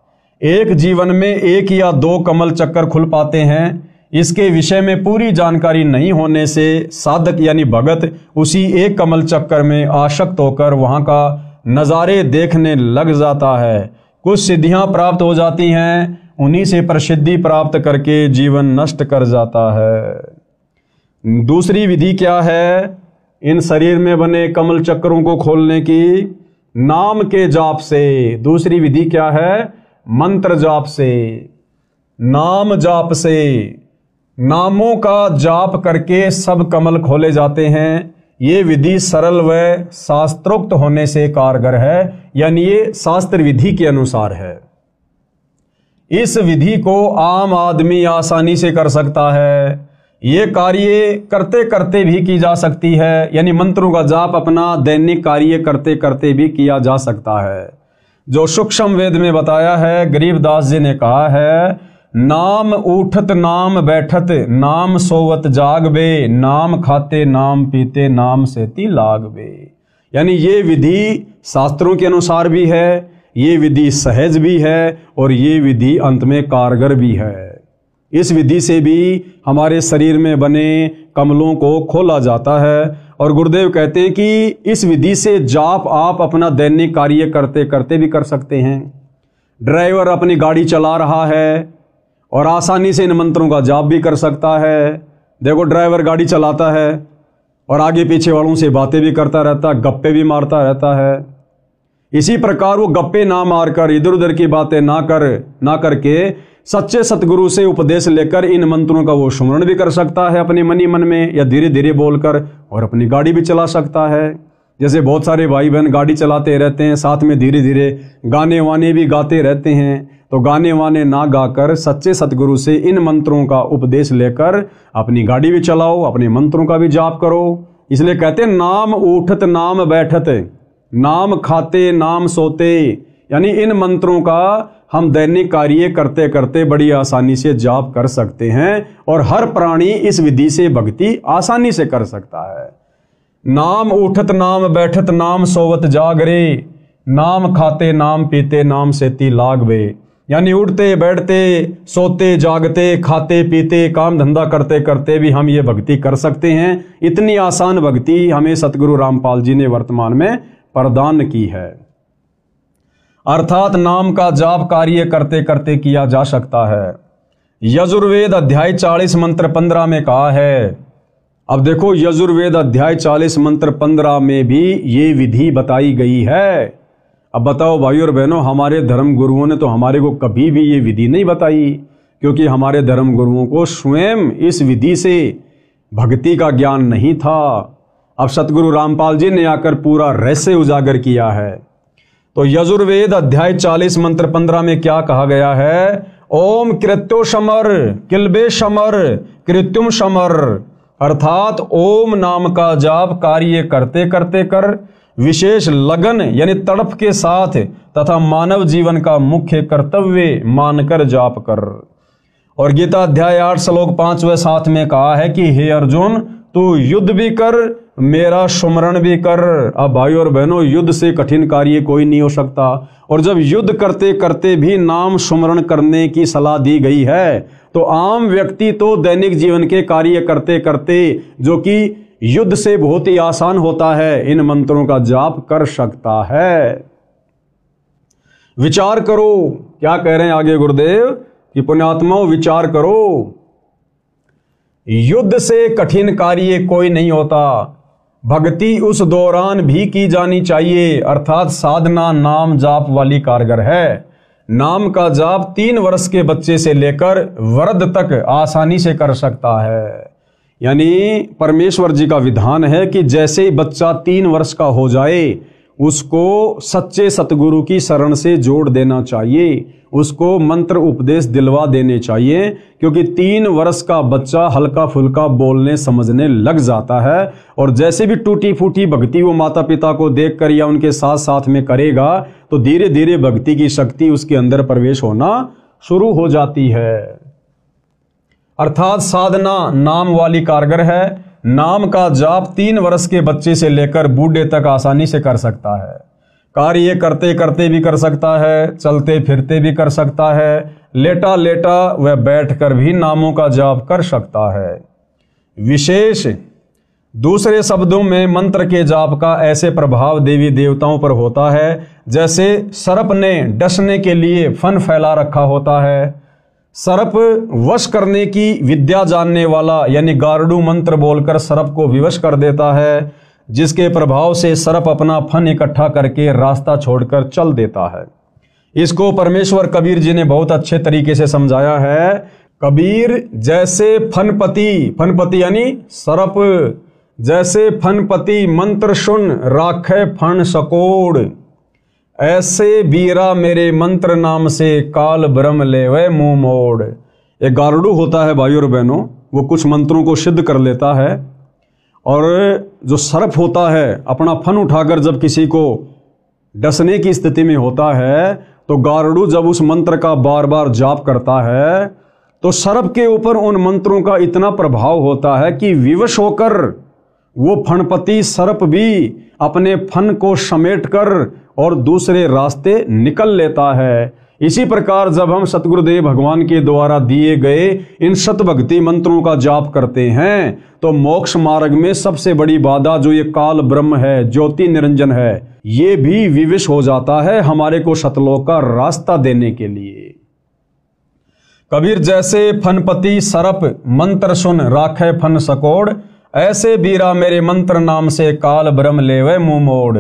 एक जीवन में 1 या 2 कमल चक्कर खुल पाते हैं। इसके विषय में पूरी जानकारी नहीं होने से साधक यानी भगत उसी एक कमल चक्कर में आसक्त होकर वहां का नज़ारे देखने लग जाता है। कुछ सिद्धियां प्राप्त हो जाती हैं, उन्हीं से प्रसिद्धि प्राप्त करके जीवन नष्ट कर जाता है। दूसरी विधि क्या है? इन शरीर में बने कमल चक्रों को खोलने की नाम के जाप से। दूसरी विधि क्या है? मंत्र जाप से, नाम जाप से। नामों का जाप करके सब कमल खोले जाते हैं। ये विधि सरल व शास्त्रोक्त होने से कारगर है, यानी ये शास्त्र विधि के अनुसार है। इस विधि को आम आदमी आसानी से कर सकता है। ये कार्य करते करते भी की जा सकती है, यानी मंत्रों का जाप अपना दैनिक कार्य करते करते भी किया जा सकता है। जो सूक्ष्म वेद में बताया है, गरीबदास जी ने कहा है, नाम उठत नाम बैठत नाम सोवत जागबे, नाम खाते नाम पीते नाम सेती लागबे। यानी ये विधि शास्त्रों के अनुसार भी है, ये विधि सहज भी है और ये विधि अंत में कारगर भी है। इस विधि से भी हमारे शरीर में बने कमलों को खोला जाता है। और गुरुदेव कहते हैं कि इस विधि से जाप आप अपना दैनिक कार्य करते करते भी कर सकते हैं। ड्राइवर अपनी गाड़ी चला रहा है और आसानी से इन मंत्रों का जाप भी कर सकता है। देखो, ड्राइवर गाड़ी चलाता है और आगे पीछे वालों से बातें भी करता रहता है, गप्पे भी मारता रहता है। इसी प्रकार वो गप्पे ना मारकर, इधर उधर की बातें ना करके सच्चे सतगुरु से उपदेश लेकर इन मंत्रों का वो सुमरण भी कर सकता है अपने मनी मन में, या धीरे धीरे बोलकर, और अपनी गाड़ी भी चला सकता है। जैसे बहुत सारे भाई बहन गाड़ी चलाते रहते हैं, साथ में धीरे धीरे गाने वाने भी गाते रहते हैं। तो गाने वाने ना गाकर सच्चे सतगुरु से इन मंत्रों का उपदेश लेकर अपनी गाड़ी भी चलाओ, अपने मंत्रों का भी जाप करो। इसलिए कहते हैं, नाम उठत नाम बैठत नाम खाते नाम सोते। यानी इन मंत्रों का हम दैनिक कार्य करते करते बड़ी आसानी से जाप कर सकते हैं और हर प्राणी इस विधि से भक्ति आसानी से कर सकता है। नाम उठत नाम बैठत नाम सोवत जागरे, नाम खाते नाम पीते नाम सेती लागबे। यानी उठते बैठते सोते जागते खाते पीते काम धंधा करते करते भी हम ये भक्ति कर सकते हैं। इतनी आसान भक्ति हमें सतगुरु रामपाल जी ने वर्तमान में प्रदान की है। अर्थात नाम का जाप कार्य करते करते किया जा सकता है। यजुर्वेद अध्याय 40 मंत्र 15 में कहा है। अब देखो, यजुर्वेद अध्याय 40 मंत्र 15 में भी ये विधि बताई गई है। अब बताओ भाई और बहनों, हमारे धर्म गुरुओं ने तो हमारे को कभी भी ये विधि नहीं बताई, क्योंकि हमारे धर्म गुरुओं को स्वयं इस विधि से भक्ति का ज्ञान नहीं था। अब सतगुरु रामपाल जी ने आकर पूरा रहस्य उजागर किया है। तो यजुर्वेद अध्याय 40 मंत्र 15 में क्या कहा गया है? ओम कृत्यो समर किल्बे समर कृत्युम समर। अर्थात ओम नाम का जाप कार्य करते करते कर, विशेष लगन यानी तड़प के साथ तथा मानव जीवन का मुख्य कर्तव्य मानकर जाप कर। और गीता अध्याय 8 श्लोक 5 व 7 में कहा है कि हे अर्जुन, तू युद्ध भी कर मेरा सुमरण भी कर। अब भाई और बहनों, युद्ध से कठिन कार्य कोई नहीं हो सकता। और जब युद्ध करते करते भी नाम सुमरण करने की सलाह दी गई है, तो आम व्यक्ति तो दैनिक जीवन के कार्य करते करते, जो कि युद्ध से बहुत ही आसान होता है, इन मंत्रों का जाप कर सकता है। विचार करो, क्या कह रहे हैं आगे गुरुदेव कि पुण्यात्माओं विचार करो, युद्ध से कठिन कार्य कोई नहीं होता। भक्ति उस दौरान भी की जानी चाहिए, अर्थात साधना नाम जाप वाली कारगर है। नाम का जाप 3 वर्ष के बच्चे से लेकर वृद्ध तक आसानी से कर सकता है। यानी परमेश्वर जी का विधान है कि जैसे ही बच्चा 3 वर्ष का हो जाए, उसको सच्चे सतगुरु की शरण से जोड़ देना चाहिए, उसको मंत्र उपदेश दिलवा देने चाहिए, क्योंकि 3 वर्ष का बच्चा हल्का फुल्का बोलने समझने लग जाता है। और जैसे भी टूटी फूटी भक्ति वो माता पिता को देखकर या उनके साथ साथ में करेगा, तो धीरे धीरे भक्ति की शक्ति उसके अंदर प्रवेश होना शुरू हो जाती है। अर्थात साधना नाम वाली कारगर है। नाम का जाप 3 वर्ष के बच्चे से लेकर बूढ़े तक आसानी से कर सकता है। कार्य करते करते भी कर सकता है, चलते फिरते भी कर सकता है, लेटा लेटा व बैठकर भी नामों का जाप कर सकता है। विशेष दूसरे शब्दों में मंत्र के जाप का ऐसे प्रभाव देवी देवताओं पर होता है जैसे सर्प ने डसने के लिए फन फैला रखा होता है। सर्प वश करने की विद्या जानने वाला यानी गारुड़ मंत्र बोलकर सर्प को विवश कर देता है, जिसके प्रभाव से सर्प अपना फन इकट्ठा करके रास्ता छोड़कर चल देता है। इसको परमेश्वर कबीर जी ने बहुत अच्छे तरीके से समझाया है। कबीर जैसे फनपति यानी सर्प, जैसे फनपति मंत्र सुन राखे फन सकोड़, ऐसे बीरा मेरे मंत्र नाम से काल ब्रह्म लेवे मुंह मोड़। एक गारुड़ होता है भाई और बहनों, वो कुछ मंत्रों को सिद्ध कर लेता है। और जो सर्प होता है अपना फन उठाकर जब किसी को डसने की स्थिति में होता है, तो गारुड़ जब उस मंत्र का बार बार जाप करता है तो सर्प के ऊपर उन मंत्रों का इतना प्रभाव होता है कि विवश होकर वो फणपति सर्प भी अपने फन को समेटकर और दूसरे रास्ते निकल लेता है। इसी प्रकार जब हम सतगुरुदेव भगवान के द्वारा दिए गए इन शतभक्ति मंत्रों का जाप करते हैं तो मोक्ष मार्ग में सबसे बड़ी बाधा जो ये काल ब्रह्म है, ज्योति निरंजन है, ये भी विवश हो जाता है हमारे को सतलोक का रास्ता देने के लिए। कबीर जैसे फनपति सरप मंत्र सुन राखे फन सकोड़, ऐसे बीरा मेरे मंत्र नाम से काल ब्रह्म लेवे मुंह मोड़।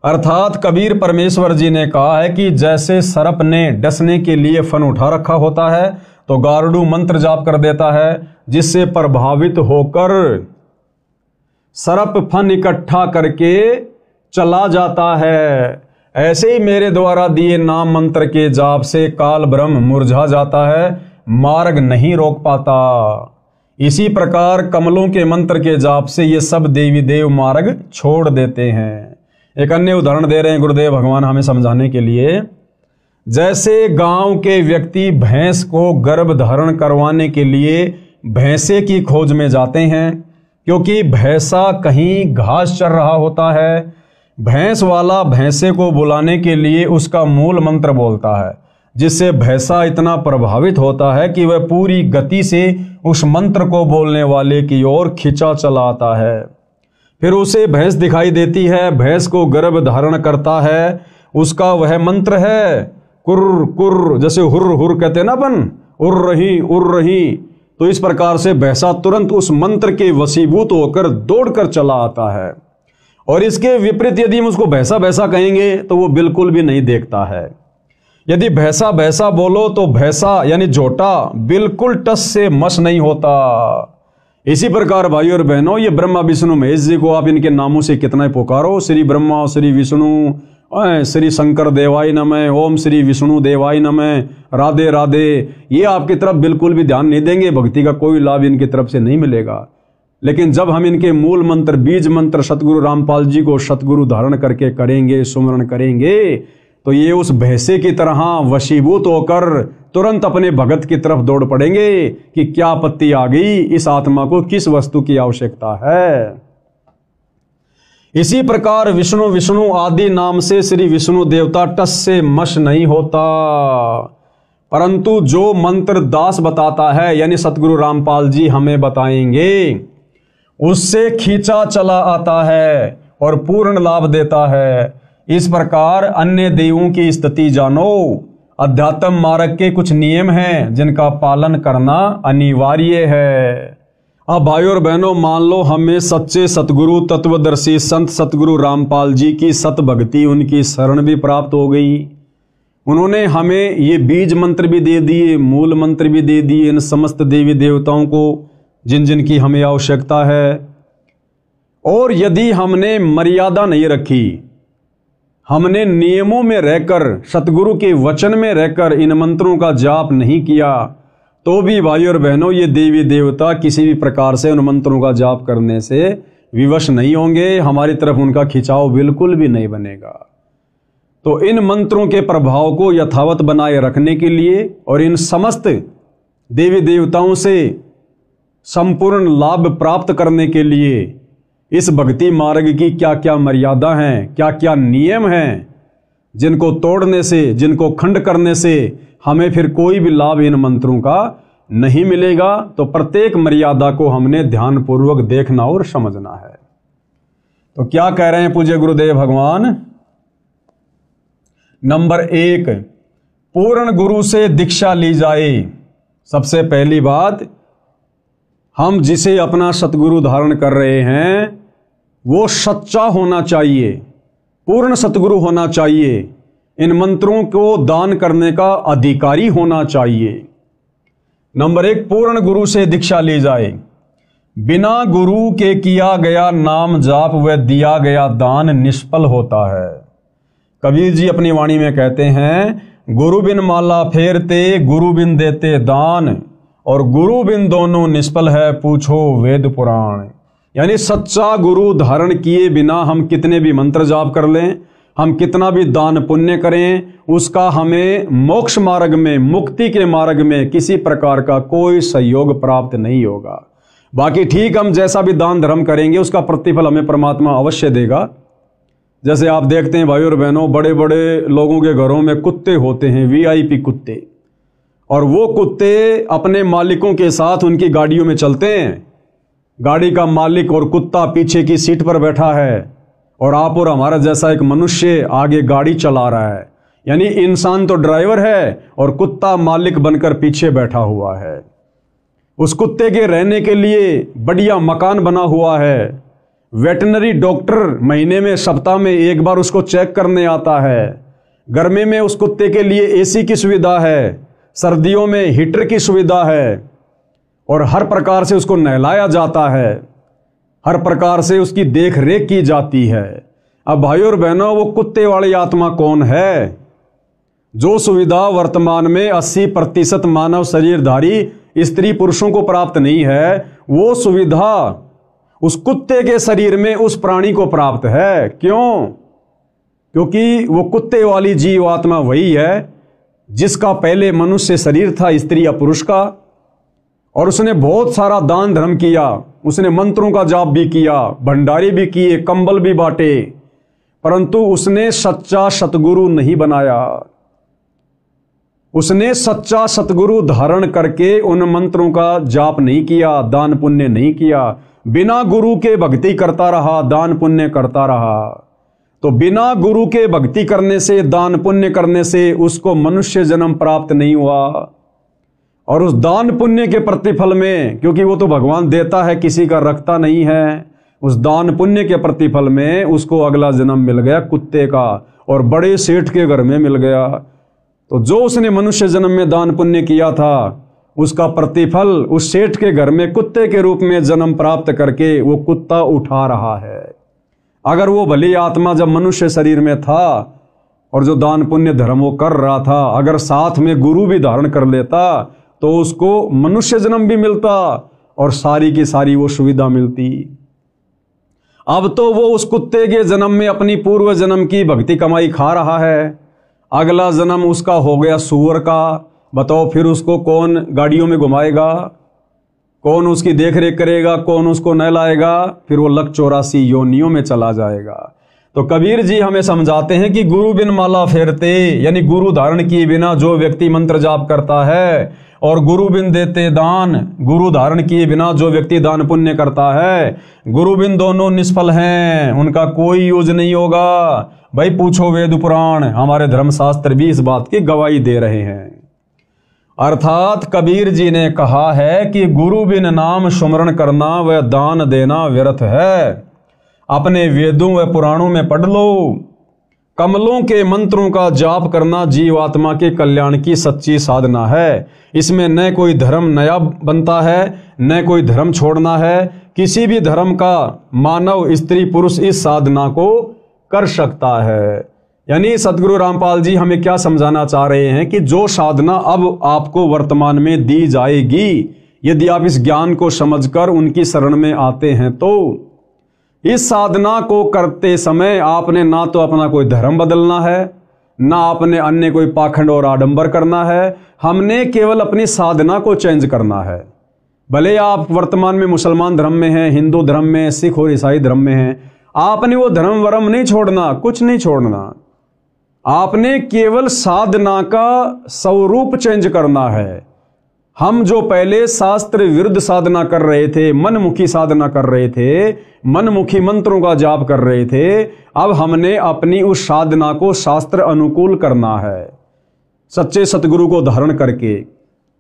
अर्थात कबीर परमेश्वर जी ने कहा है कि जैसे सरप ने डसने के लिए फन उठा रखा होता है तो गारुड़ मंत्र जाप कर देता है, जिससे प्रभावित होकर सरप फन इकट्ठा करके चला जाता है। ऐसे ही मेरे द्वारा दिए नाम मंत्र के जाप से काल ब्रह्म मुरझा जाता है, मार्ग नहीं रोक पाता। इसी प्रकार कमलों के मंत्र के जाप से ये सब देवी देव मार्ग छोड़ देते हैं। एक अन्य उदाहरण दे रहे हैं गुरुदेव भगवान हमें समझाने के लिए। जैसे गांव के व्यक्ति भैंस को गर्भ धारण करवाने के लिए भैंसे की खोज में जाते हैं, क्योंकि भैंसा कहीं घास चर रहा होता है। भैंस वाला भैंसे को बुलाने के लिए उसका मूल मंत्र बोलता है, जिससे भैंसा इतना प्रभावित होता है कि वह पूरी गति से उस मंत्र को बोलने वाले की ओर खिंचा चला आता है। फिर उसे भैंस दिखाई देती है, भैंस को गर्भ धारण करता है, उसका वह मंत्र है कुर्र कुर्र, जैसे हुर्र हुर्र कहते हैं ना अपन, उर्र रही। तो इस प्रकार से भैंसा तुरंत उस मंत्र के वशीभूत होकर दौड़कर चला आता है। और इसके विपरीत यदि हम उसको भैंसा भैंसा कहेंगे तो वो बिल्कुल भी नहीं देखता है। यदि भैंसा भैंसा बोलो तो भैंसा यानी झोटा बिल्कुल टस से मस नहीं होता। इसी प्रकार भाइयों और बहनों, ये ब्रह्मा विष्णु महेश जी को आप इनके नामों से कितना ही पुकारो, श्री ब्रह्मा श्री विष्णु श्री शंकर देवाय नमः, ओम श्री विष्णु देवाय नमः, राधे राधे, ये आपकी तरफ बिल्कुल भी ध्यान नहीं देंगे, भक्ति का कोई लाभ इनकी तरफ से नहीं मिलेगा। लेकिन जब हम इनके मूल मंत्र बीज मंत्र सतगुरु रामपाल जी को सतगुरु धारण करके करेंगे, सुमरण करेंगे, तो ये उस भैंसे की तरह वशीभूत होकर तुरंत अपने भगत की तरफ दौड़ पड़ेंगे कि क्या आपत्ति आ गई, इस आत्मा को किस वस्तु की आवश्यकता है। इसी प्रकार विष्णु विष्णु आदि नाम से श्री विष्णु देवता टस से मश नहीं होता, परंतु जो मंत्र दास बताता है यानी सतगुरु रामपाल जी हमें बताएंगे, उससे खींचा चला आता है और पूर्ण लाभ देता है। इस प्रकार अन्य देवों की स्थिति जानो। अध्यात्म मार्ग के कुछ नियम हैं जिनका पालन करना अनिवार्य है। अब भाइयों और बहनों, मान लो हमें सच्चे सतगुरु तत्वदर्शी संत सतगुरु रामपाल जी की सत भक्ति, उनकी शरण भी प्राप्त हो गई। उन्होंने हमें ये बीज मंत्र भी दे दिए, मूल मंत्र भी दे दिए इन समस्त देवी देवताओं को जिन जिन की हमें आवश्यकता है। और यदि हमने मर्यादा नहीं रखी, हमने नियमों में रहकर सतगुरु के वचन में रहकर इन मंत्रों का जाप नहीं किया, तो भी भाइयों और बहनों ये देवी देवता किसी भी प्रकार से उन मंत्रों का जाप करने से विवश नहीं होंगे, हमारी तरफ उनका खिंचाव बिल्कुल भी नहीं बनेगा। तो इन मंत्रों के प्रभाव को यथावत बनाए रखने के लिए और इन समस्त देवी देवताओं से संपूर्ण लाभ प्राप्त करने के लिए इस भक्ति मार्ग की क्या क्या मर्यादा हैं, क्या क्या नियम हैं, जिनको तोड़ने से, जिनको खंड करने से हमें फिर कोई भी लाभ इन मंत्रों का नहीं मिलेगा। तो प्रत्येक मर्यादा को हमने ध्यानपूर्वक देखना और समझना है। तो क्या कह रहे हैं पूज्य गुरुदेव भगवान? नंबर 1, पूर्ण गुरु से दीक्षा ली जाए। सबसे पहली बात, हम जिसे अपना सतगुरु धारण कर रहे हैं वो सच्चा होना चाहिए, पूर्ण सतगुरु होना चाहिए, इन मंत्रों को दान करने का अधिकारी होना चाहिए। नंबर 1, पूर्ण गुरु से दीक्षा ली जाए। बिना गुरु के किया गया नाम जाप व दिया गया दान निष्फल होता है। कबीर जी अपनी वाणी में कहते हैं, गुरु बिन माला फेरते, गुरु बिन देते दान, और गुरु बिन दोनों निष्फल है, पूछो वेद पुराण। यानी सच्चा गुरु धारण किए बिना हम कितने भी मंत्र जाप कर लें, हम कितना भी दान पुण्य करें, उसका हमें मोक्ष मार्ग में, मुक्ति के मार्ग में किसी प्रकार का कोई सहयोग प्राप्त नहीं होगा। बाकी ठीक, हम जैसा भी दान धर्म करेंगे उसका प्रतिफल हमें परमात्मा अवश्य देगा। जैसे आप देखते हैं भाई और बहनों, बड़े बड़े लोगों के घरों में कुत्ते होते हैं, वीआईपी कुत्ते, और वो कुत्ते अपने मालिकों के साथ उनकी गाड़ियों में चलते हैं। गाड़ी का मालिक और कुत्ता पीछे की सीट पर बैठा है और आप और हमारा जैसा एक मनुष्य आगे गाड़ी चला रहा है। यानी इंसान तो ड्राइवर है और कुत्ता मालिक बनकर पीछे बैठा हुआ है। उस कुत्ते के रहने के लिए बढ़िया मकान बना हुआ है। वेटनरी डॉक्टर महीने में, सप्ताह में एक बार उसको चेक करने आता है। गर्मी में उस कुत्ते के लिए एसी की सुविधा है, सर्दियों में हीटर की सुविधा है, और हर प्रकार से उसको नहलाया जाता है, हर प्रकार से उसकी देख रेख की जाती है। अब भाई और बहनों, वो कुत्ते वाली आत्मा कौन है? जो सुविधा वर्तमान में 80% मानव शरीरधारी स्त्री पुरुषों को प्राप्त नहीं है, वो सुविधा उस कुत्ते के शरीर में उस प्राणी को प्राप्त है। क्यों? क्योंकि वो कुत्ते वाली जीव आत्मा वही है जिसका पहले मनुष्य शरीर था, स्त्री या पुरुष का, और उसने बहुत सारा दान धर्म किया, उसने मंत्रों का जाप भी किया, भंडारे भी किए, कंबल भी बांटे, परंतु उसने सच्चा सतगुरु नहीं बनाया। उसने सच्चा सतगुरु धारण करके उन मंत्रों का जाप नहीं किया, दान पुण्य नहीं किया, बिना गुरु के भक्ति करता रहा, दान पुण्य करता रहा। तो बिना गुरु के भक्ति करने से, दान पुण्य करने से उसको मनुष्य जन्म प्राप्त नहीं हुआ। और उस दान पुण्य के प्रतिफल में, क्योंकि वो तो भगवान देता है, किसी का रखता नहीं है, उस दान पुण्य के प्रतिफल में उसको अगला जन्म मिल गया कुत्ते का, और बड़े सेठ के घर में मिल गया। तो जो उसने मनुष्य जन्म में दान पुण्य किया था, उसका प्रतिफल उस सेठ के घर में कुत्ते के रूप में जन्म प्राप्त करके वो कुत्ता उठा रहा है। अगर वो भली आत्मा जब मनुष्य शरीर में था और जो दान पुण्य धर्म वो कर रहा था, अगर साथ में गुरु भी धारण कर लेता तो उसको मनुष्य जन्म भी मिलता और सारी की सारी वो सुविधा मिलती। अब तो वो उस कुत्ते के जन्म में अपनी पूर्व जन्म की भक्ति कमाई खा रहा है, अगला जन्म उसका हो गया सूअर का। बताओ फिर उसको कौन गाड़ियों में घुमाएगा, कौन उसकी देख रेख करेगा, कौन उसको नहलाएगा? फिर वो लक 84 योनियों में चला जाएगा। तो कबीर जी हमें समझाते हैं कि गुरु बिन माला फेरते, यानी गुरु धारण किए बिना जो व्यक्ति मंत्र जाप करता है, और गुरु बिन देते दान, गुरु धारण किए बिना जो व्यक्ति दान पुण्य करता है, गुरु बिन दोनों निष्फल हैं, उनका कोई यूज नहीं होगा। भाई पूछो वेद पुराण, हमारे धर्मशास्त्र भी इस बात की गवाही दे रहे हैं। अर्थात कबीर जी ने कहा है कि गुरु बिन नाम सुमरण करना व दान देना व्यर्थ है। अपने वेदों व पुराणों में पढ़ लो, कमलों के मंत्रों का जाप करना जीवात्मा के कल्याण की सच्ची साधना है। इसमें न कोई धर्म नया बनता है, न कोई धर्म छोड़ना है। किसी भी धर्म का मानव, स्त्री, पुरुष इस साधना को कर सकता है। यानी सतगुरु रामपाल जी हमें क्या समझाना चाह रहे हैं कि जो साधना अब आपको वर्तमान में दी जाएगी, यदि आप इस ज्ञान को समझकर उनकी शरण में आते हैं, तो इस साधना को करते समय आपने ना तो अपना कोई धर्म बदलना है, ना आपने अन्य कोई पाखंड और आडंबर करना है। हमने केवल अपनी साधना को चेंज करना है। भले आप वर्तमान में मुसलमान धर्म में हैं, हिंदू धर्म में, सिख और ईसाई धर्म में हैं, आपने वो धर्म वर्म नहीं छोड़ना, कुछ नहीं छोड़ना। आपने केवल साधना का स्वरूप चेंज करना है। हम जो पहले शास्त्र विरुद्ध साधना कर रहे थे, मनमुखी साधना कर रहे थे, मनमुखी मंत्रों का जाप कर रहे थे, अब हमने अपनी उस साधना को शास्त्र अनुकूल करना है, सच्चे सतगुरु को धारण करके।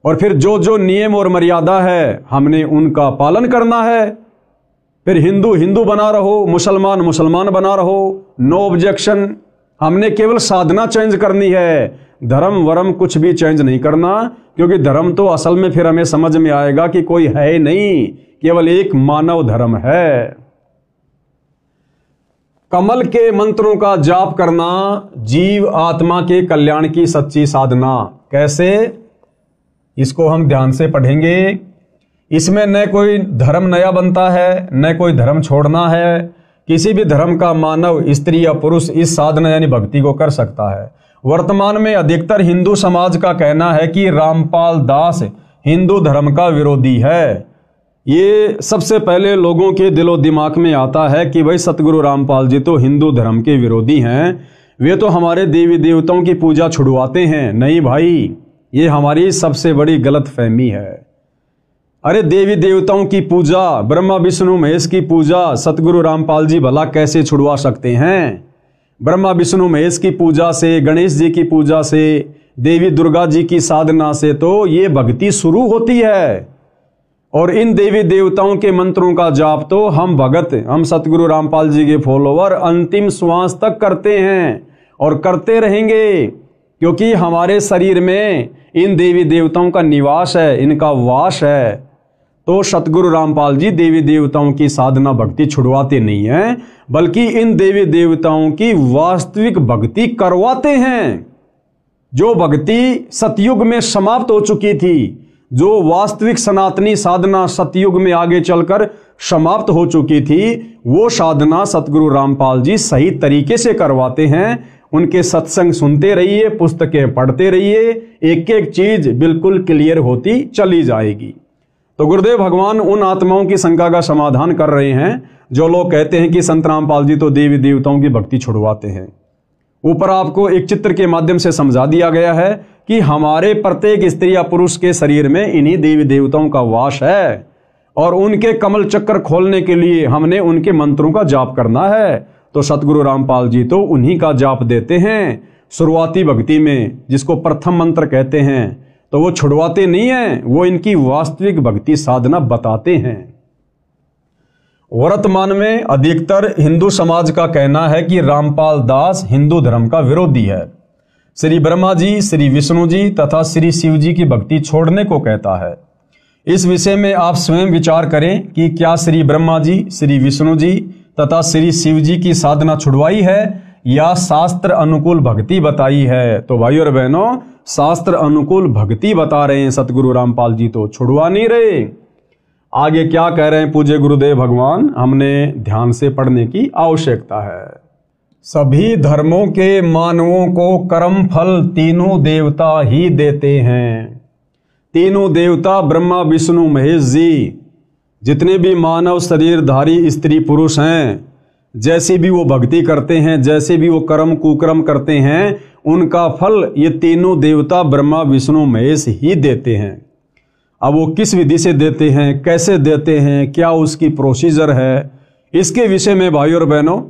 और फिर जो जो नियम और मर्यादा है हमने उनका पालन करना है। फिर हिंदू हिंदू बना रहो, मुसलमान मुसलमान बना रहो, नो ऑब्जेक्शन। हमने केवल साधना चेंज करनी है, धर्म वरम कुछ भी चेंज नहीं करना, क्योंकि धर्म तो असल में फिर हमें समझ में आएगा कि कोई है ही नहीं, केवल एक मानव धर्म है। कमल के मंत्रों का जाप करना जीव आत्मा के कल्याण की सच्ची साधना। कैसे? इसको हम ध्यान से पढ़ेंगे। इसमें न कोई धर्म नया बनता है, न कोई धर्म छोड़ना है। किसी भी धर्म का मानव, स्त्री या पुरुष इस साधना यानी भक्ति को कर सकता है। वर्तमान में अधिकतर हिंदू समाज का कहना है कि रामपाल दास हिंदू धर्म का विरोधी है। ये सबसे पहले लोगों के दिलो दिमाग में आता है कि भाई सतगुरु रामपाल जी तो हिंदू धर्म के विरोधी हैं, वे तो हमारे देवी देवताओं की पूजा छुड़वाते हैं। नहीं भाई, ये हमारी सबसे बड़ी गलतफहमी है। अरे देवी देवताओं की पूजा, ब्रह्मा विष्णु महेश की पूजा सतगुरु रामपाल जी भला कैसे छुड़वा सकते हैं? ब्रह्मा विष्णु महेश की पूजा से, गणेश जी की पूजा से, देवी दुर्गा जी की साधना से तो ये भक्ति शुरू होती है। और इन देवी देवताओं के मंत्रों का जाप तो हम भगत, हम सतगुरु रामपाल जी के फॉलोवर अंतिम श्वास तक करते हैं और करते रहेंगे, क्योंकि हमारे शरीर में इन देवी देवताओं का निवास है, इनका वास है। तो सतगुरु रामपाल जी देवी देवताओं की साधना भक्ति छुड़वाते नहीं हैं, बल्कि इन देवी देवताओं की वास्तविक भक्ति करवाते हैं। जो भक्ति सतयुग में समाप्त हो चुकी थी, जो वास्तविक सनातनी साधना सतयुग में आगे चलकर समाप्त हो चुकी थी, वो साधना सतगुरु रामपाल जी सही तरीके से करवाते हैं। उनके सत्संग सुनते रहिए, पुस्तकें पढ़ते रहिए, एक एक चीज बिल्कुल क्लियर होती चली जाएगी। तो गुरुदेव भगवान उन आत्माओं की शंका का समाधान कर रहे हैं जो लोग कहते हैं कि संत रामपाल जी तो देवी देवताओं की भक्ति छुड़वाते हैं। ऊपर आपको एक चित्र के माध्यम से समझा दिया गया है कि हमारे प्रत्येक स्त्री या पुरुष के शरीर में इन्हीं देवी देवताओं का वास है, और उनके कमल चक्कर खोलने के लिए हमने उनके मंत्रों का जाप करना है। तो सतगुरु रामपाल जी तो उन्हीं का जाप देते हैं शुरुआती भक्ति में, जिसको प्रथम मंत्र कहते हैं। तो वो छुड़वाते नहीं हैं, वो इनकी वास्तविक भक्ति साधना बताते हैं। वर्तमान में अधिकतर हिंदू समाज का कहना है कि रामपाल दास हिंदू धर्म का विरोधी है। श्री ब्रह्मा जी, श्री विष्णु जी तथा श्री शिव जी की भक्ति छोड़ने को कहता है। इस विषय में आप स्वयं विचार करें कि क्या श्री ब्रह्मा जी, श्री विष्णु जी तथा श्री शिव जी की साधना छुड़वाई है या शास्त्र अनुकूल भक्ति बताई है? तो भाइयों और बहनों, शास्त्र अनुकूल भक्ति बता रहे हैं सतगुरु रामपाल जी, तो छुड़वा नहीं रहे। आगे क्या कह रहे हैं पूज्य गुरुदेव भगवान, हमने ध्यान से पढ़ने की आवश्यकता है। सभी धर्मों के मानवों को कर्म फल तीनों देवता ही देते हैं। तीनों देवता ब्रह्मा विष्णु महेश जी, जितने भी मानव शरीरधारी स्त्री पुरुष हैं, जैसे भी वो भक्ति करते हैं, जैसे भी वो कर्म कुकर्म करते हैं, उनका फल ये तीनों देवता ब्रह्मा विष्णु महेश ही देते हैं। अब वो किस विधि से देते हैं, कैसे देते हैं, क्या उसकी प्रोसीजर है, इसके विषय में भाइयों और बहनों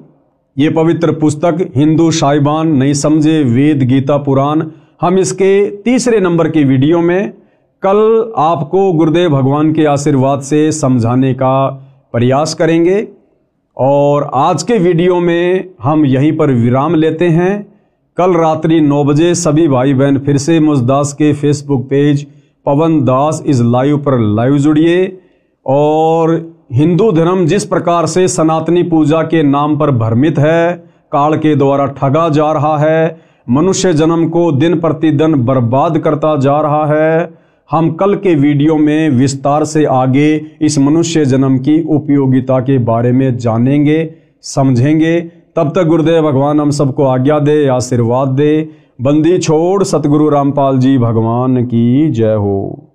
ये पवित्र पुस्तक हिंदू साहिबान नहीं समझे वेद गीता पुराण, हम इसके तीसरे नंबर की वीडियो में कल आपको गुरुदेव भगवान के आशीर्वाद से समझाने का प्रयास करेंगे। और आज के वीडियो में हम यहीं पर विराम लेते हैं। कल रात्रि 9 बजे सभी भाई बहन फिर से मुझदास के Facebook page Pawan Das is live पर लाइव जुड़िए। और हिंदू धर्म जिस प्रकार से सनातनी पूजा के नाम पर भ्रमित है, काल के द्वारा ठगा जा रहा है, मनुष्य जन्म को दिन प्रतिदिन बर्बाद करता जा रहा है, हम कल के वीडियो में विस्तार से आगे इस मनुष्य जन्म की उपयोगिता के बारे में जानेंगे, समझेंगे। तब तक गुरुदेव भगवान हम सबको आज्ञा दे, आशीर्वाद दे। बंदी छोड़ सतगुरु रामपाल जी भगवान की जय हो।